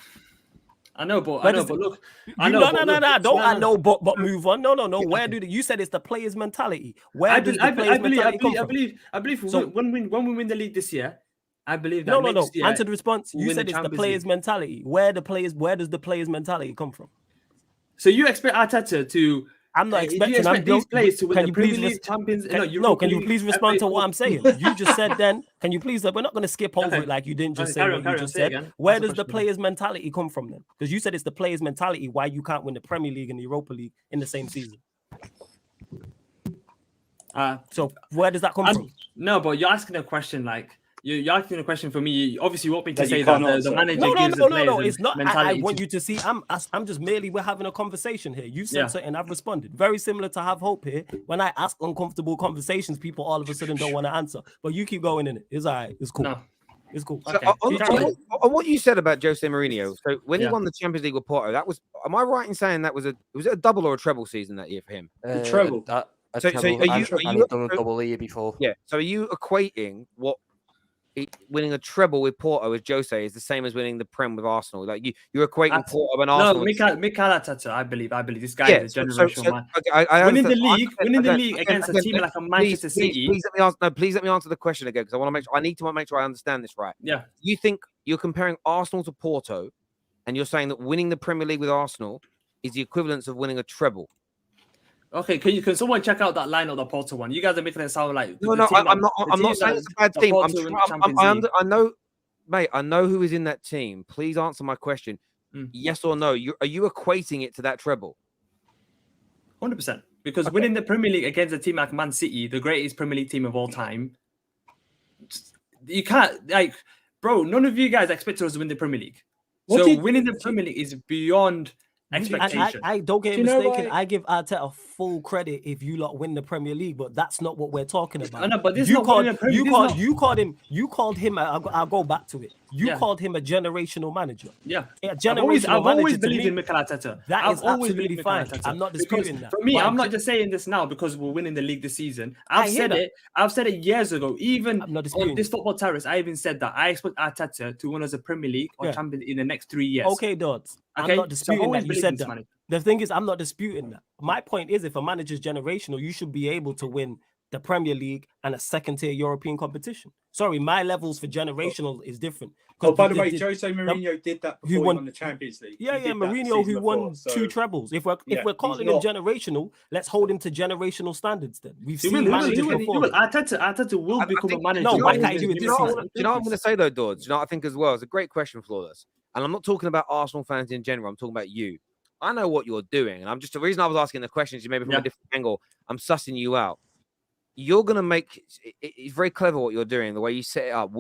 I know, but look. No, but move on. No. Where do you said it's the players' mentality? Where does the players' mentality come from? I believe when we win the league this year, I believe that no. Answer the response. You said it's the players' mentality. Where does the players' mentality come from? So you expect Arteta to? I'm not expecting these players to win the Premier League champions. Can you please respond to what I'm saying? You just said then. Can you please? We're not going to skip over it like you didn't just say what you just said. Where does the players' mentality come from then? Because you said it's the players' mentality why you can't win the Premier League and the Europa League in the same season. So where does that come from? No, but you're asking a question like You're asking a question for me. Obviously, you want me to That you say that can't the answer. manager No, gives the players no. the It's not. I mentality want to- you to see. I'm just merely we're having a conversation here. You said Yeah. something, I've responded. Very similar to Have Hope here. When I ask uncomfortable conversations, people all of a sudden don't want to answer. But you keep going in it. It's all right. It's cool. No. It's cool. So Okay. on what you said about Jose Mourinho, so when he Yeah. won the Champions League with Porto, that was, am I right in saying that was it a double or a treble season that year for him? The treble. A So treble, are and he'd done a double the year before. Yeah. So are you equating what winning a treble with Porto with Jose is the same as winning the Prem with Arsenal? Like you're equating Porto and Arsenal. No, Mikel Arteta, I believe this guy is a generational man. I Winning the understand. league against a team like a Manchester City. Please let me answer the question again, because I want to make sure. I need to make sure I understand this right. Yeah. You think you're comparing Arsenal to Porto, and you're saying that winning the Premier League with Arsenal is the equivalence of winning a treble? Okay, can someone check out that line of the Porto one? You guys are making it sound like I'm not saying it's a bad team. I know, mate. I know who is in that team. Please answer my question. Yes or no? Are you equating it to that treble? 100%. Because winning the Premier League against a team like Man City, the greatest Premier League team of all time, you can't, like, bro, none of you guys expected us to win the Premier League. Winning the Premier League is beyond expectation. I don't get mistaken. I give Arteta full credit if you lot win the Premier League, but that's not what we're talking about. No, but this you called him. I'll go back to it. You called him a generational manager. Yeah, I've always believed in Mikel Arteta. That is absolutely fine. I'm not disputing that. For me, I'm not just saying this now because we're winning the league this season. I've said it years ago. Even on this football terrace, I even said that I expect Arteta to win us a Premier League or Champions in the next 3 years. Okay, Dodds. I'm not disputing that. You said that. The thing is, I'm not disputing that. My point is, if a manager's generational, you should be able to win the Premier League and a second-tier European competition. Sorry, my levels for generational is different. Oh, by the way, Jose Mourinho did that before he won the Champions League. Yeah, Mourinho who won 2 trebles. If we're calling him generational, let's hold him to generational standards. Then we've seen managers before. Arteta will become a manager. No, why can't he do it this season? Do you know what I'm going to say though, Dodds? Do you know what I think as well? It's a great question, Flawless. And I'm not talking about Arsenal fans in general. I'm talking about you. I know what you're doing, and the reason I was asking the question is maybe from a different angle. I'm sussing you out. You're going to make it's very clever what you're doing, the way you set it up.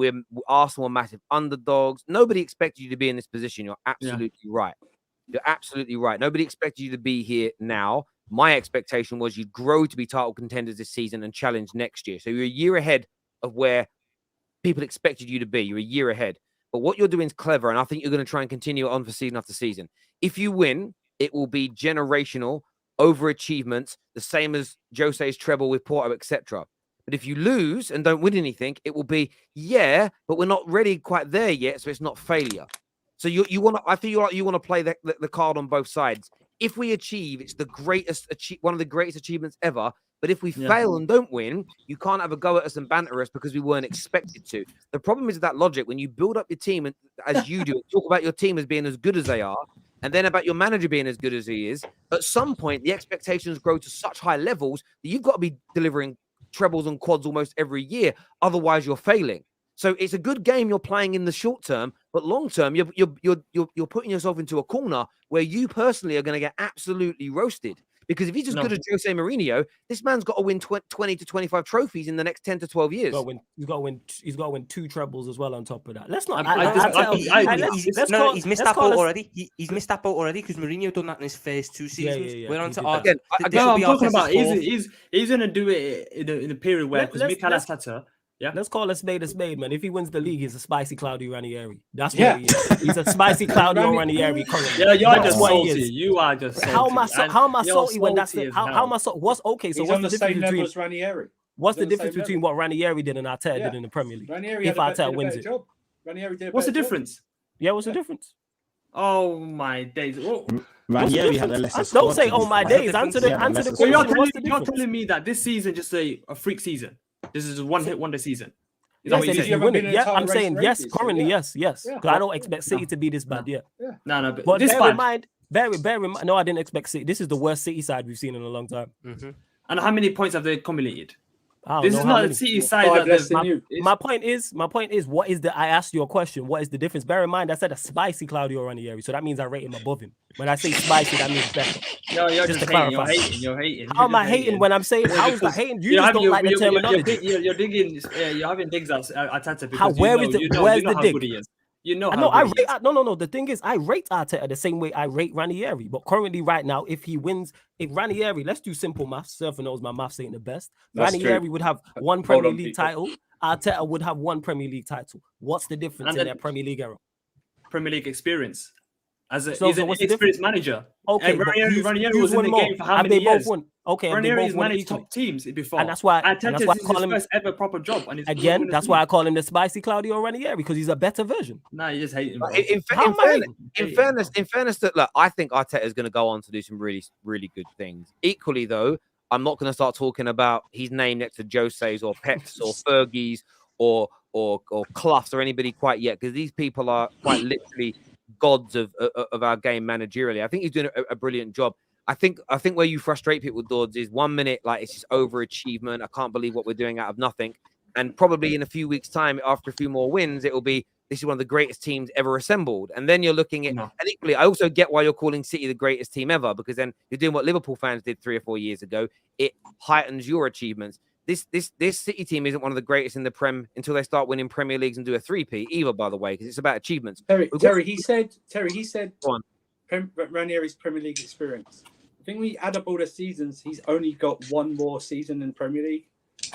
Arsenal are massive underdogs. Nobody expected you to be in this position. You're absolutely right. You're absolutely right. Nobody expected you to be here now. My expectation was you'd grow to be title contenders this season and challenge next year. So you're a year ahead of where people expected you to be. You're a year ahead. But what you're doing is clever, and I think you're going to try and continue it on for season after season. If you win, it will be generational overachievements, the same as Jose's treble with Porto, etc. But if you lose and don't win anything, it will be, but we're not ready quite there yet, so it's not failure. So you want to, I feel like you want to play the card on both sides. If we achieve, it's one of the greatest achievements ever. But if we fail and don't win, you can't have a go at us and banter us because we weren't expected to. The problem is that logic, when you build up your team, and as you do, talk about your team as being as good as they are, and then about your manager being as good as he is, at some point, the expectations grow to such high levels that you've got to be delivering trebles and quads almost every year. Otherwise, you're failing. So it's a good game you're playing in the short term, but long term, you're putting yourself into a corner where you personally are going to get absolutely roasted. Because if he's as good as Jose Mourinho, this man's got to win 20 to 25 trophies in the next 10 to 12 years. He's got to win 2 trebles as well on top of that. Let's not. He's missed that boat already. He's missed that boat already because Mourinho done that in his first 2 seasons. We're on to our. Again, I'm talking about he's going to do it in a period where because Mikel Arteta. Yeah, let's call a spade, man. If he wins the league, he's a spicy Claudio Ranieri. That's what he is. He's a spicy Claudio Ranieri currently. Yeah, you are just salty. You are just salty. How am I salty when that's it? How am I salty? What's okay? So he's what's on the the same difference level between as Ranieri? What's the difference between what Ranieri did and Arteta did in the Premier League? Ranieri if Arteta wins it, Ranieri did. What's the difference? Yeah, what's the difference? Oh my days! Ranieri had a lesser squad. Don't say "oh my days." Answer the question. So you're telling me that this season just a freak season. This is a one-hit wonder season. Yeah, I'm saying yes. Currently, yes. Because I don't expect City to be this bad. No. But bear in mind. No, I didn't expect City. This is the worst City side we've seen in a long time. Mm-hmm. And how many points have they accumulated? I don't This know is how not many. a City side. 5 That less the- than you. My point is, what is the? I asked you a question. What is the difference? Bear in mind, I said a spicy Claudio Ranieri, so that means I rate him above him. When I say spicy, that means better. No, you're Just just to hating. clarify. You're hating. How am I hating when I'm saying? How is that hating? You just don't like the terminology. You're digging. You're having digs at Arteta because How? Where is it? Where's the how dig? good he is. You know I how know. I good he rate. is. No. The thing is, I rate Arteta the same way I rate Ranieri. But currently, right now, if he wins, if Ranieri, let's do simple maths. Surfer knows my maths ain't the best. That's Ranieri true. would have one Hold Premier on, League people. title. Arteta would have one Premier League title. What's the difference And in then- their Premier League era? Premier League experience. He's So an what's the experienced manager. Okay, And but Ranieri who's was in won the more? game for how Have many they both years? won? Okay, have they Ranieri's both won managed equally? top teams before. And that's why I Arteta's call his him. first ever proper job. And he's Again, that's why I call him the spicy Claudio Ranieri because he's a better version. Nah, you just hating, bro. How am I hating? In fairness, that look, I think Arteta is going to go on to do some really, really good things. Equally, though, I'm not going to start talking about his name next to Jose's or Pep's or Fergie's or Clough's or anybody quite yet, because these people are quite literally gods of our game managerially. I think he's doing a brilliant job. I think where you frustrate people, Dodds, is 1 minute like it's just overachievement. I can't believe what we're doing out of nothing. And probably in a few weeks' time, after a few more wins, it will be this is one of the greatest teams ever assembled. And then you're looking at, and equally, I also get why you're calling City the greatest team ever, because then you're doing what Liverpool fans did 3 or 4 years ago. It heightens your achievements. This City team isn't one of the greatest in the Prem until they start winning Premier Leagues and do a 3P either, by the way, because it's about achievements. Terry, he said Go on. Ranieri's Premier League experience. I think we add up all the seasons. He's only got one more season in Premier League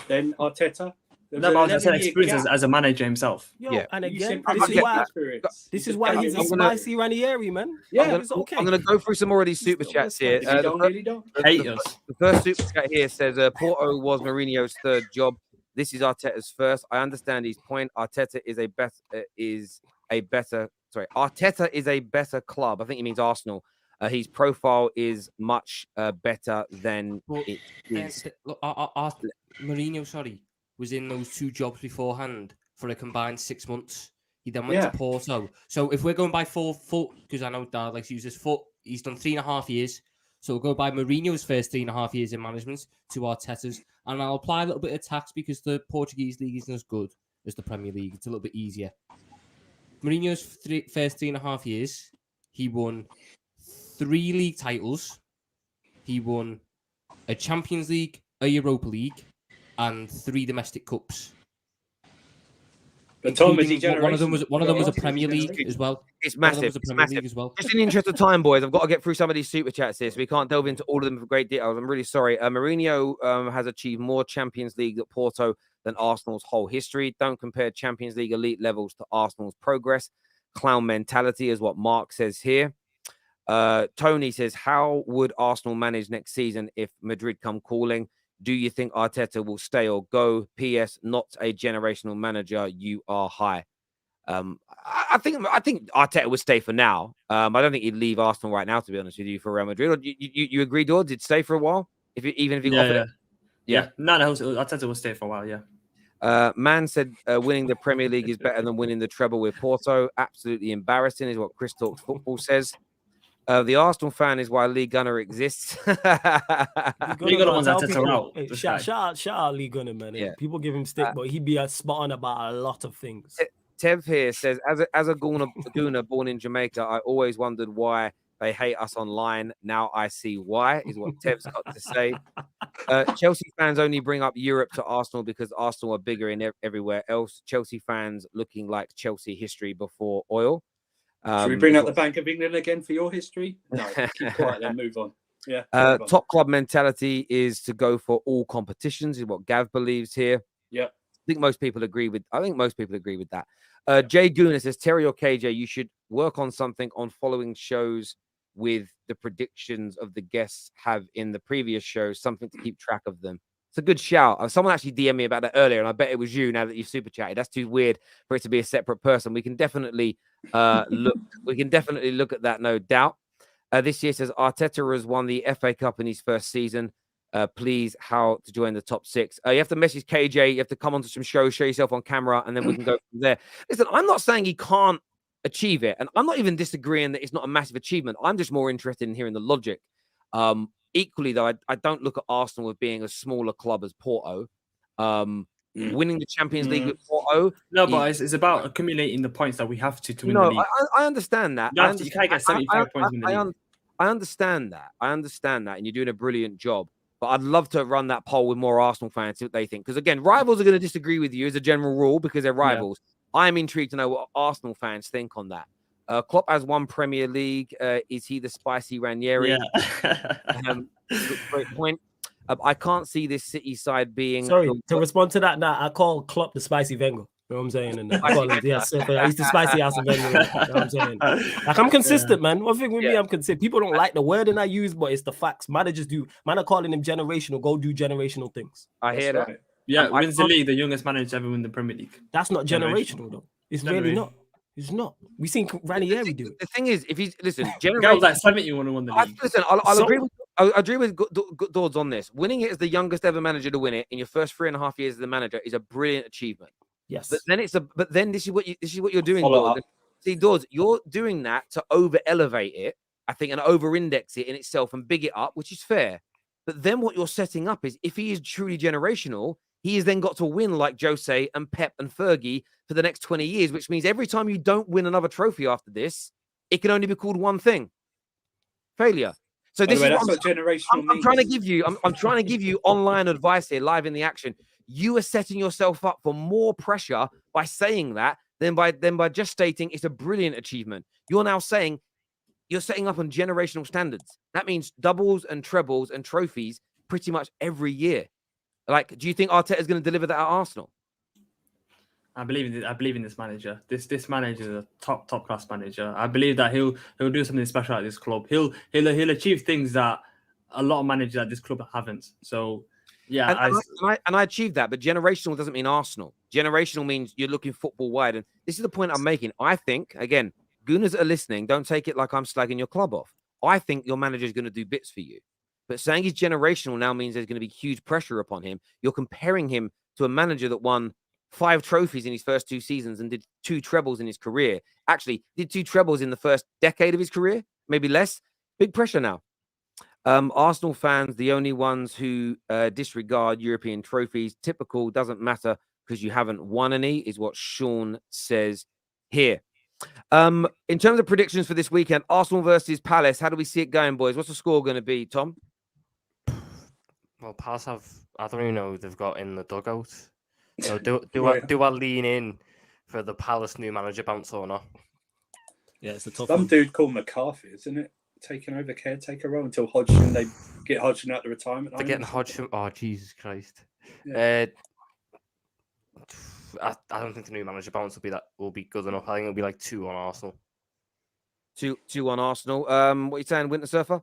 than Arteta. No, but I said experience as a manager himself. Yo, and again, this is Is why he's a spicy Ranieri, man. Yeah, it's okay. I'm going to go through some more of these super chats here. The first super chat here says Porto was Mourinho's third job. This is Arteta's first. I understand his point. Arteta is a better club. I think he means Arsenal. His profile is much better than it is. Look, Mourinho, was in those 2 jobs beforehand for a combined 6 months. He then went to Porto. So if we're going by full, because I know Dad likes to use this full, he's done 3.5 years. So we'll go by Mourinho's first 3.5 years in management to Arteta's. And I'll apply a little bit of tax because the Portuguese league isn't as good as the Premier League. It's a little bit easier. Mourinho's first 3.5 years, he won 3 league titles. He won a Champions League, a Europa League, and 3 domestic cups. But Tom, one of them was a Premier League as well. It's massive. It's massive as well. Just in the interest of time, boys, I've got to get through some of these super chats here, so we can't delve into all of them for great details. I'm really sorry. Mourinho has achieved more Champions League at Porto than Arsenal's whole history. Don't compare Champions League elite levels to Arsenal's progress. Clown mentality is what Mark says here. Tony says, how would Arsenal manage next season if Madrid come calling? Do you think Arteta will stay or go? PS, not a generational manager. You are high. I think Arteta would stay for now. I don't think he'd leave Arsenal right now, to be honest with you, for Real Madrid. Or you agree, Dord? Did stay for a while? Even if he offered it? Yeah. No, Arteta will stay for a while, yeah. Man said winning the Premier League is better than winning the treble with Porto. Absolutely embarrassing is what Chris Talks Football says. The Arsenal fan is why Lee Gunner exists. Lee Gunner wants Arteta out. Hey, shout out Lee Gunner, man. Yeah. People give him stick, but he'd be spot on about a lot of things. Tev here says, as a Gooner born in Jamaica, I always wondered why they hate us online. Now I see why, is what Tev's got to say. Chelsea fans only bring up Europe to Arsenal because Arsenal are bigger in everywhere else. Chelsea fans looking like Chelsea history before oil. Should we bring up the Bank of England again for your history? No, keep quiet then, move on. Yeah. Top club mentality is to go for all competitions, is what Gav believes here. Yeah. I think most people agree with that. Jay Gooner says, Terry or KJ, you should work on something on following shows with the predictions of the guests have in the previous shows, something to keep track of them. It's a good shout. Someone actually DM'd me about that earlier, and I bet it was you now that you've super chatted. That's too weird for it to be a separate person. We can definitely look at that, no doubt. This year says Arteta has won the FA Cup in his first season. Please, how to join the top 6? You have to message KJ. You have to come onto some shows, show yourself on camera, and then we can go from there. Listen, I'm not saying he can't achieve it, and I'm not even disagreeing that it's not a massive achievement. I'm just more interested in hearing the logic. Equally, though, I don't look at Arsenal as being a smaller club as Porto. Winning the Champions League with 4-0. No, but it's about accumulating the points that we have to win the league. I understand that. You can't get 75 points in the league. I understand that. And you're doing a brilliant job. But I'd love to run that poll with more Arsenal fans, see what they think. Because again, rivals are going to disagree with you as a general rule because they're rivals. Yeah. I'm intrigued to know what Arsenal fans think on that. Klopp has won Premier League. Is he the spicy Ranieri? Yeah. Great point. I can't see this City side being... Sorry, to respond to that, now I call Klopp the spicy Wenger. You know what I'm saying? And I call him, he's the spicy ass Wenger. You know what I'm saying? Like, I'm consistent, man. One thing with me, I'm consistent. People don't like the wording I use, but it's the facts. Managers do. Man are calling him generational. Go do generational things. I hear that. Right. Yeah, wins the league, the youngest manager ever win the Premier League. That's not generational, though. It's really not. It's not. We've seen Ranieri do it. The thing is, if he's listen, guy was like 70 when he won the league. Listen, I'll agree with. I agree with Dawes on this. Winning it as the youngest ever manager to win it in your first 3.5 years as the manager is a brilliant achievement. Yes. But then this is what you're doing, Dawes. See, Dawes, you're doing that to over elevate it, I think, and over index it in itself and big it up, which is fair. But then what you're setting up is if he is truly generational, he has then got to win like Jose and Pep and Fergie for the next 20 years, which means every time you don't win another trophy after this, it can only be called one thing: failure. So this is what generational I'm trying to give you. I'm trying to give you online advice here, live in the action. You are setting yourself up for more pressure by saying that than by just stating it's a brilliant achievement. You're now saying you're setting up on generational standards. That means doubles and trebles and trophies pretty much every year. Like, do you think Arteta is going to deliver that at Arsenal? I believe in this manager. This manager is a top class manager. I believe that he'll do something special at this club. He'll achieve things that a lot of managers at this club haven't. So yeah, I achieved that. But generational doesn't mean Arsenal. Generational means you're looking football wide. And this is the point I'm making. I think, again, Gooners that are listening, don't take it like I'm slagging your club off. I think your manager is going to do bits for you. But saying he's generational now means there's going to be huge pressure upon him. You're comparing him to a manager that won 5 trophies in his first 2 seasons and did 2 trebles in his career. Actually, did 2 trebles in the first decade of his career, maybe less. Big pressure now. Arsenal fans, the only ones who disregard European trophies. Typical, doesn't matter because you haven't won any, is what Sean says here. In terms of predictions for this weekend, Arsenal versus Palace, how do we see it going, boys? What's the score going to be, Tom? Well, Palace I don't even know who they've got in the dugout. So do I lean in for the Palace new manager bounce or not? Yeah, it's a tough Some dude called McCarthy, isn't it? Taking over caretaker role until Hodgson, they get Hodgson out the retirement. They're getting Hodgson. Oh, Jesus Christ. Yeah. I don't think the new manager bounce will be good enough. I think it'll be like 2 on Arsenal. 2 on Arsenal. What are you saying, Winter Surfer?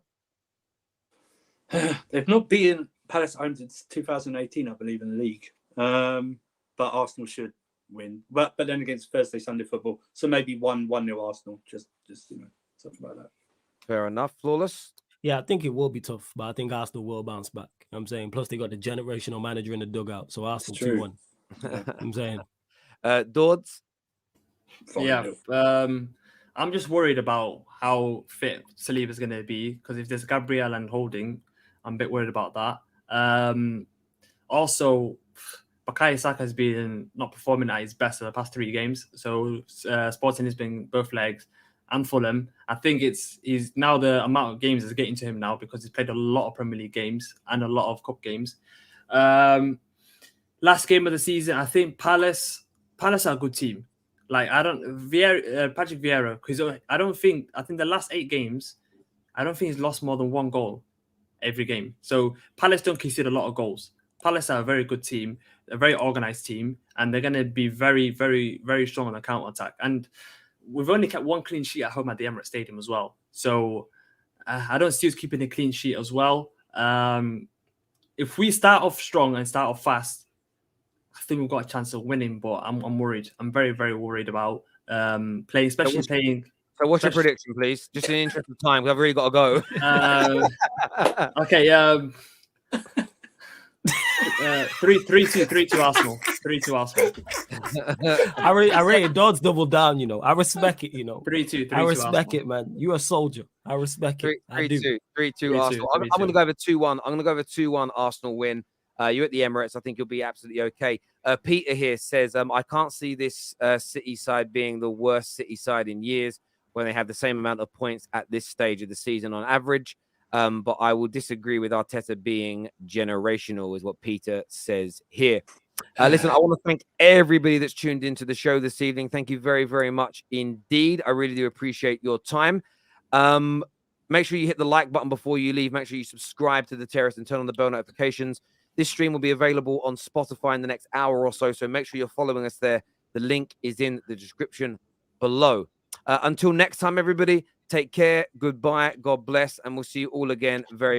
They've not beaten Palace at home since 2018, I believe, in the league. But Arsenal should win. But then against Thursday, Sunday football, so maybe 1-0 Arsenal. Just something like that. Fair enough. Flawless. Yeah, I think it will be tough, but I think Arsenal will bounce back. I'm saying. Plus, they got the generational manager in the dugout, so Arsenal 2-1. I'm saying. Dawes? Yeah. I'm just worried about how fit Saliba's going to be because if there's Gabriel and Holding, I'm a bit worried about that. Also, Bukayo Saka has been not performing at his best in the past 3 games. So Sporting Lisbon, both legs, and Fulham. I think he's now the amount of games is getting to him now because he's played a lot of Premier League games and a lot of cup games. Last game of the season, I think Palace are a good team. Like Patrick Vieira, because I think the last 8 games, I don't think he's lost more than 1 goal every game. So Palace don't concede a lot of goals. Palace are a very good team, a very organized team, and they're going to be very, very, very strong on the counter attack. And we've only kept 1 clean sheet at home at the Emirates Stadium as well. So I don't see us keeping a clean sheet as well. If we start off strong and start off fast, I think we've got a chance of winning, but I'm worried. I'm very, very worried about playing, especially playing. So what's your prediction, please? Just in the interest of time, because I've really got to go. Okay. 3-2 Arsenal. 3-2 Arsenal. I rated Dodds double down, I respect it, 3-2. I respect it, man. You're a soldier. I respect it. 3-2 Arsenal. I'm going to go over 2-1. I'm going to go over 2-1 Arsenal win. You're at the Emirates. I think you'll be absolutely okay. Peter here says, I can't see this City side being the worst City side in years when they have the same amount of points at this stage of the season on average. But I will disagree with Arteta being generational, is what Peter says here. Listen, I want to thank everybody that's tuned into the show this evening. Thank you very, very much indeed. I really do appreciate your time. Make sure you hit the like button before you leave. Make sure you subscribe to The Terrace and turn on the bell notifications. This stream will be available on Spotify in the next hour or so, so make sure you're following us there. The link is in the description below. Until next time, everybody, take care, goodbye, God bless, and we'll see you all again very